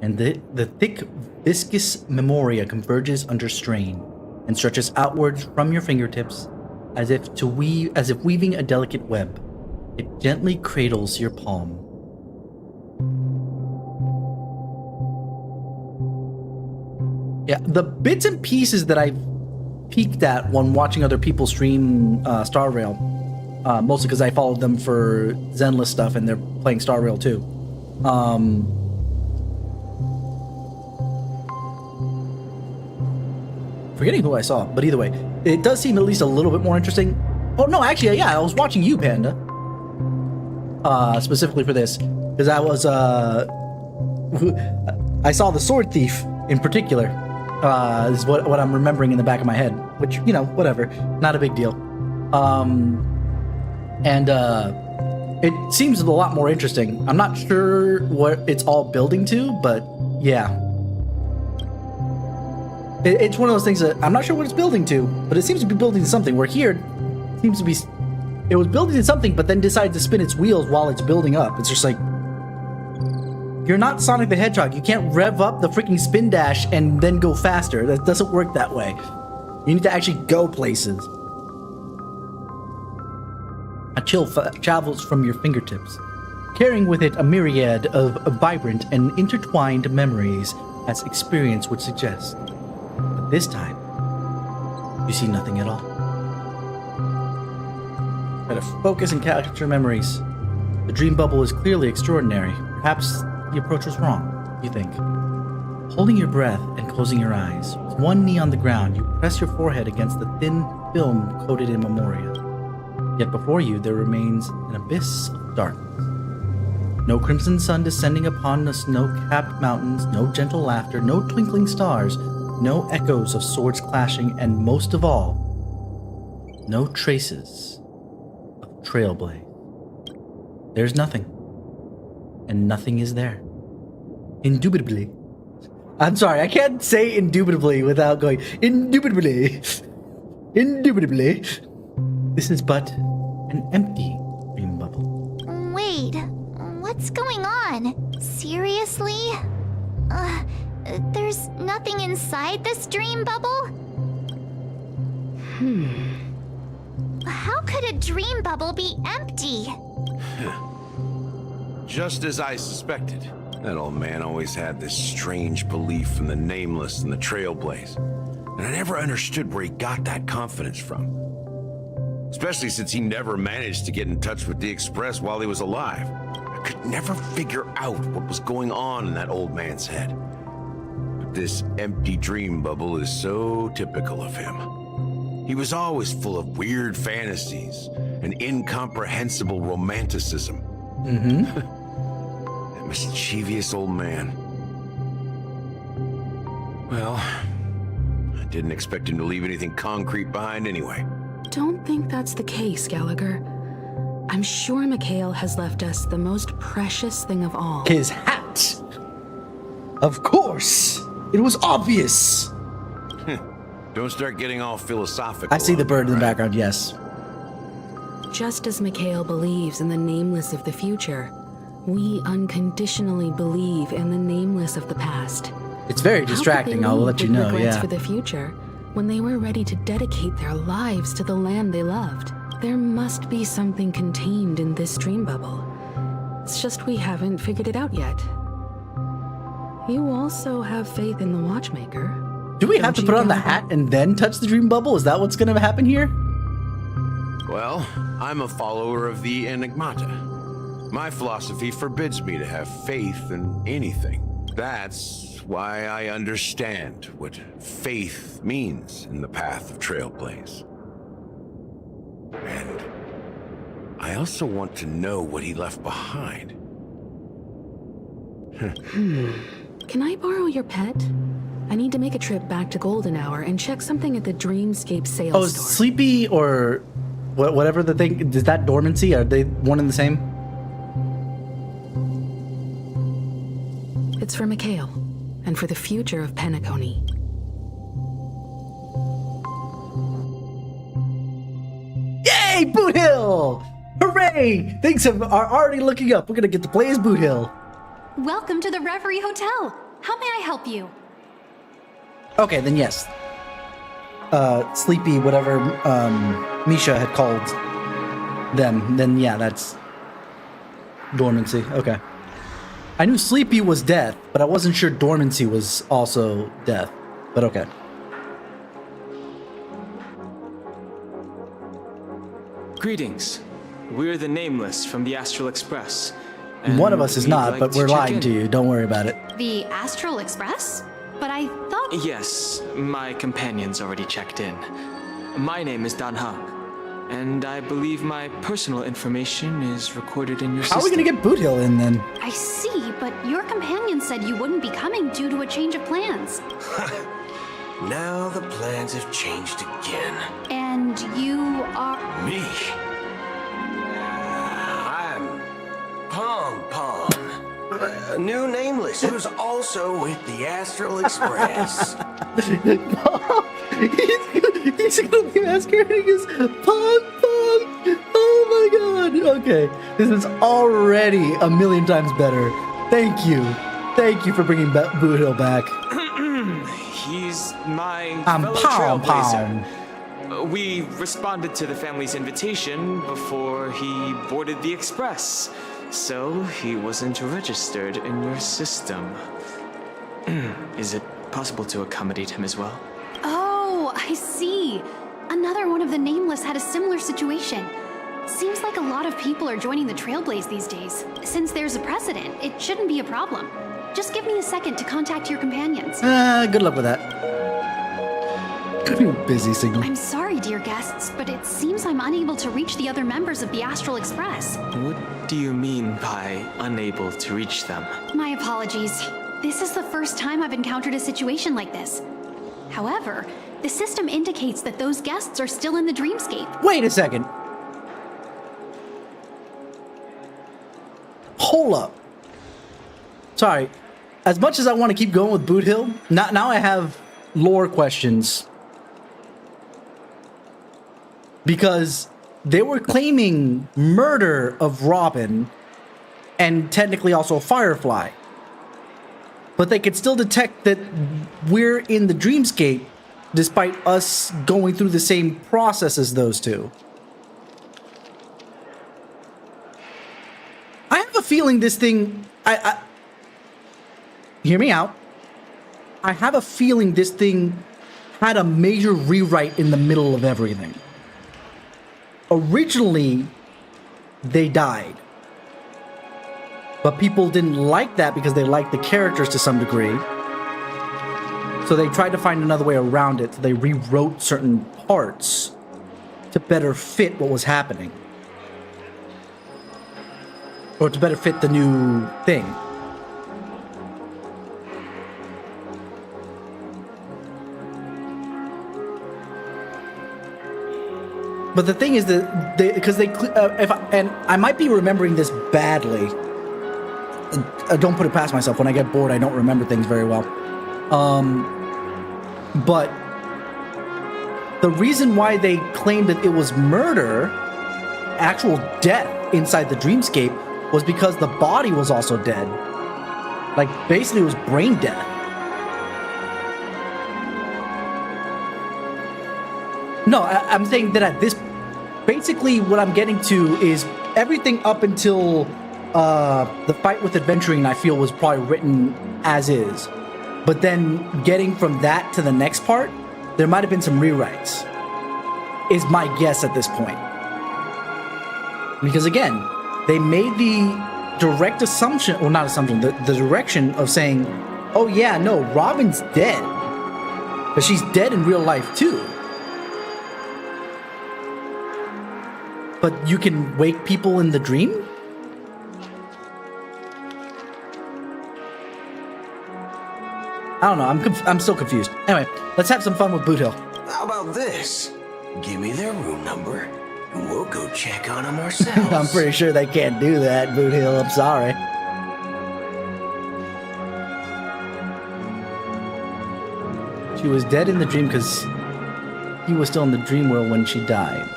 and the thick, viscous memoria converges under strain and stretches outwards from your fingertips as if weaving a delicate web. It gently cradles your palm. Yeah, the bits and pieces that I've peeked at when watching other people stream Star Rail, mostly because I followed them for Zenless stuff and they're playing Star Rail too. Forgetting who I saw, but either way, it does seem at least a little bit more interesting. Oh no, actually, yeah, I was watching you, Panda. Specifically for this, because I was I saw the Sword Thief in particular. Is what I'm remembering in the back of my head, which, you know, whatever, not a big deal. It seems a lot more interesting. I'm not sure what it's all building to, but yeah. It's one of those things that I'm not sure what it's building to, but it seems to be building to something. Where here, it seems to be, it was building to something, but then decided to spin its wheels while it's building up. It's just like, you're not Sonic the Hedgehog. You can't rev up the freaking spin dash and then go faster. That doesn't work that way. You need to actually go places. A chill travels from your fingertips, carrying with it a myriad of vibrant and intertwined memories, as experience would suggest. But this time, you see nothing at all. Try to focus and capture memories. The dream bubble is clearly extraordinary. Perhaps the approach was wrong, you think. Holding your breath and closing your eyes, with one knee on the ground, you press your forehead against the thin film coated in memoria. Yet before you there remains an abyss of darkness. No crimson sun descending upon the snow-capped mountains, no gentle laughter, no twinkling stars, no echoes of swords clashing, and most of all, no traces of Trailblaze. There's nothing. And nothing is there. Indubitably. I'm sorry, I can't say indubitably without going, indubitably. Indubitably. This is but an empty dream bubble. Wait, what's going on? Seriously? There's nothing inside this dream bubble? How could a dream bubble be empty? Just as I suspected. That old man always had this strange belief in the Nameless and the Trailblaze. And I never understood where he got that confidence from. especially since he never managed to get in touch with the Express while he was alive. I could never figure out what was going on in that old man's head. But this empty dream bubble is so typical of him. He was always full of weird fantasies and incomprehensible romanticism. That mischievous old man. Well, I didn't expect him to leave anything concrete behind anyway. Don't think that's the case, Gallagher. I'm sure Mikhail has left us the most precious thing of all. His hat! Of course! It was obvious! Don't start getting all philosophical. I see the bird in the background, yes. Just as Mikhail believes in the nameless of the future, we unconditionally believe in the nameless of the past. It's very distracting, I'll let you know, regrets yeah. for the future, when they were ready to dedicate their lives to the land they loved. There must be something contained in this dream bubble. It's just we haven't figured it out yet. You also have faith in the Watchmaker. Do we have to put on the hat and then touch the dream bubble? Is that what's gonna happen here? Well, I'm a follower of the Enigmata. My philosophy forbids me to have faith in anything. That's why I understand what faith means in the path of Trailblaze. And I also want to know what he left behind. Can I borrow your pet? I need to make a trip back to Golden Hour and check something at the Dreamscape sales Oh, store. Sleepy or whatever the thing, is that dormancy? Are they one and the same? It's for Mikhail, and for the future of Penacony. Yay, Boot Hill! Hooray! Things are already looking up. We're gonna get to play as Boot Hill. Welcome to the Reverie Hotel. How may I help you? Okay, then yes. Sleepy, whatever Misha had called them, then yeah, that's dormancy. Okay. I knew Sleepy was death, but I wasn't sure dormancy was also death. But okay. Greetings. We're the Nameless from the Astral Express. One of us is we'd not, like but to we're check lying in. to you. Don't worry about it. The Astral Express? But I thought... Yes, my companion's already checked in. My name is Dan Hung, and I believe my personal information is recorded in your system. How are we gonna get Boot Hill in then? I see, but your companion said you wouldn't be coming due to a change of plans. Now the plans have changed again. And you are... Me? I'm Pom Pom, a new nameless who's also with the Astral Express. He's gonna be masquerading as Pong Pong. Oh my god. Okay, this is already a million times better. Thank you. Thank you for bringing Boot Hill back. He's my I'm fellow Pom trailblazer. We responded to the family's invitation before he boarded the express, so he wasn't registered in your system. Is it possible to accommodate him as well? Oh, I see. Another one of the Nameless had a similar situation. Seems like a lot of people are joining the Trailblaze these days. Since there's a precedent, it shouldn't be a problem. Just give me a second to contact your companions. Good luck with that. Busy signal. I'm sorry, dear guests, but it seems I'm unable to reach the other members of the Astral Express. What do you mean by unable to reach them? My apologies. This is the first time I've encountered a situation like this. However, the system indicates that those guests are still in the dreamscape. Wait a second. Hold up. Sorry. As much as I want to keep going with Boot Hill, now I have lore questions. Because they were claiming murder of Robin and technically also Firefly. But they could still detect that we're in the dreamscape despite us going through the same process as those two. I have a feeling this thing... Hear me out. I have a feeling this thing had a major rewrite in the middle of everything. originally they died. But people didn't like that because they liked the characters to some degree. So they tried to find another way around it. So they rewrote certain parts to better fit what was happening. Or to better fit the new thing. But the thing is that and I might be remembering this badly. I don't put it past myself. When I get bored, I don't remember things very well. But the reason why they claimed that it was murder, actual death inside the dreamscape, was because the body was also dead. Like, basically it was brain death. No, I'm saying that at this... Basically, what I'm getting to is everything up until the fight with Adventuring, I feel, was probably written as is. But then getting from that to the next part, there might have been some rewrites. Is my guess at this point. Because again, they made the direct assumption, or not assumption, the direction of saying, oh yeah, no, Robin's dead. But she's dead in real life too. But you can wake people in the dream? I don't know, I'm still confused. Anyway, let's have some fun with Boot Hill. How about this? Give me their room number, and we'll go check on them ourselves. I'm pretty sure they can't do that, Boot Hill, I'm sorry. She was dead in the dream because he was still in the dream world when she died.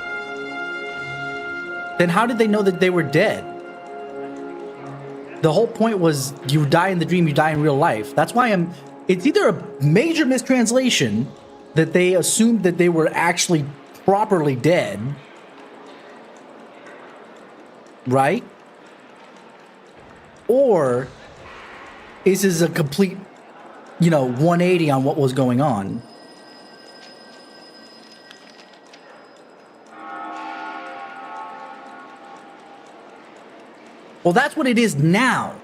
Then how did they know that they were dead? The whole point was you die in the dream, you die in real life. That's why it's either a major mistranslation that they assumed that they were actually properly dead, right? Or is this a complete, 180 on what was going on? Well, that's what it is now.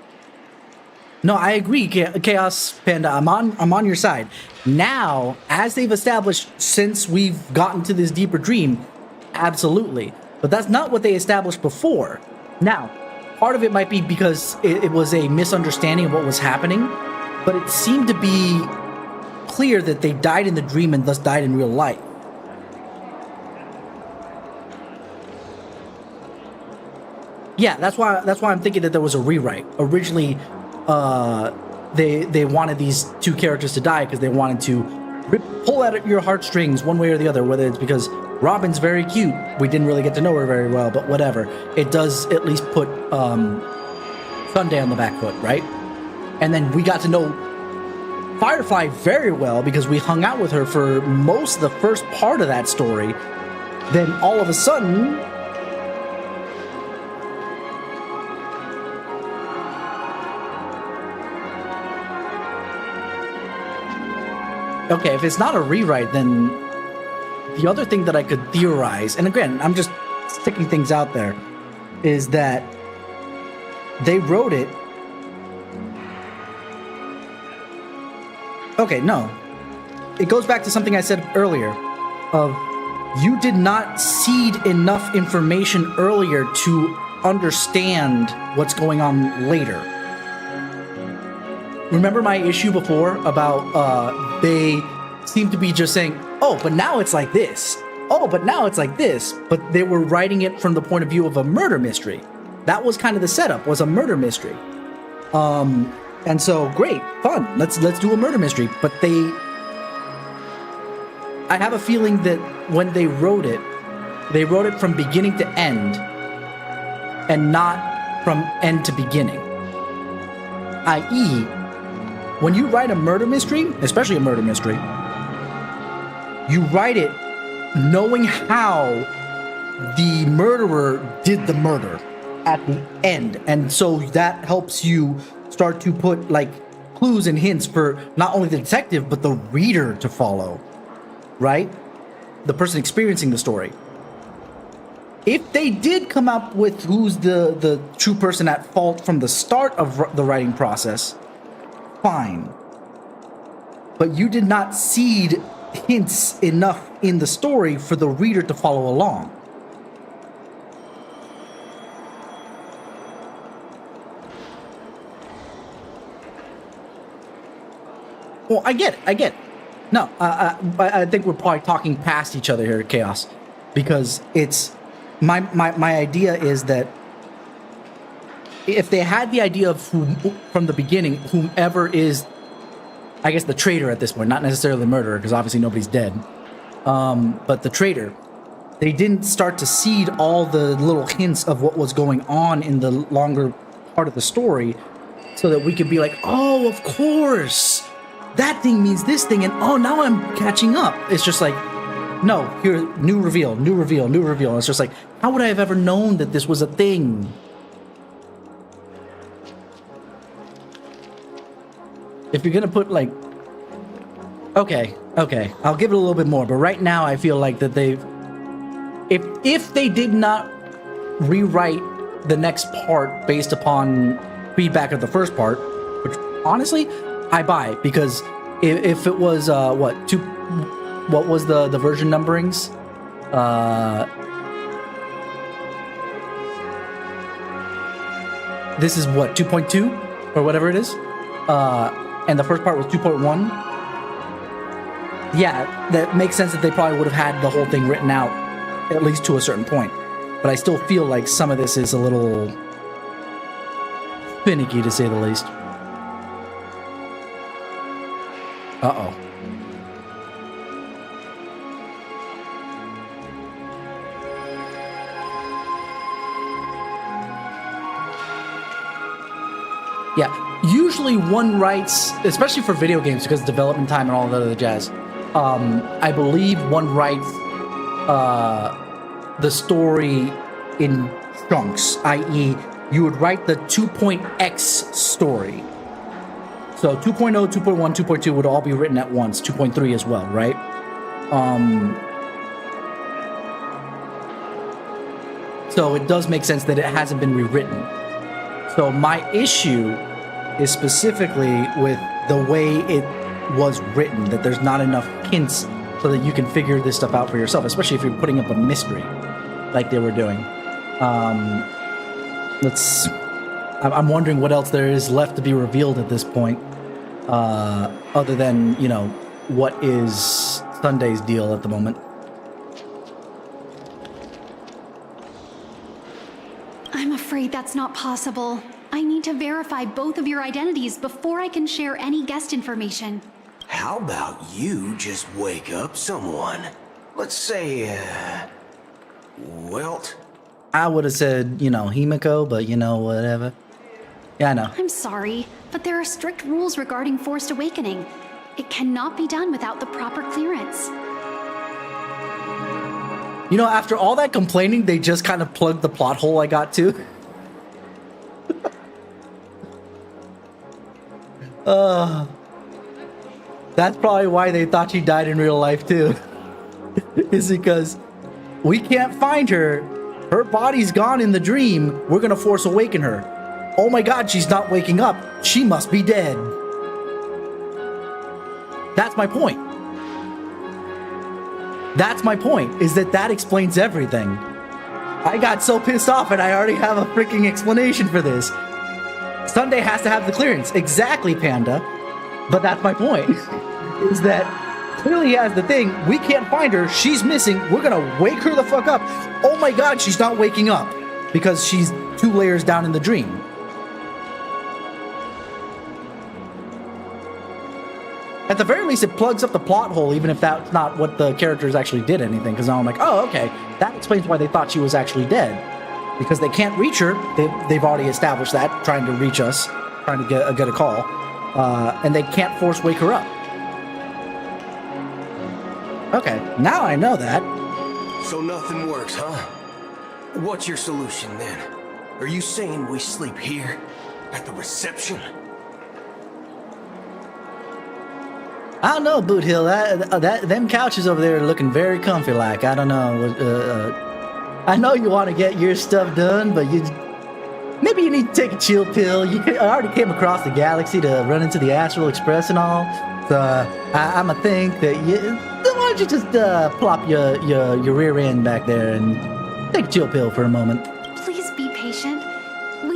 No, I agree, Chaos Panda. I'm on your side. Now, as they've established since we've gotten to this deeper dream, absolutely. But that's not what they established before. Now, part of it might be because it was a misunderstanding of what was happening, but it seemed to be clear that they died in the dream and thus died in real life. Yeah, that's why I'm thinking that there was a rewrite. Originally, they wanted these two characters to die because they wanted to pull at your heartstrings one way or the other, whether it's because Robin's very cute. We didn't really get to know her very well, but whatever. It does at least put Sunday on the back foot, right? And then we got to know Firefly very well because we hung out with her for most of the first part of that story. Then all of a sudden... Okay, if it's not a rewrite, then the other thing that I could theorize, and again, I'm just sticking things out there, is that they wrote it... Okay, no. It goes back to something I said earlier, of you did not seed enough information earlier to understand what's going on later. Remember my issue before about they seem to be just saying, oh, but now it's like this. Oh, but now it's like this. But they were writing it from the point of view of a murder mystery. That was kind of the setup, was a murder mystery. And so, great, fun. Let's do a murder mystery. But I have a feeling that when they wrote it from beginning to end and not from end to beginning. i.e., when you write a murder mystery, especially a murder mystery, you write it knowing how the murderer did the murder at the end. And so that helps you start to put like clues and hints for not only the detective, but the reader to follow, right? The person experiencing the story. if they did come up with who's the true person at fault from the start of the writing process, fine. But you did not seed hints enough in the story for the reader to follow along. Well, I get it. No, I think we're probably talking past each other here, Chaos, because it's my idea is that if they had the idea of from the beginning, whomever is, I guess, the traitor at this point, not necessarily the murderer, because obviously nobody's dead, but the traitor, they didn't start to seed all the little hints of what was going on in the longer part of the story, so that we could be like, oh, of course, that thing means this thing, and oh, now I'm catching up. It's just like, no, here, new reveal. And it's just like, how would I have ever known that this was a thing? If you're gonna put like, okay, I'll give it a little bit more, but right now I feel like that if they did not rewrite the next part based upon feedback of the first part, which honestly, I buy, because if it was what was the version numberings? This is what, 2.2 or whatever it is, and the first part was 2.1. Yeah, that makes sense that they probably would have had the whole thing written out at least to a certain point. But I still feel like some of this is a little finicky, to say the least. Uh-oh. Yeah, usually one writes, especially for video games, because development time and all that other jazz, I believe one writes the story in chunks, i.e. you would write the 2.x story. So 2.0, 2.1, 2.2 would all be written at once, 2.3 as well, right? So it does make sense that it hasn't been rewritten. So my issue is specifically with the way it was written, that there's not enough hints so that you can figure this stuff out for yourself, especially if you're putting up a mystery like they were doing. I'm wondering what else there is left to be revealed at this point, other than, you know, what is Sunday's deal at the moment. I'm afraid that's not possible. I need to verify both of your identities before I can share any guest information. How about you just wake up someone? Let's say, Welt? I would have said, you know, Himiko, but you know, whatever. Yeah, I know. I'm sorry, but there are strict rules regarding forced awakening. It cannot be done without the proper clearance. You know, after all that complaining, they just kind of plugged the plot hole I got to. That's probably why they thought she died in real life too. Is because we can't find her. Her body's gone in the dream. We're gonna force awaken her. Oh my god, she's not waking up. She must be dead. That's my point. That's my point, is that explains everything. I got so pissed off and I already have a freaking explanation for this. Sunday has to have the clearance. Exactly, Panda. But that's my point. Is that clearly he has the thing. We can't find her. She's missing. We're gonna wake her the fuck up. Oh my god, she's not waking up. Because she's 2 layers down in the dream. At the very least, it plugs up the plot hole, even if that's not what the characters actually did anything. Because now I'm like, oh, okay. That explains why they thought she was actually dead. Because they can't reach her. They've already established that, trying to reach us, trying to get a call. And they can't force wake her up. Okay, now I know that. So nothing works, huh? What's your solution then? Are you saying we sleep here? At the reception? I don't know, Boot Hill. Them couches over there are looking very comfy. Like, I don't know. I know you want to get your stuff done, but maybe you need to take a chill pill. I already came across the galaxy to run into the Astral Express and all, so I'ma think that why don't you just plop your rear end back there and take a chill pill for a moment. Please be patient.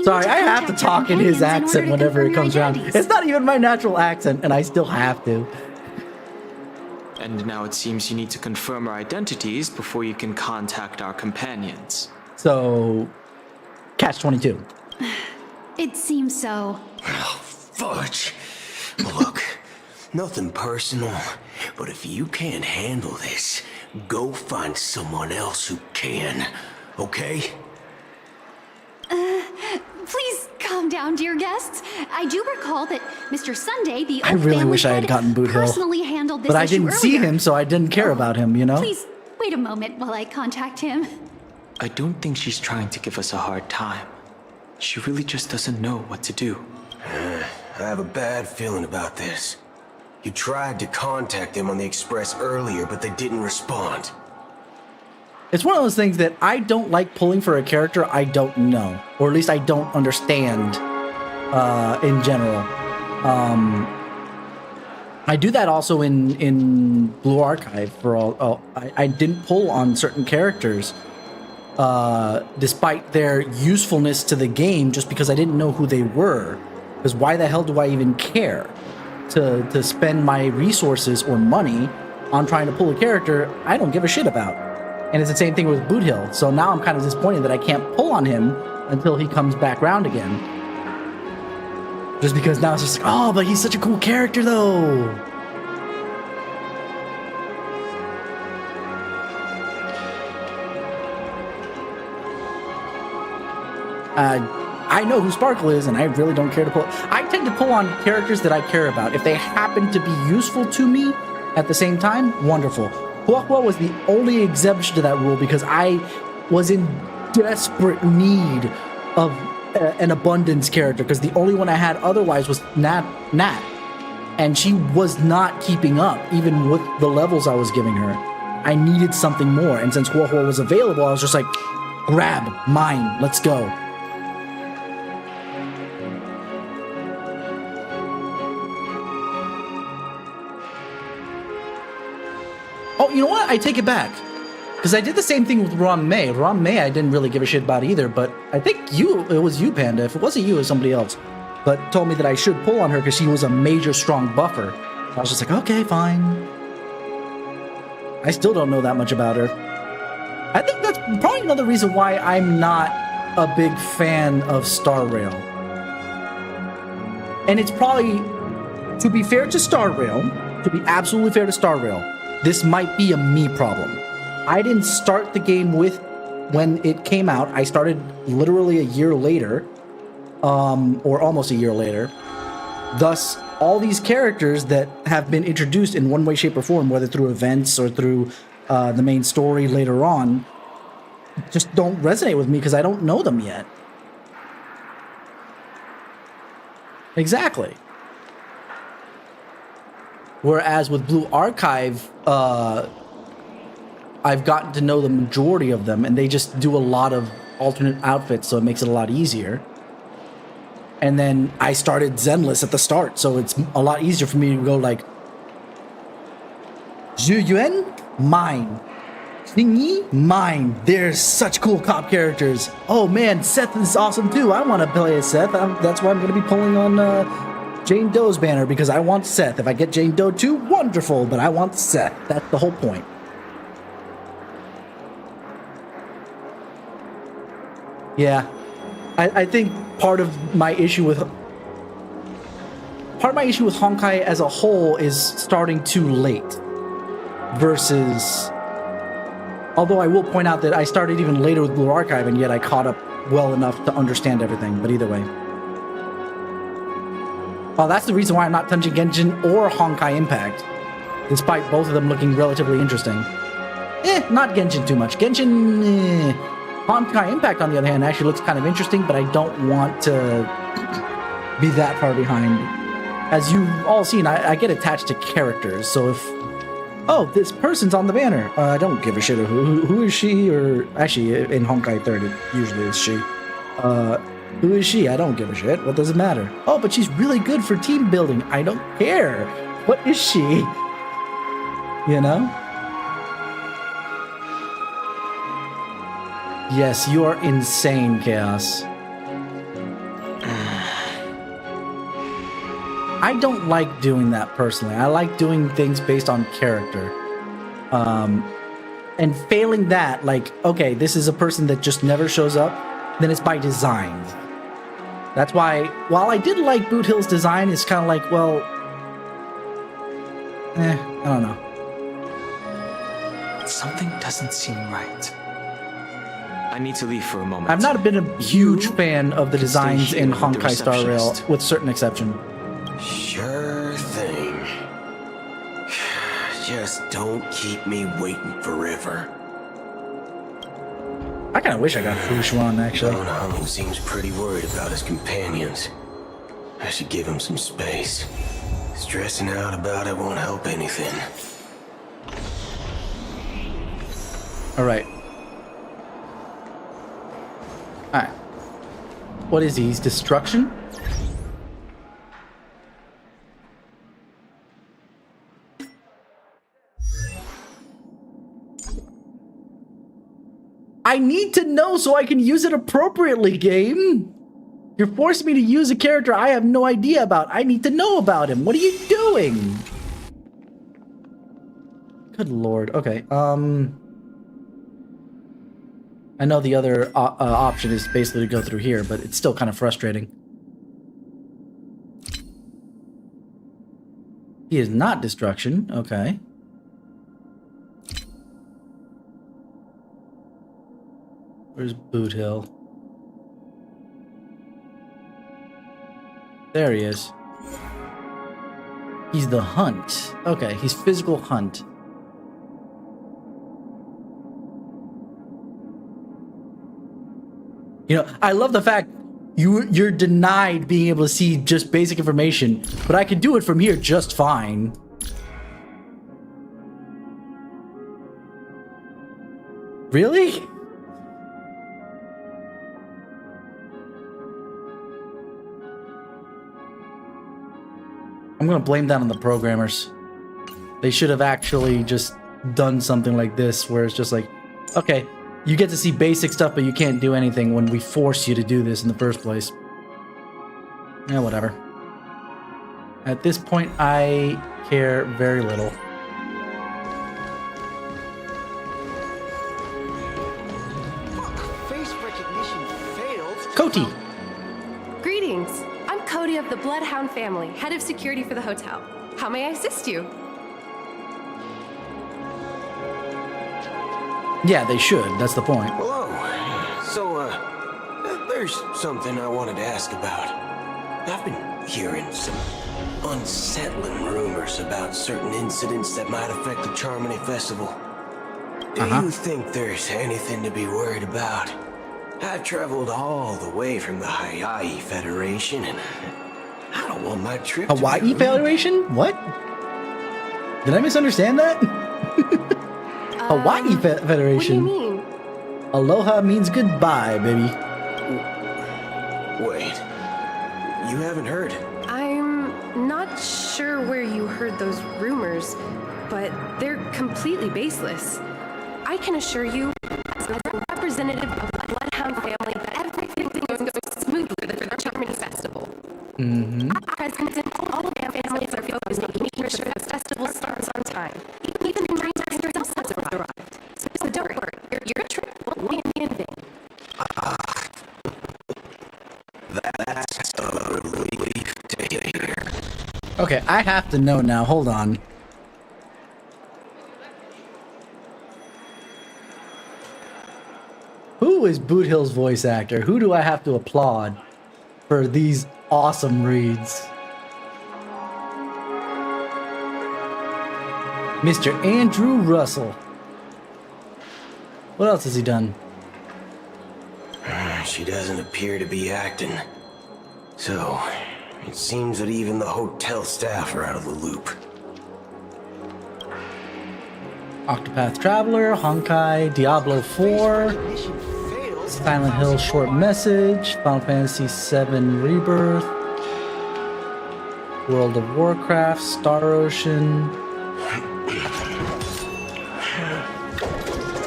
Sorry, I have to talk in his accent whenever it comes around. It's not even my natural accent, and I still have to. And now it seems you need to confirm our identities before you can contact our companions. So, catch-22. It seems so. Oh, fudge. Look, nothing personal, but if you can't handle this, go find someone else who can, okay? Please calm down, dear guests. I do recall that Mr. Sunday, the old I really family wish I had head, gotten Boot Hill, personally handled this but I issue didn't see earlier. him, so I didn't care about him, you know? Please, wait a moment while I contact him. I don't think she's trying to give us a hard time. She really just doesn't know what to do. I have a bad feeling about this. You tried to contact them on the Express earlier, but they didn't respond. It's one of those things that I don't like pulling for a character I don't know, or at least I don't understand in general. I do that also in Blue Archive for all. I didn't pull on certain characters despite their usefulness to the game just because I didn't know who they were. Because why the hell do I even care to spend my resources or money on trying to pull a character I don't give a shit about? And it's the same thing with Boot Hill. So now I'm kind of disappointed that I can't pull on him until he comes back round again. Just because now it's just like, oh, but he's such a cool character though. I know who Sparkle is, and I really don't care to pull. I tend to pull on characters that I care about. If they happen to be useful to me at the same time, wonderful. Huakua was the only exception to that rule because I was in desperate need of an abundance character because the only one I had otherwise was Nat. And she was not keeping up, even with the levels I was giving her. I needed something more, and since Huahua was available, I was just like, grab mine, let's go. Oh, you know what? I take it back. Because I did the same thing with Ron May. Ron May I didn't really give a shit about either, but I think it was you, Panda. If it wasn't you, it was somebody else. But told me that I should pull on her because she was a major strong buffer. I was just like, okay, fine. I still don't know that much about her. I think that's probably another reason why I'm not a big fan of Star Rail. And it's probably, to be fair to Star Rail, to be absolutely fair to Star Rail, this might be a me problem. I didn't start the game when it came out. I started literally a year later, or almost a year later. Thus, all these characters that have been introduced in one way, shape, or form, whether through events or through the main story later on, just don't resonate with me because I don't know them yet. Exactly. Whereas with Blue Archive, I've gotten to know the majority of them, and they just do a lot of alternate outfits, so it makes it a lot easier. And then I started Zenless at the start, so it's a lot easier for me to go like, Zhu Yuan, mine. Xing Yi, mine. There's such cool cop characters. Oh man, Seth is awesome too. I want to play as Seth. That's why I'm going to be pulling on Jane Doe's banner, because I want Seth. If I get Jane Doe too, wonderful, but I want Seth. That's the whole point. Yeah, I think part of my issue with Honkai as a whole is starting too late. Versus, although I will point out that I started even later with Blue Archive, and yet I caught up well enough to understand everything. But either way, oh, that's the reason why I'm not touching Genshin or Honkai Impact, despite both of them looking relatively interesting. Not Genshin too much. Genshin. Honkai Impact, on the other hand, actually looks kind of interesting, but I don't want to be that far behind. As you've all seen, I get attached to characters, so if Oh, this person's on the banner. I don't give a shit who is she, or actually in Honkai 3rd it usually is she. Who is she? I don't give a shit. What does it matter? Oh, but she's really good for team building. I don't care. What is she? You know? Yes, you are insane, Chaos. I don't like doing that personally. I like doing things based on character. And failing that, like, okay, this is a person that just never shows up, then it's by design. That's why, while I did like Boot Hill's design, it's kind of like, well, I don't know. Something doesn't seem right. I need to leave for a moment. I've not been a huge fan of the designs in here with the Honkai Star Rail, receptionist. with certain exception. Sure thing. Just don't keep me waiting forever. I kind of wish I got Fushuan, actually. Hung seems pretty worried about his companions. I should give him some space. Stressing out about it won't help anything. Alright. Alright. What is he? He's destruction? I need to know so I can use it appropriately, game. You're forcing me to use a character I have no idea about. I need to know about him. What are you doing? Good lord. Okay. I know the other option is basically to go through here, but it's still kind of frustrating. He is not destruction. Okay. Where's Boot Hill? There he is. He's the hunt. Okay, he's physical hunt. You know, I love the fact you're denied being able to see just basic information, but I can do it from here just fine. Really? I'm gonna blame that on the programmers. They should have actually just done something like this, where it's just like, okay, you get to see basic stuff, but you can't do anything when we force you to do this in the first place. Yeah, whatever. At this point, I care very little. Face recognition failed. Cody! Greetings. I'm Cody of the Bloodhound family, head of security for the hotel. How may I assist you? Yeah, they should. That's the point. Hello. So, there's something I wanted to ask about. I've been hearing some unsettling rumors about certain incidents that might affect the Charmony Festival. Do you think there's anything to be worried about? I've traveled all the way from the Hawaii Federation, and I don't want my trip Hawaii to be ruined. Federation? What? Did I misunderstand that? Hawaii Federation. What do you mean? Aloha means goodbye, baby. Wait, you haven't heard? I'm not sure where you heard those rumors, but they're completely baseless. I can assure you, as a representative of the Bloodhound family, that everything goes smoothly for the Charmony Festival. Mm-hmm. At present, all of their families are focused on making sure the festival starts on time. Even the Dream Master himself has arrived. So don't worry, your trip won't be in vain. That's a relief to hear. Okay, I have to know now. Hold on. Who is Boot Hill's voice actor? Who do I have to applaud for these awesome reads? Mr. Andrew Russell. What else has he done? She doesn't appear to be acting. So, it seems that even the hotel staff are out of the loop. Octopath Traveler, Honkai, Diablo 4, Silent Hill Short Message, Final Fantasy VII Rebirth, World of Warcraft, Star Ocean.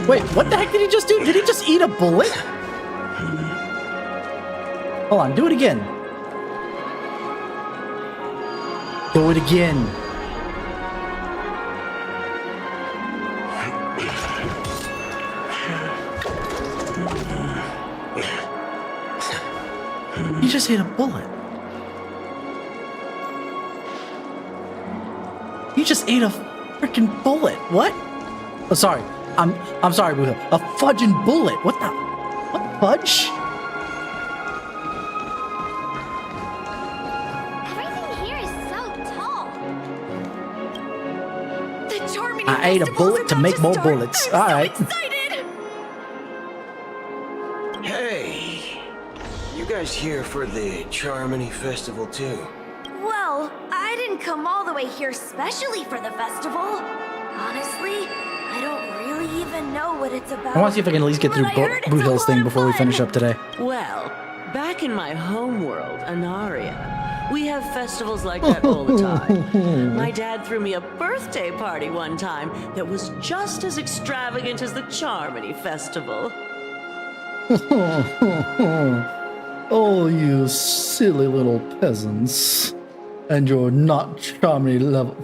Wait, what the heck did he just do? Did he just eat a bullet? Hold on, do it again. Do it again. He just hit a bullet. He just ate a freaking bullet. What? Oh, sorry. I'm sorry, Buddha. A fudging bullet. What fudge? Everything here is so tall. The charming I ate a bullet to make more bullets. All right. Hey, you guys here for the Charmony Festival too? Well, I didn't come all the way here specially for the festival. Honestly, I don't really even know what it's about. I want to see if I can at least get through Boot Hill's thing before we finish up today. Well, back in my home world, Anaria, we have festivals like that all the time. My dad threw me a birthday party one time that was just as extravagant as the Charmony Festival. Oh, you silly little peasants. And your not Charmony level,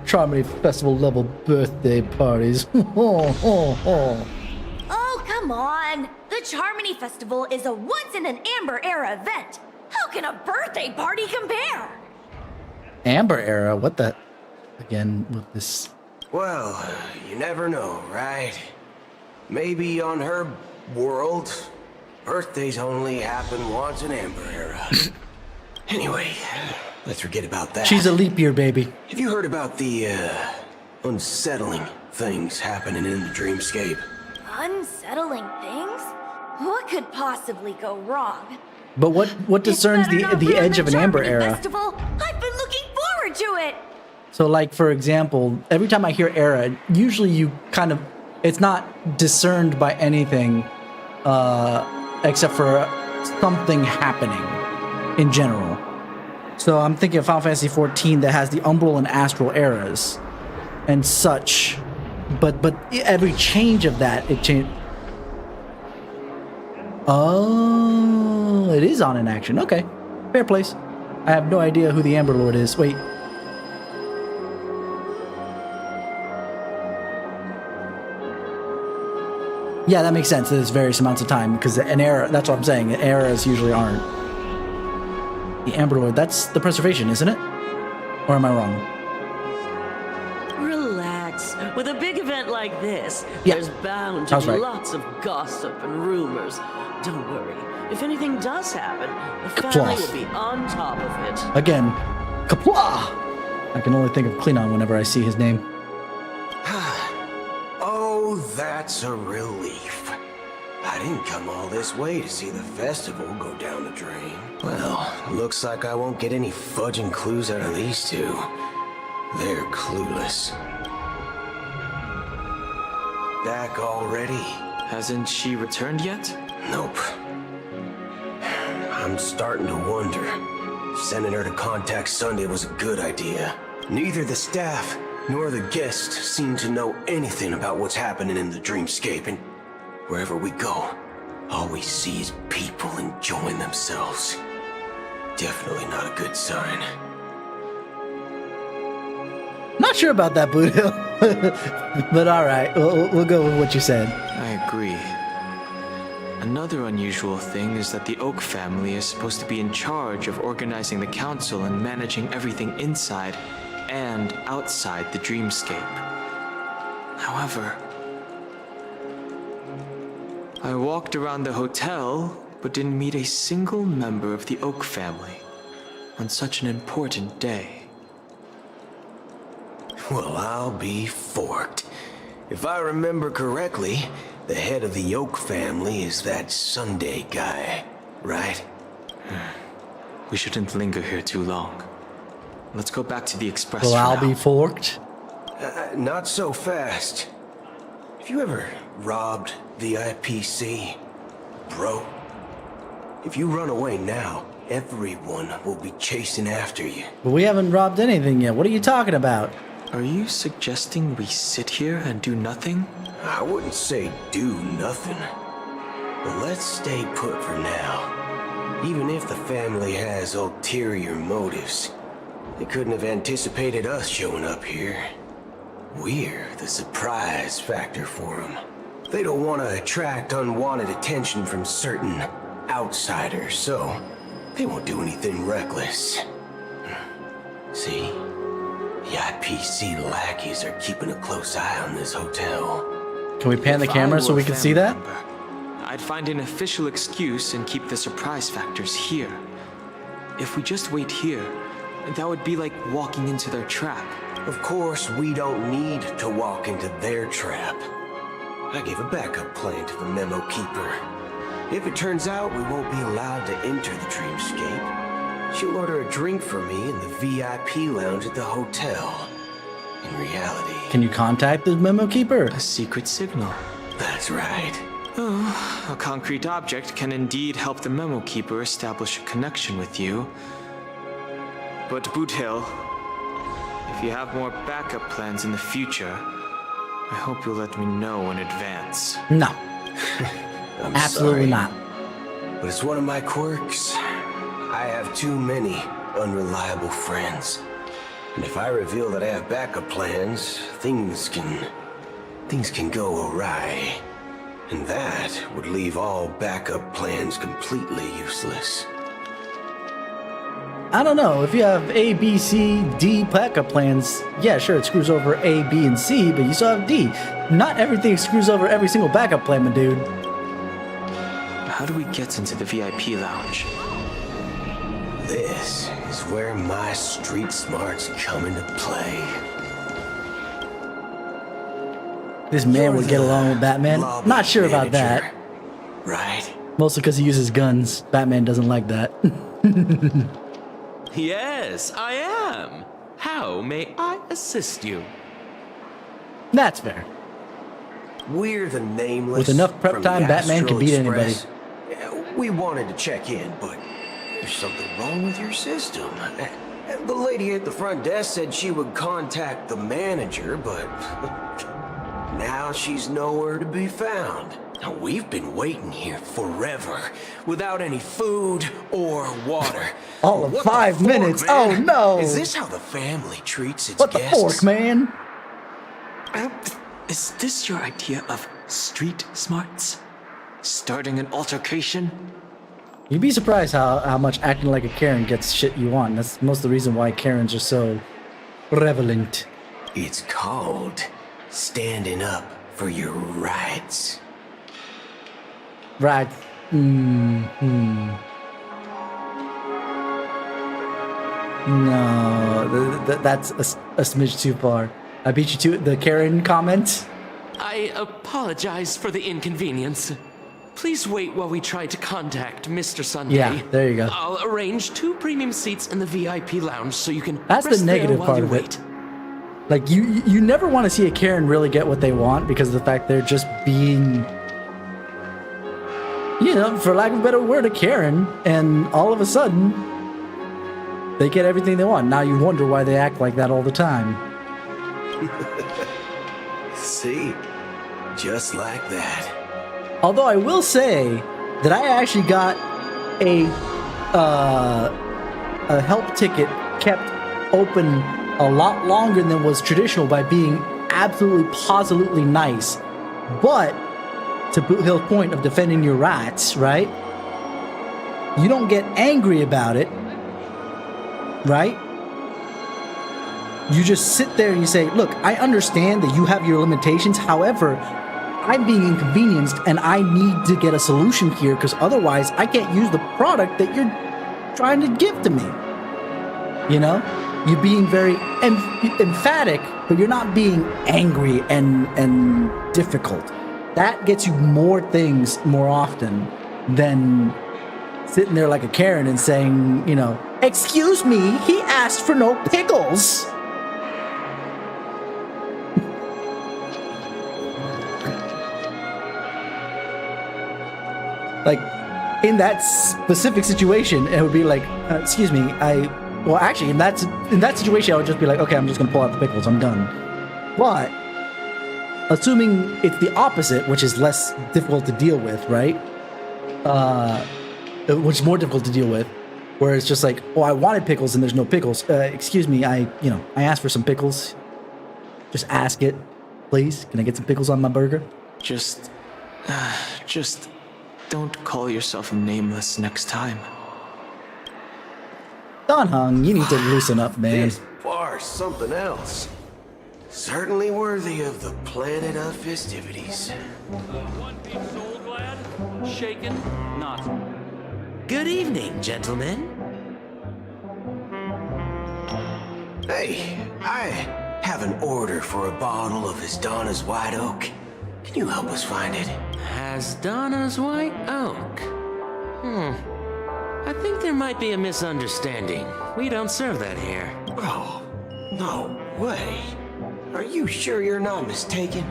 Charmony Festival level birthday parties. Oh, come on. The Charmony Festival is a once-in-an-Amber Era event. How can a birthday party compare? Amber Era? What the? Again, with this. Well, you never know, right? Maybe on her world, birthdays only happen once in Amber Era. Anyway, let's forget about that. She's a leap year baby. Have you heard about the unsettling things happening in the dreamscape? Unsettling things? What could possibly go wrong? But what discerns the edge of an Amber Era? Festival? I've been looking forward to it. So, like, for example, every time I hear era, usually you kind of, it's not discerned by anything except for something happening in general. So I'm thinking of Final Fantasy XIV that has the Umbral and Astral eras and such. But every change of that, it changed. Oh, it is on in action. Okay, fair place. I have no idea who the Amber Lord is. Wait. Yeah, that makes sense. There's various amounts of time because an era, that's what I'm saying. Eras usually aren't. The Amber Lord, that's the preservation, isn't it? Or am I wrong? Relax. With a big event like this, Yeah, there's bound to I was be right. lots of gossip and rumors. Don't worry. If anything does happen, the Kapla. family will be on top of it. Again, kapla! I can only think of Klingon whenever I see his name. Oh, that's a relief. I didn't come all this way to see the festival go down the drain. Well, looks like I won't get any fudging clues out of these two. They're clueless. Back already? Hasn't she returned yet? Nope. I'm starting to wonder. Sending her to contact Sunday was a good idea. Neither the staff nor the guests seem to know anything about what's happening in the dreamscape, and wherever we go, all we see is people enjoying themselves. Definitely not a good sign. Not sure about that, Buddha. But alright, we'll go with what you said. I agree. Another unusual thing is that the Oak family is supposed to be in charge of organizing the council and managing everything inside and outside the dreamscape. However, I walked around the hotel but didn't meet a single member of the Oak family on such an important day. Well, I'll be forked. If I remember correctly, the head of the Oak family is that Sunday guy, right? We shouldn't linger here too long. Let's go back to the express. Well, for I'll now. be forked. Not so fast. Have you ever robbed the IPC, bro? If you run away now, everyone will be chasing after you. But we haven't robbed anything yet. What are you talking about? Are you suggesting we sit here and do nothing? I wouldn't say do nothing. But let's stay put for now. Even if the family has ulterior motives, they couldn't have anticipated us showing up here. We're the surprise factor for them. They don't want to attract unwanted attention from certain outsiders, so they won't do anything reckless. See? The IPC lackeys are keeping a close eye on this hotel. Can we pan the camera so we can see that? I'd find an official excuse and keep the surprise factors here. If we just wait here, that would be like walking into their trap. Of course, we don't need to walk into their trap. I gave a backup plan to the memo keeper. If it turns out we won't be allowed to enter the dreamscape, she'll order a drink for me in the VIP lounge at the hotel. In reality... Can you contact the memo keeper? A secret signal. That's right. Oh, a concrete object can indeed help the memo keeper establish a connection with you. But Boothill, if you have more backup plans in the future, I hope you'll let me know in advance. No. I'm Absolutely sorry, not. But it's one of my quirks. I have too many unreliable friends. And if I reveal that I have backup plans, things can go awry. And that would leave all backup plans completely useless. I don't know. If you have A, B, C, D backup plans, yeah, sure, it screws over A, B, and C, but you still have D. Not everything screws over every single backup plan, my dude. How do we get into the VIP lounge? This is where my street smarts come into play. This man would get along with Batman. Not sure about that. Right? Mostly because he uses guns. Batman doesn't like that. Yes, I am. How may I assist you? That's fair. We're the Nameless. With enough prep from time, the Batman can Astral beat anybody. Express. We wanted to check in, but there's something wrong with your system. The lady at the front desk said she would contact the manager, but now she's nowhere to be found. Now, we've been waiting here forever, without any food or water. All of What 5 the fork, minutes. man? Oh no! Is this how the family treats its What the guests? fork, man? Is this your idea of street smarts? Starting an altercation? You'd be surprised how much acting like a Karen gets shit you want. That's most of the reason why Karens are so prevalent. It's called standing up for your rights. Right. No, that's a smidge too far. I beat you to the Karen comment. I apologize for the inconvenience. Please wait while we try to contact Mr. Sunday. Yeah, there you go. I'll arrange 2 premium seats in the VIP lounge so you can That's rest the negative there while part you of wait. it. Like you never want to see a Karen really get what they want because of the fact they're just being, you know, for lack of a better word, a Karen, and all of a sudden they get everything they want. Now you wonder why they act like that all the time. See? Just like that. Although I will say that I actually got a help ticket kept open a lot longer than was traditional by being absolutely positively nice. But to Boot Hill's point of defending your rights, right? You don't get angry about it, right? You just sit there and you say, look, I understand that you have your limitations. However, I'm being inconvenienced and I need to get a solution here because otherwise I can't use the product that you're trying to give to me. You know? You're being very emphatic, but you're not being angry and difficult. That gets you more things more often than sitting there like a Karen and saying, you know, excuse me, he asked for no pickles. Like, in that specific situation, it would be like, excuse me, well, actually, in that situation, I would just be like, okay, I'm just gonna pull out the pickles, I'm done. But, assuming it's the opposite, which is less difficult to deal with, right? Which is more difficult to deal with, where it's just like, oh, I wanted pickles and there's no pickles. Excuse me, I asked for some pickles. Just ask it, please. Can I get some pickles on my burger? Just don't call yourself nameless next time. Don Hung, you need to loosen up, man. This bar's something else. Certainly worthy of the planet of festivities. One Piece Soul Glad? Shaken? Not. Good evening, gentlemen. Hey, I have an order for a bottle of Hasdana's White Oak. Can you help us find it? Hasdana's White Oak? I think there might be a misunderstanding. We don't serve that here. Oh, no way. Are you sure you're not mistaken?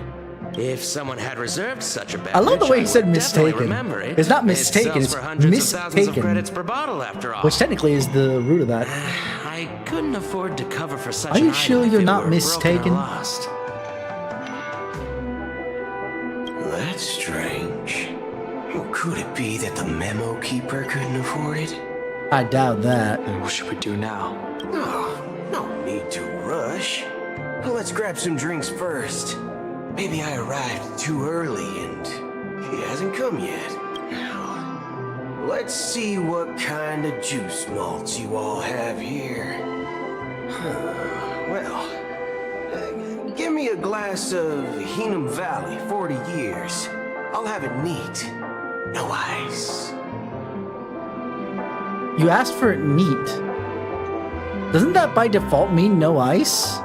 If someone had reserved such a beverage, I love the way he said would definitely mistaken. remember it. It's not mistaken, It it's sells for hundreds of thousands of mistaken. credits per bottle, after all. Which technically is the root of that. I couldn't afford to cover for such Are an you sure item if you're it not were broken or mistaken? lost. That's strange. Well, could it be that the memo keeper couldn't afford it? I doubt that. What should we do now? No need to rush. Well, let's grab some drinks first. Maybe I arrived too early and he hasn't come yet. Let's see what kind of juice malts you all have here. Well, give me a glass of Heenum Valley, 40 years. I'll have it neat. No ice. You asked for it neat. Doesn't that by default mean no ice?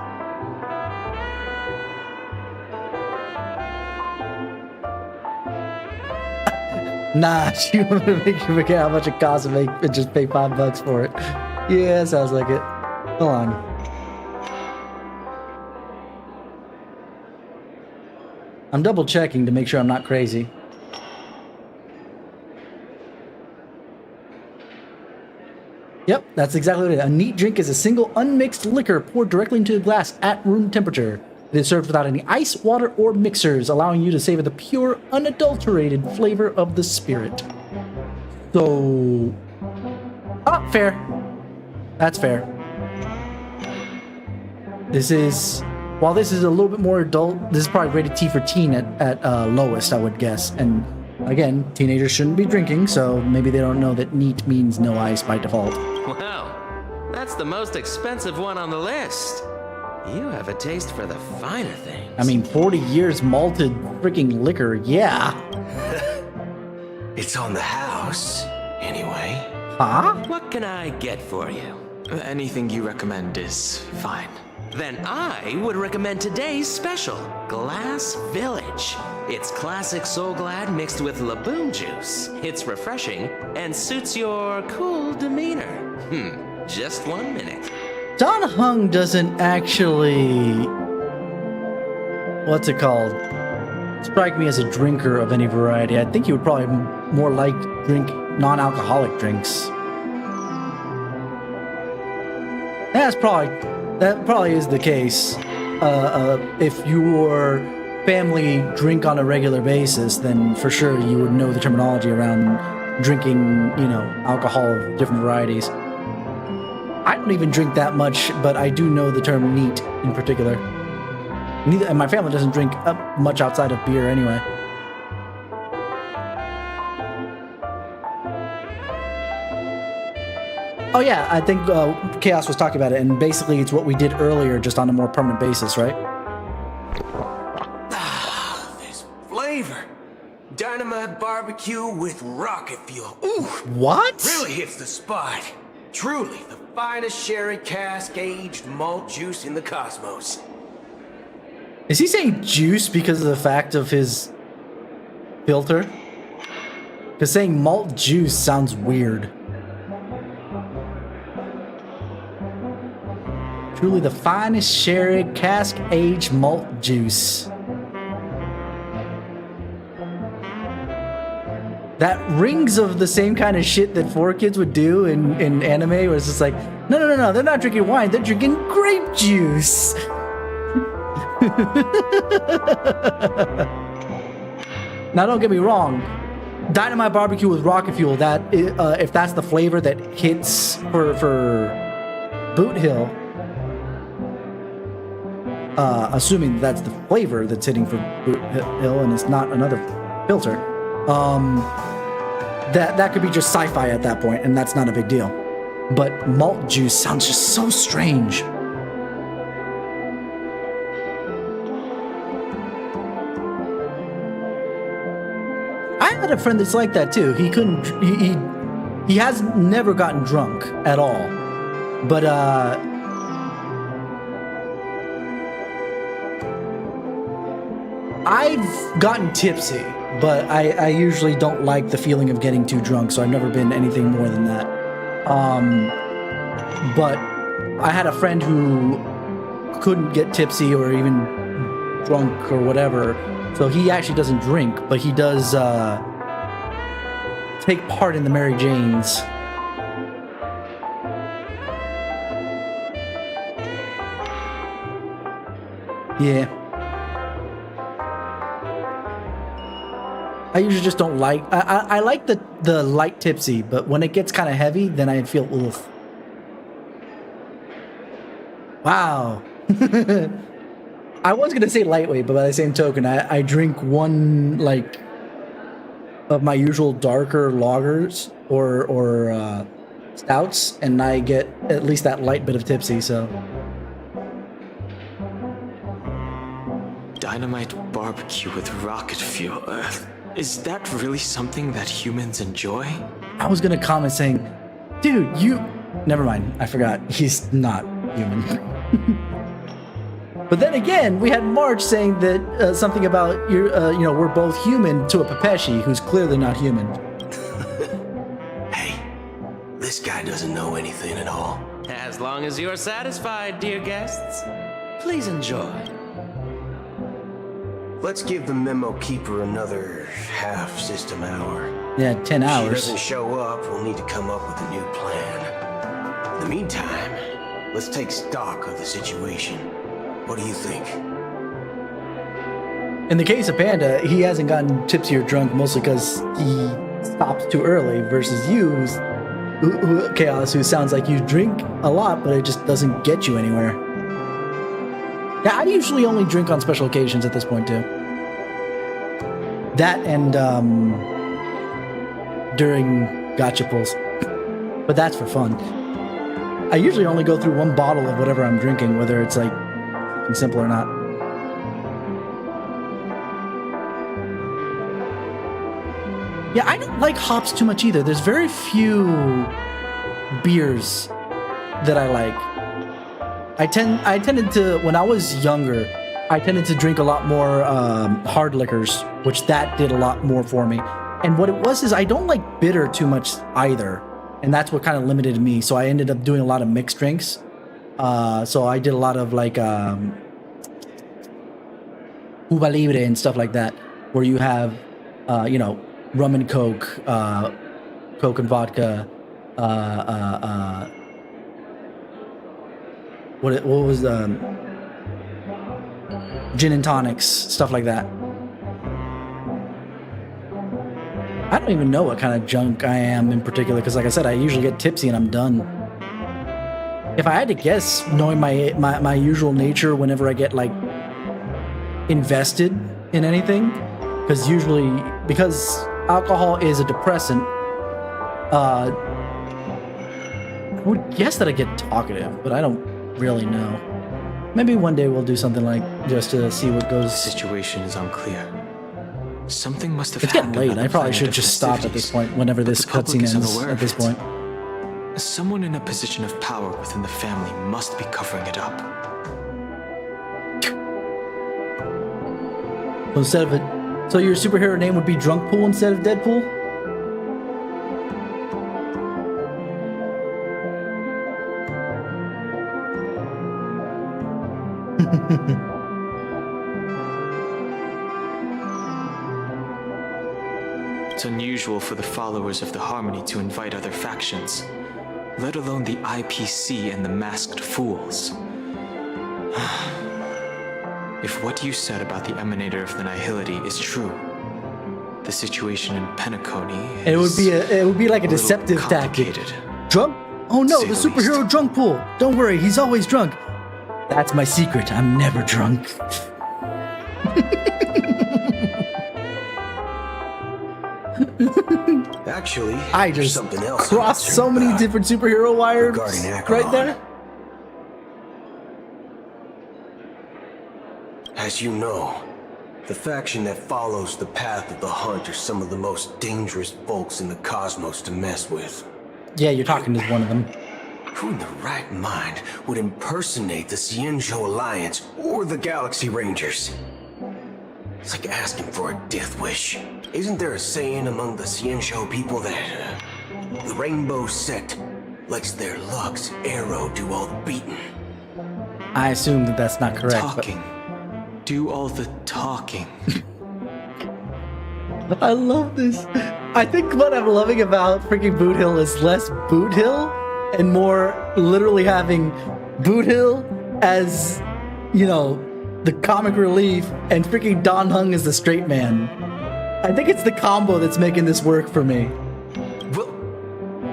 Nah, she wanted to make you forget how much it costs and just pay $5 for it. Yeah, sounds like it. Hold on. I'm double checking to make sure I'm not crazy. Yep, that's exactly what it is. A neat drink is a single unmixed liquor poured directly into a glass at room temperature. It is served without any ice, water, or mixers, allowing you to savor the pure, unadulterated flavor of the spirit. So... oh, fair. That's fair. This is... while this is a little bit more adult, this is probably rated T for teen at lowest, I would guess. And again, teenagers shouldn't be drinking, so maybe they don't know that neat means no ice by default. Wow, that's the most expensive one on the list. You have a taste for the finer things. I mean, 40 years malted freaking liquor, yeah. It's on the house, anyway. Huh? What can I get for you? Anything you recommend is fine. Then I would recommend today's special, Glass Village. It's classic Soul Glad mixed with Laboon juice. It's refreshing and suits your cool demeanor. Just 1 minute. Don Hung doesn't actually... what's it called? Strike me as a drinker of any variety. I think he would probably more like drink non-alcoholic drinks. That probably is the case. If your family drink on a regular basis, then for sure you would know the terminology around drinking, alcohol of different varieties. I don't even drink that much, but I do know the term neat in particular. And my family doesn't drink much outside of beer anyway. Oh yeah, I think Chaos was talking about it, and basically it's what we did earlier, just on a more permanent basis, right? This flavor. Dynamite barbecue with rocket fuel. Ooh! What? Really hits the spot. Truly the finest sherry cask aged malt juice in the cosmos. Is he saying juice because of the fact of his filter? Because saying malt juice sounds weird. Truly the finest sherry cask aged malt juice. that rings of the same kind of shit that 4Kids would do in anime, where it's just like, no, they're not drinking wine, they're drinking grape juice. Now, don't get me wrong, Dynamite Barbecue with rocket fuel, that if that's the flavor that hits for Boot Hill, assuming that's the flavor that's hitting for Boot Hill and it's not another filter, that could be just sci-fi at that point, and that's not a big deal. But malt juice sounds just so strange. I had a friend that's like that too. He couldn't. He has never gotten drunk at all, but I've gotten tipsy, but I usually don't like the feeling of getting too drunk, so I've never been anything more than that. But I had a friend who couldn't get tipsy or even drunk or whatever, so he actually doesn't drink, but he does take part in the Mary Janes. Yeah. I usually just don't like... I like the light tipsy, but when it gets kind of heavy, then I feel oof. Wow. I was going to say lightweight, but by the same token, I drink one, like, of my usual darker lagers or stouts, and I get at least that light bit of tipsy, so... Dynamite barbecue with rocket fuel. Is that really something that humans enjoy? I was gonna comment saying, dude, you... Never mind, I forgot. He's not human. But then again, we had March saying that something about, we're both human to a Pepeshi, who's clearly not human. Hey, this guy doesn't know anything at all. As long as you're satisfied, dear guests, please enjoy. Let's give the memo keeper another half system hour. Yeah, 10 If hours. she doesn't show up, we'll need to come up with a new plan. In the meantime, let's take stock of the situation. What do you think? In the case of Panda, he hasn't gotten tipsy or drunk mostly because he stops too early, versus you, Chaos, who sounds like you drink a lot, but it just doesn't get you anywhere. Yeah, I usually only drink on special occasions at this point, too. That and during gotcha pulls. But that's for fun. I usually only go through one bottle of whatever I'm drinking, whether it's like simple or not. Yeah, I don't like hops too much either. There's very few beers that I like. I tended to, when I was younger, I tended to drink a lot more hard liquors, which that did a lot more for me. And what it was is I don't like bitter too much either. And that's what kind of limited me. So I ended up doing a lot of mixed drinks. So I did a lot of like Cuba Libre and stuff like that, where you have, rum and Coke, Coke and vodka, what was gin and tonics, stuff like that. I don't even know what kind of junk I am in particular, because like I said, I usually get tipsy and I'm done. If I had to guess, knowing my usual nature whenever I get like invested in anything, because alcohol is a depressant, I would guess that I get talkative, but I don't really know. Maybe one day we'll do something like just to see what goes. The situation is unclear. Something must have It's getting happened late. on I the probably planet should of just stop at this point whenever but this the public cutscene is ends unaware at of this it. point. Someone in a position of power within the family must be covering it up. So instead of it, so your superhero name would be Drunk Pool instead of Deadpool? It's unusual for the followers of the Harmony to invite other factions, let alone the IPC and the Masked Fools. If what you said about the Emanator of the Nihility is true, the situation in Penacony is it would be like a deceptive tactic. Drunk? Oh no, the superhero drunk pool. Don't worry, he's always drunk. That's my secret. I'm never drunk. Actually, I just something else crossed so many different superhero wires regarding right there. As you know, the faction that follows the path of the hunt are some of the most dangerous folks in the cosmos to mess with. Yeah, you're talking to one of them. Who in the right mind would impersonate the Xianzhou Alliance or the Galaxy Rangers? It's like asking for a death wish. Isn't there a saying among the Xianzhou people that the Rainbow Sect lets their luck's arrow do all the beating? I assume that that's not correct. Talking. Do all the talking. I love this. I think what I'm loving about freaking Boot Hill is less Boot Hill and more literally having Boot Hill as, you know, the comic relief and freaking Don Hung as the straight man. I think it's the combo that's making this work for me. Well,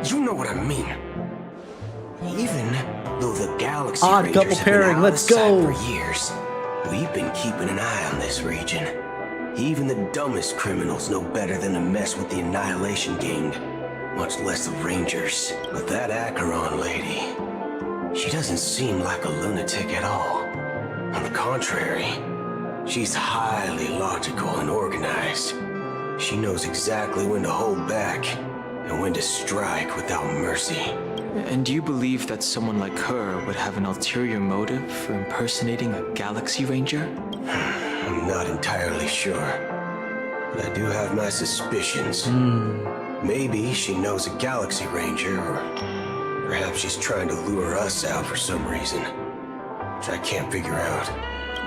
you know what I mean. Even though the Galaxy Odd Rangers couple have pairing, been out let's of sight go. for years, we've been keeping an eye on this region. Even the dumbest criminals know better than to mess with the Annihilation Gang, much less the Rangers. But that Acheron lady, she doesn't seem like a lunatic at all. On the contrary, she's highly logical and organized. She knows exactly when to hold back and when to strike without mercy. And do you believe that someone like her would have an ulterior motive for impersonating a Galaxy Ranger? I'm not entirely sure, but I do have my suspicions. Maybe she knows a Galaxy Ranger, or perhaps she's trying to lure us out for some reason, which I can't figure out.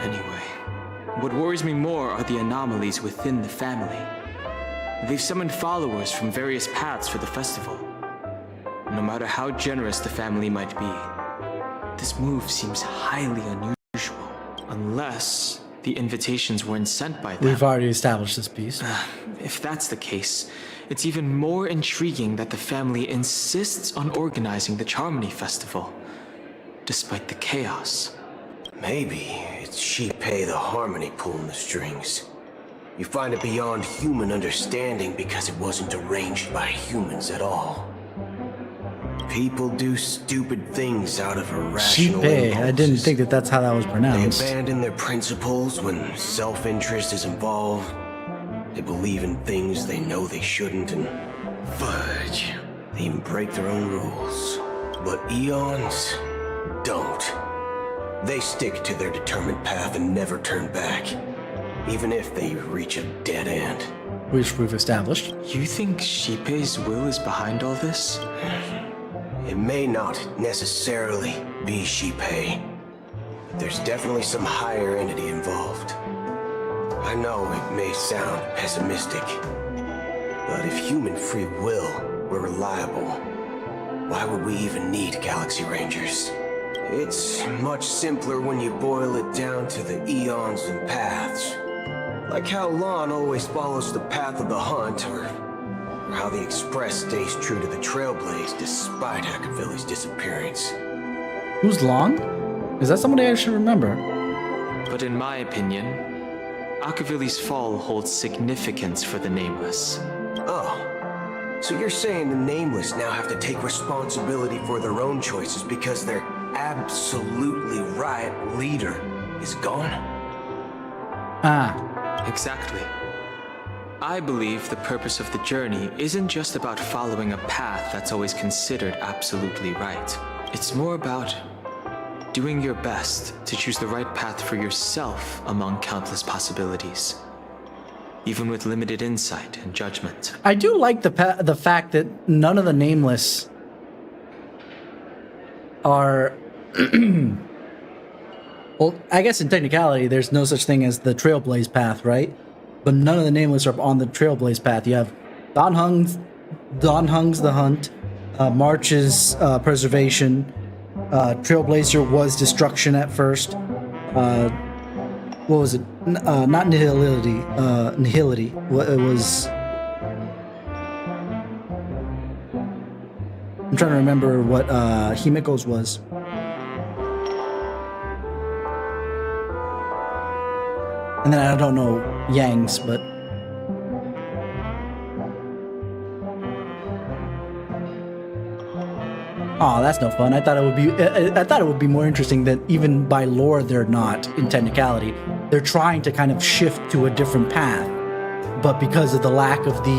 Anyway, what worries me more are the anomalies within the family. They've summoned followers from various paths for the festival. No matter how generous the family might be, this move seems highly unusual. Unless the invitations weren't sent by them. We've already established this piece. If that's the case, it's even more intriguing that the family insists on organizing the Charmony Festival, despite the chaos. Maybe it's Shipei the Harmony pulling the strings. You find it beyond human understanding because it wasn't arranged by humans at all. People do stupid things out of irrational Shipei. impulses. I didn't think that that's how that was They pronounced. abandon their principles when self-interest is involved. They believe in things they know they shouldn't, and fudge. They even break their own rules. But eons don't. They stick to their determined path and never turn back, even if they reach a dead end. Which we've established. You think Shipei's will is behind all this? It may not necessarily be Shipei, but there's definitely some higher entity involved. I know it may sound pessimistic, but if human free will were reliable, why would we even need Galaxy Rangers? It's much simpler when you boil it down to the eons and paths. Like how Lon always follows the path of the hunt, or how the Express stays true to the Trailblaze despite Akavilli's disappearance. Who's Long? Is that somebody I should remember? But in my opinion, Akavilli's fall holds significance for the Nameless. Oh, so you're saying the Nameless now have to take responsibility for their own choices because their absolutely right leader is gone? Exactly. I believe the purpose of the journey isn't just about following a path that's always considered absolutely right. It's more about doing your best to choose the right path for yourself among countless possibilities, even with limited insight and judgment. I do like the fact that none of the Nameless are... Well, I guess in technicality, there's no such thing as the Trailblaze path, right? But none of the Nameless are on the Trailblaze path. You have Don Hung's the hunt. March is preservation. Trailblazer was destruction at first. What was it? Not nihility. Nihility. What it was. I'm trying to remember what Himiko's was. And then I don't know Yang's, but. Oh, that's no fun. I thought it would be more interesting that even by lore they're not in technicality. They're trying to kind of shift to a different path, but because of the lack of the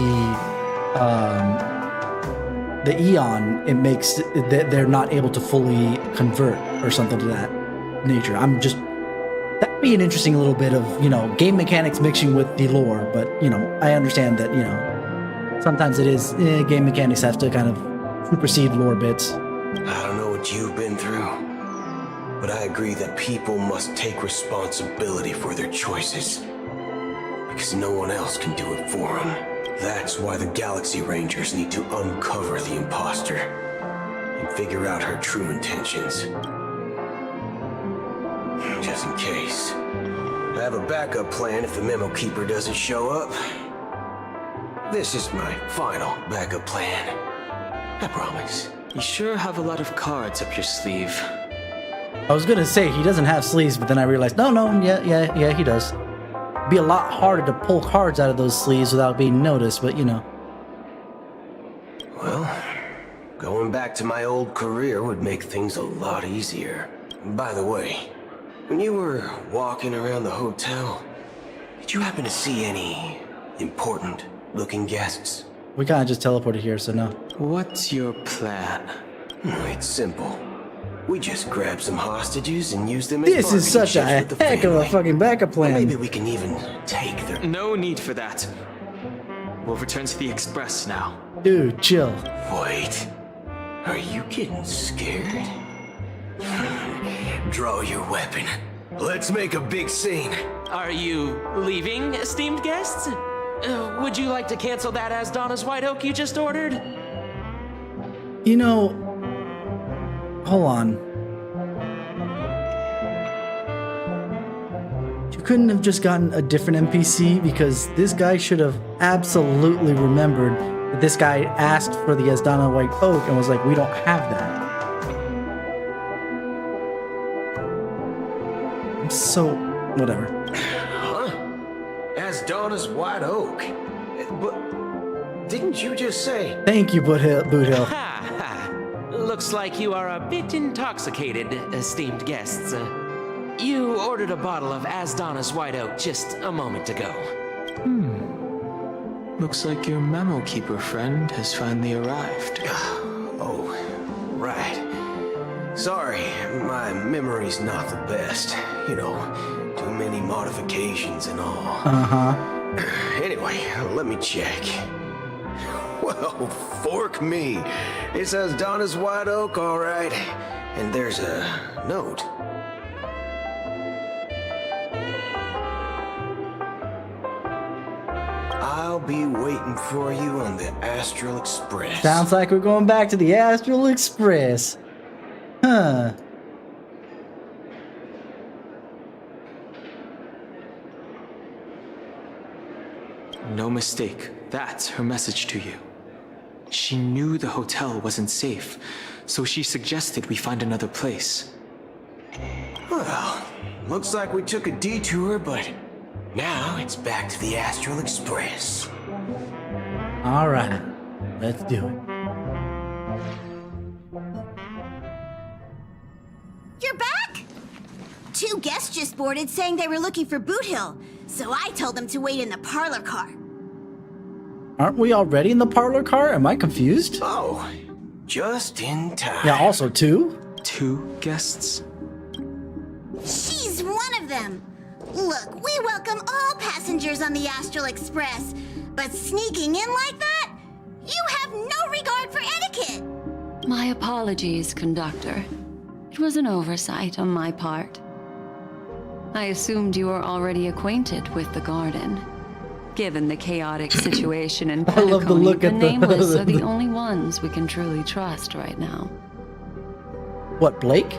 Eon, it makes that they're not able to fully convert or something to that nature. That'd be an interesting little bit of, game mechanics mixing with the lore, but I understand that, sometimes it is game mechanics have to kind of supersede lore bits. I don't know what you've been through, but I agree that people must take responsibility for their choices, because no one else can do it for them. That's why the Galaxy Rangers need to uncover the imposter and figure out her true intentions. Just in case. I have a backup plan if the Memo Keeper doesn't show up. This is my final backup plan. I promise. You sure have a lot of cards up your sleeve. I was gonna say he doesn't have sleeves, but then I realized, yeah, he does. Be a lot harder to pull cards out of those sleeves without being noticed, but Well, going back to my old career would make things a lot easier. By the way, when you were walking around the hotel, did you happen to see any important looking guests? We kind of just teleported here, so no. What's your plan? It's simple. We just grab some hostages and use them as This is such a bargaining chips with the heck of a family. fucking backup plan. Maybe we can even take their... No need for that. We'll return to the Express now. Dude, chill. Wait. Are you getting scared? Draw your weapon. Let's make a big scene. Are you leaving, esteemed guests? Would you like to cancel that as Donna's White Oak you just ordered? Hold on. You couldn't have just gotten a different NPC, because this guy should have absolutely remembered that this guy asked for the Asdana White Oak and was like, we don't have that. I'm so... whatever. Huh? As Donna's White Oak? But didn't you just say... Thank you, Boot Hill. Looks like you are a bit intoxicated, esteemed guests. You ordered a bottle of Asdana's White Oak just a moment ago. Looks like your Memo Keeper friend has finally arrived. Oh, right. Sorry, my memory's not the best. Too many modifications and all. Uh-huh. Anyway, let me check. Well, fork me. It says Donna's White Oak, all right. And there's a note. I'll be waiting for you on the Astral Express. Sounds like we're going back to the Astral Express. Huh. No mistake. That's her message to you. She knew the hotel wasn't safe, so she suggested we find another place. Well, looks like we took a detour, but now it's back to the Astral Express. All right. Let's do it. You're back? 2 guests just boarded saying they were looking for Boot Hill, so I told them to wait in the parlor car. Aren't we already in the parlor car? Am I confused? Oh, just in time. Yeah, also 2? 2 guests? She's one of them. Look, we welcome all passengers on the Astral Express, but sneaking in like that? You have no regard for etiquette. My apologies, conductor. It was an oversight on my part. I assumed you were already acquainted with the garden. Given the chaotic situation in I love the Penacony, look the at the- Nameless are the only ones we can truly trust right now. What, Blake?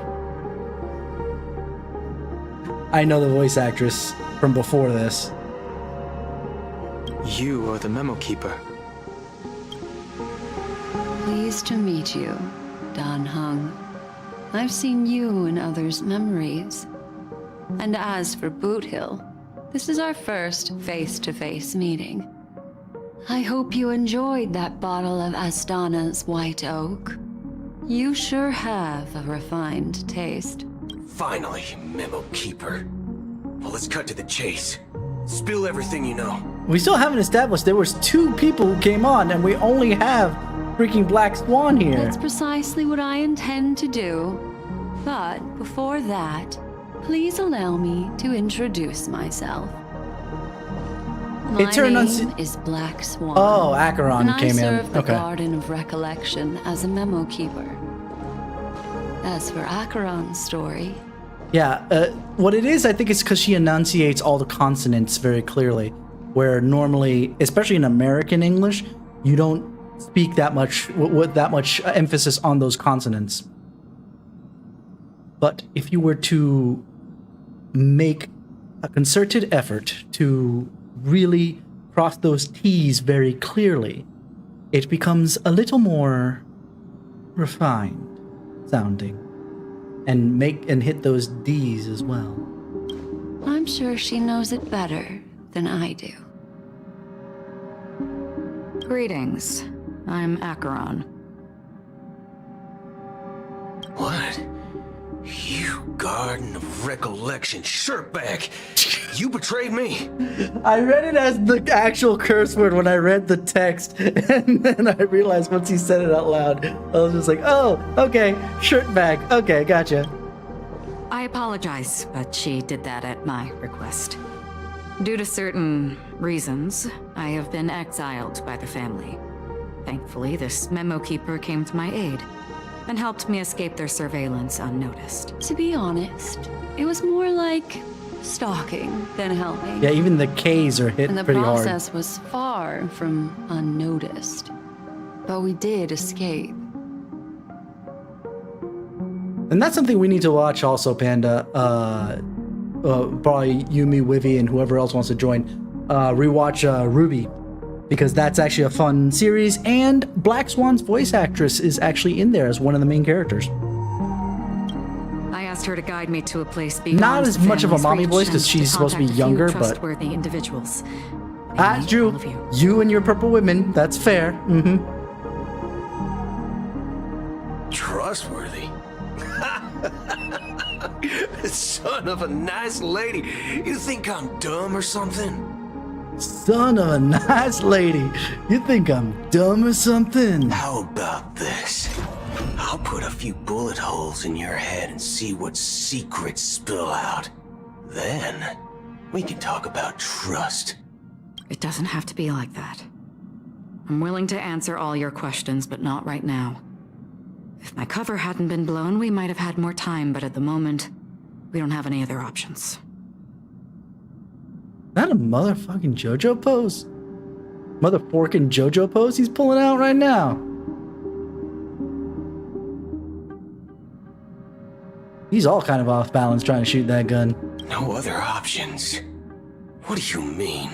I know the voice actress from before this. You are the Memo Keeper. Pleased to meet you, Dan Hung. I've seen you in others' memories. And as for Boot Hill, this is our first face-to-face meeting. I hope you enjoyed that bottle of Astana's White Oak. You sure have a refined taste. Finally, Memo Keeper. Well, let's cut to the chase. Spill everything you know. We still haven't established there was 2 people who came on, and we only have freaking Black Swan here. That's precisely what I intend to do. But before that, please allow me to introduce myself. My It's her name is Black Swan. Oh, Acheron and came in. I serve the Okay. Garden of Recollection as a memo keeper. As for Acheron's story, Yeah, what it is, I think it's because she enunciates all the consonants very clearly, where normally, especially in American English, you don't speak that much with that much emphasis on those consonants. But if you were to make a concerted effort to really cross those T's very clearly, it becomes a little more refined sounding. And hit those D's as well. I'm sure she knows it better than I do. Greetings. I'm Acheron. What? You Garden of Recollection shirtbag! You betrayed me! I read it as the actual curse word when I read the text, and then I realized once he said it out loud, I was just like, oh, okay, shirt bag, okay, gotcha. I apologize, but she did that at my request. Due to certain reasons, I have been exiled by the family. Thankfully, this memo keeper came to my aid and helped me escape their surveillance unnoticed. To be honest, it was more like stalking than helping. Yeah, even the K's are hit And the pretty hard. process was far from unnoticed. But we did escape. And that's something we need to watch also, Panda. Probably Yumi, Wivy, and whoever else wants to join. Rewatch Ruby, because that's actually a fun series, and Black Swan's voice actress is actually in there as one of the main characters. I asked her to guide me to a place beyond Not as the much of a family's mommy reach voice, 'cause and she's supposed to be contact a few younger, but- trustworthy individuals. That's true. You and your purple women, that's fair. Mm-hmm. Trustworthy? Son of a nice lady. You think I'm dumb or something? Son of a nice lady. You think I'm dumb or something? How about this? I'll put a few bullet holes in your head and see what secrets spill out. Then, we can talk about trust. It doesn't have to be like that. I'm willing to answer all your questions, but not right now. If my cover hadn't been blown, we might have had more time, but at the moment, we don't have any other options. Not a motherfucking JoJo pose. Motherforking JoJo pose he's pulling out right now. He's all kind of off balance trying to shoot that gun. No other options? What do you mean?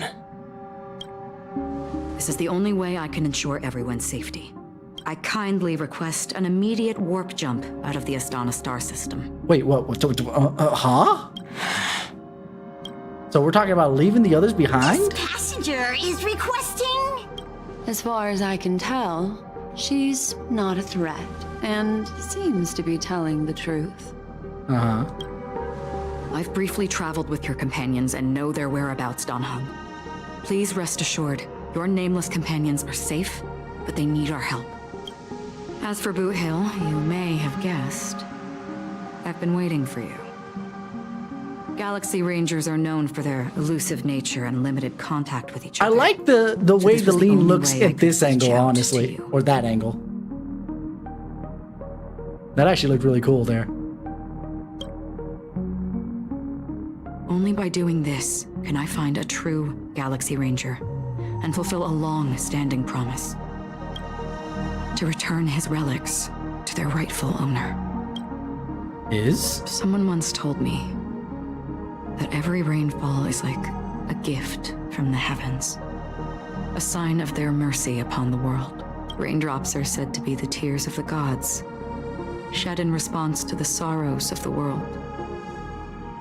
This is the only way I can ensure everyone's safety. I kindly request an immediate warp jump out of the Astana star system. Wait, what? Huh? So we're talking about leaving the others behind? Passenger is requesting. As far as I can tell, she's not a threat and seems to be telling the truth. Uh-huh. I've briefly traveled with your companions and know their whereabouts, Don Hung. Please rest assured, your nameless companions are safe, but they need our help. As for Boot Hill, you may have guessed. I've been waiting for you. Galaxy Rangers are known for their elusive nature and limited contact with each I other. like the way this the was the lean only looks way I at could this reach angle, out to honestly. Or that angle. That actually looked really cool there. Only by doing this can I find a true Galaxy Ranger. and fulfill a long-standing promise. To return his relics to their rightful owner. Someone once told me that every rainfall is like a gift from the heavens, a sign of their mercy upon the world. Raindrops are said to be the tears of the gods, shed in response to the sorrows of the world.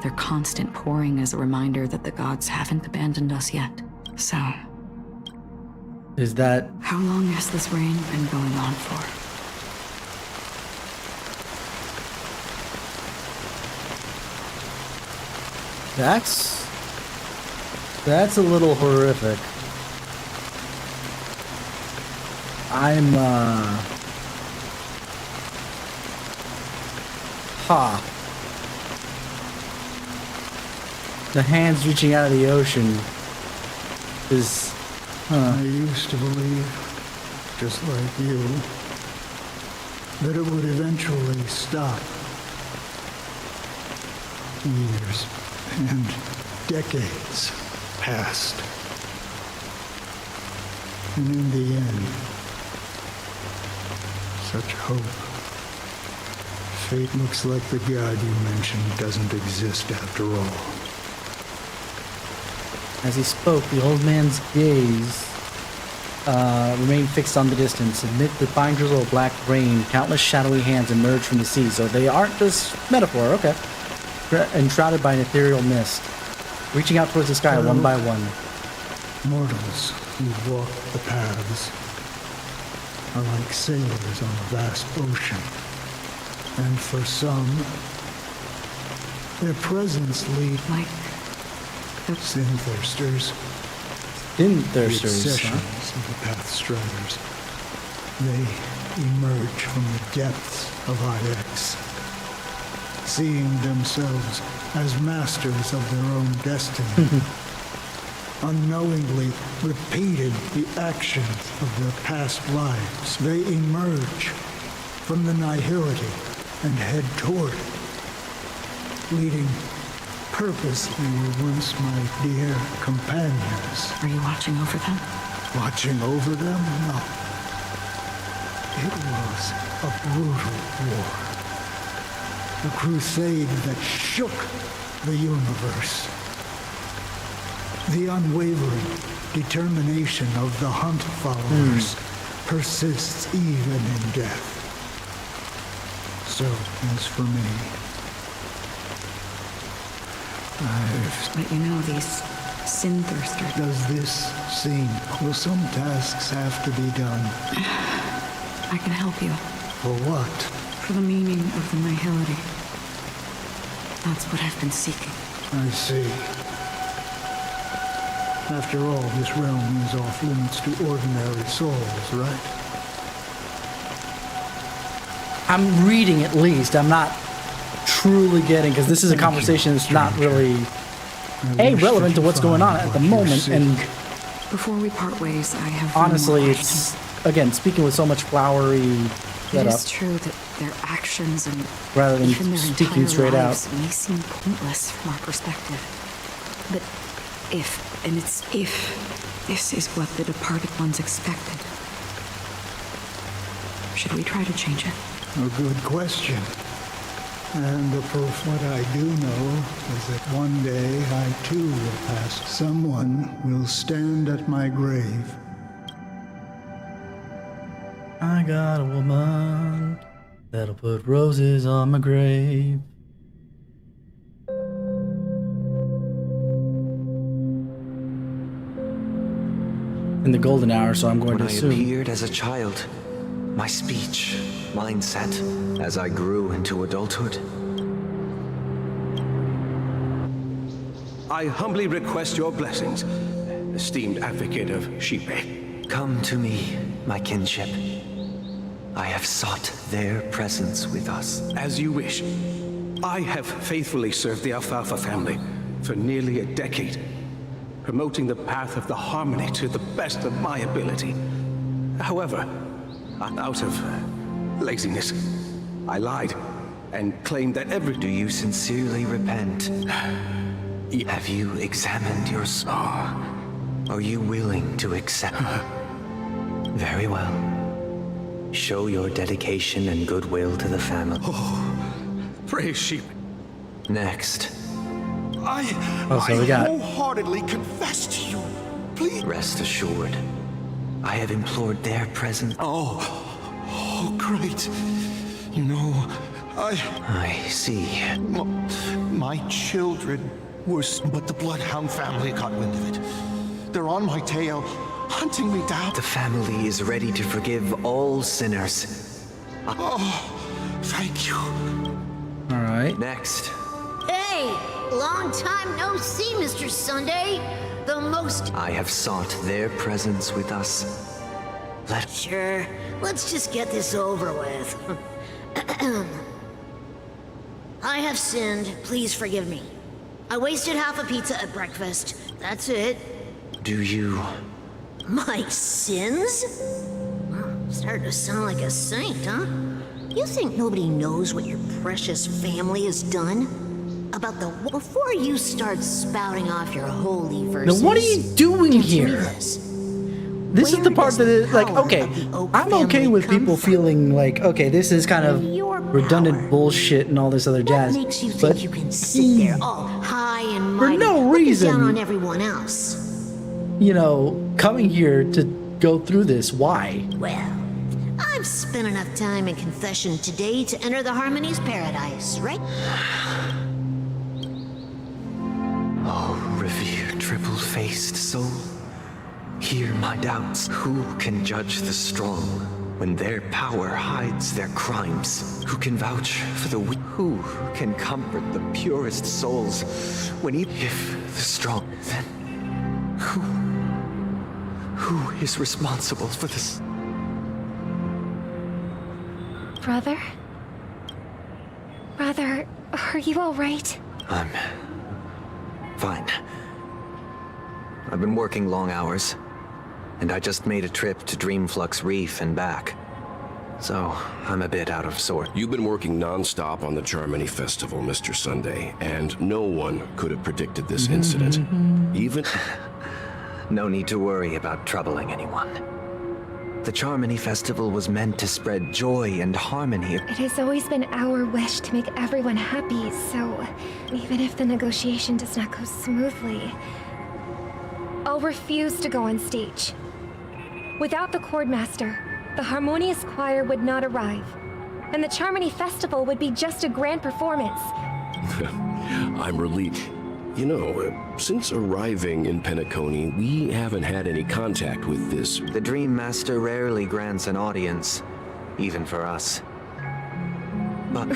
Their constant pouring is a reminder that the gods haven't abandoned us yet. So, is that... How long has this rain been going on for? That's a little horrific. The hands reaching out of the ocean is... I used to believe, just like you, that it would eventually stop. Years and decades passed. And in the end, such hope. Fate looks like the god you mentioned doesn't exist after all. As he spoke, the old man's gaze remained fixed on the distance. Amid the fine drizzle of black rain, countless shadowy hands emerged from the sea. So they aren't just metaphor, okay. Enshrouded by an ethereal mist, reaching out towards the sky one by one. Mortals who walk the paths are like sailors on a vast ocean. And for some, their presence lead like sin-thirsters. Sin-thirsters, the obsessions of the Pathstriders. They emerge from the depths of IX, seeing themselves as masters of their own destiny. Unknowingly repeated the actions of their past lives. They emerge from the nihility and head toward it, leading purposely were once my dear companions. Are you watching over them? Watching over them? No. It was a brutal war. A crusade that shook the universe. The unwavering determination of the Hunt followers persists even in death. So, as for me, But you know, these sin-thirsters... Does this seem... Will some tasks have to be done? I can help you. For what? For the meaning of the nihility. That's what I've been seeking. I see. After all, this realm is off limits to ordinary souls, right? I'm reading at least. I'm not truly getting, because this is a conversation that's not really relevant to what's going on at the moment. And before we part ways, I have honestly, it's again speaking with so much flowery It is true that their actions and rather than even their speaking entire straight lives out. may seem pointless from our perspective. But if this is what the departed ones expected, should we try to change it? A good question. And the proof what I do know is that one day I too will pass. Someone will stand at my grave. I got a woman that'll put roses on my grave. In the golden hour, so I'm going to assume. When I appeared as a child, my speech, mindset, as I grew into adulthood. I humbly request your blessings, esteemed advocate of Shipe. Come to me, my kinship. I have sought their presence with us. As you wish. I have faithfully served the Alfalfa family for nearly a decade, promoting the path of the harmony to the best of my ability. However, out of laziness, I lied and claimed that every... Do you sincerely repent? Have you examined your soul? Are you willing to accept? Very well. Show your dedication and goodwill to the family. Praise sheep. Next. I we got wholeheartedly confess to you. Please. Rest assured, I have implored their presence. Oh, great. You know, I see. My children were, but the Bloodhound family got wind of it. They're on my tail, hunting me down. The family is ready to forgive all sinners. Thank you. All right. Next. Hey, long time no see, Mr. Sunday. The most... I have sought their presence with us. Sure, let's just get this over with. I have sinned, please forgive me. I wasted half a pizza at breakfast. That's it. Do you... My sins? Well, starting to sound like a saint, huh? You think nobody knows what your precious family has done? About the... Before you start spouting off your holy verses... Now what are you doing here? This is the part that is like, okay, I'm okay with people feeling like, okay, this is kind of redundant bullshit and all this other jazz. Makes you But think you can sit there all high and for mighty, no looking reason, down on everyone else. you know, coming here to go through this, why? Well, I've spent enough time in confession today to enter the Harmony's paradise, right? Oh, revered triple-faced soul. Hear my doubts. Who can judge the strong when their power hides their crimes? Who can vouch for the weak? Who can comfort the purest souls when if the strong, then who is responsible for this? Brother? Brother, are you all right? I'm fine. I've been working long hours, and I just made a trip to Dreamflux Reef and back. So, I'm a bit out of sorts. You've been working non-stop on the Charmony Festival, Mr. Sunday, and no one could have predicted this incident. Even... No need to worry about troubling anyone. The Charmony Festival was meant to spread joy and harmony. It has always been our wish to make everyone happy, so even if the negotiation does not go smoothly, I'll refuse to go on stage. Without the Chordmaster, the Harmonious Choir would not arrive, and the Charmony Festival would be just a grand performance. I'm relieved. You know, since arriving in Penacony, we haven't had any contact with this. The Dream Master rarely grants an audience, even for us. But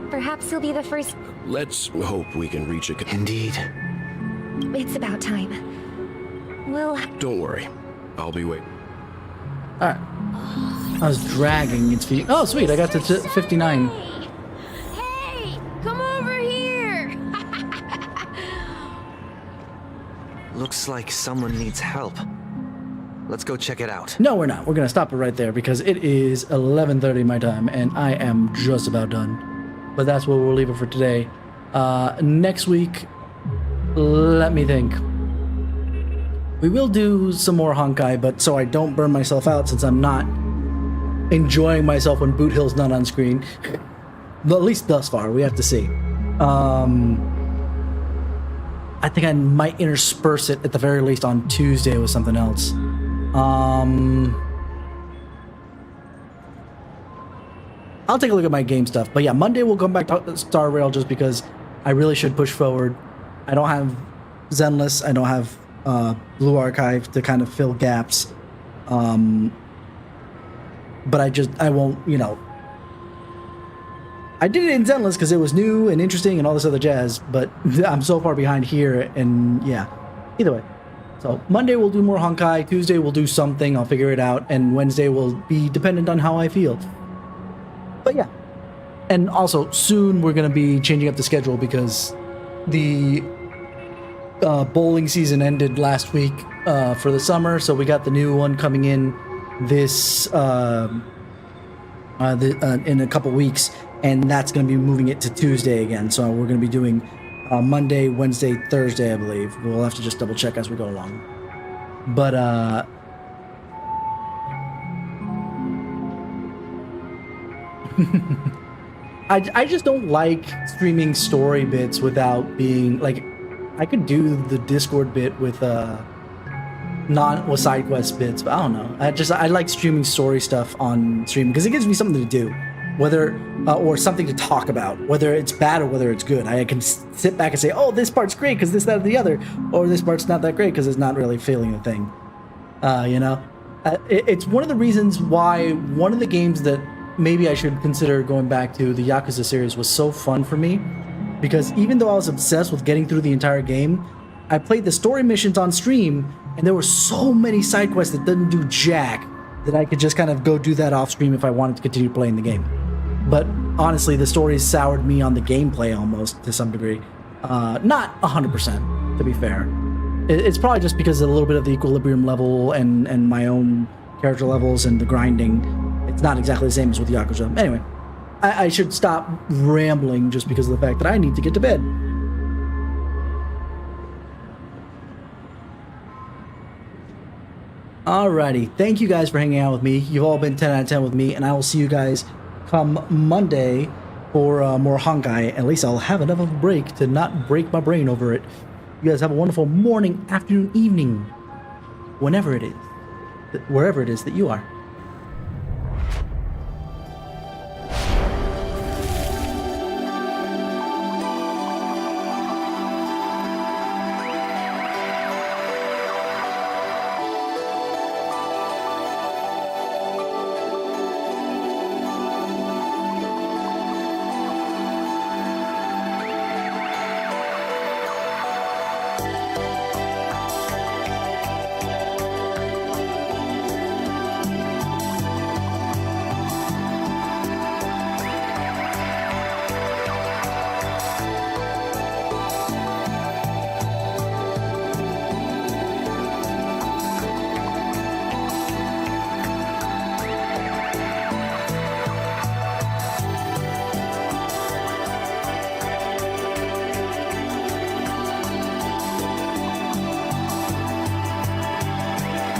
perhaps he'll be the first. Let's hope we can reach a... Indeed. It's about time. We'll... Don't worry. I'll be waiting. Alright. I was dragging its feet. Oh, sweet. I got to 59. Hey, come over here. Looks like someone needs help. Let's go check it out. No, we're not. We're going to stop it right there because it is 11:30 my time, and I am just about done. But that's where we'll leave it for today. Next week, let me think. We will do some more Honkai, but so I don't burn myself out since I'm not enjoying myself when Boot Hill's not on screen. But at least thus far, we have to see. I think I might intersperse it at the very least on Tuesday with something else. I'll take a look at my game stuff. But yeah, Monday we'll come back to Star Rail just because I really should push forward. I don't have Zenless. I don't have Blue Archive to kind of fill gaps. But I won't, you know. I did it in Zenless because it was new and interesting and all this other jazz, but I'm so far behind here, and yeah. Either way. So Monday we'll do more Honkai, Tuesday we'll do something, I'll figure it out, and Wednesday will be dependent on how I feel. But yeah. And also, soon we're going to be changing up the schedule because the bowling season ended last week for the summer, so we got the new one coming in this in a couple weeks, and that's going to be moving it to Tuesday again. So we're going to be doing Monday, Wednesday, Thursday, I believe. We'll have to just double check as we go along. But I just don't like streaming story bits without being like, I could do the Discord bit with side quest bits, but I don't know. I like streaming story stuff on stream because it gives me something to do, whether or something to talk about, whether it's bad or whether it's good. I can sit back and say, oh, this part's great because this, that, or the other, or this part's not that great because it's not really feeling the thing. It's one of the reasons why one of the games that maybe I should consider going back to, the Yakuza series, was so fun for me, because even though I was obsessed with getting through the entire game, I played the story missions on stream, and there were so many side quests that didn't do jack that I could just kind of go do that off stream if I wanted to continue playing the game. But honestly, the stories soured me on the gameplay almost to some degree. Not 100%, to be fair. It's probably just because of a little bit of the equilibrium level and my own character levels and the grinding. It's not exactly the same as with Yakuza. Anyway, I should stop rambling just because of the fact that I need to get to bed. Alrighty, thank you guys for hanging out with me. You've all been 10 out of 10 with me, and I will see you guys come Monday for more Honkai. At least I'll have enough of a break to not break my brain over it. You guys have a wonderful morning, afternoon, evening, whenever it is, wherever it is that you are.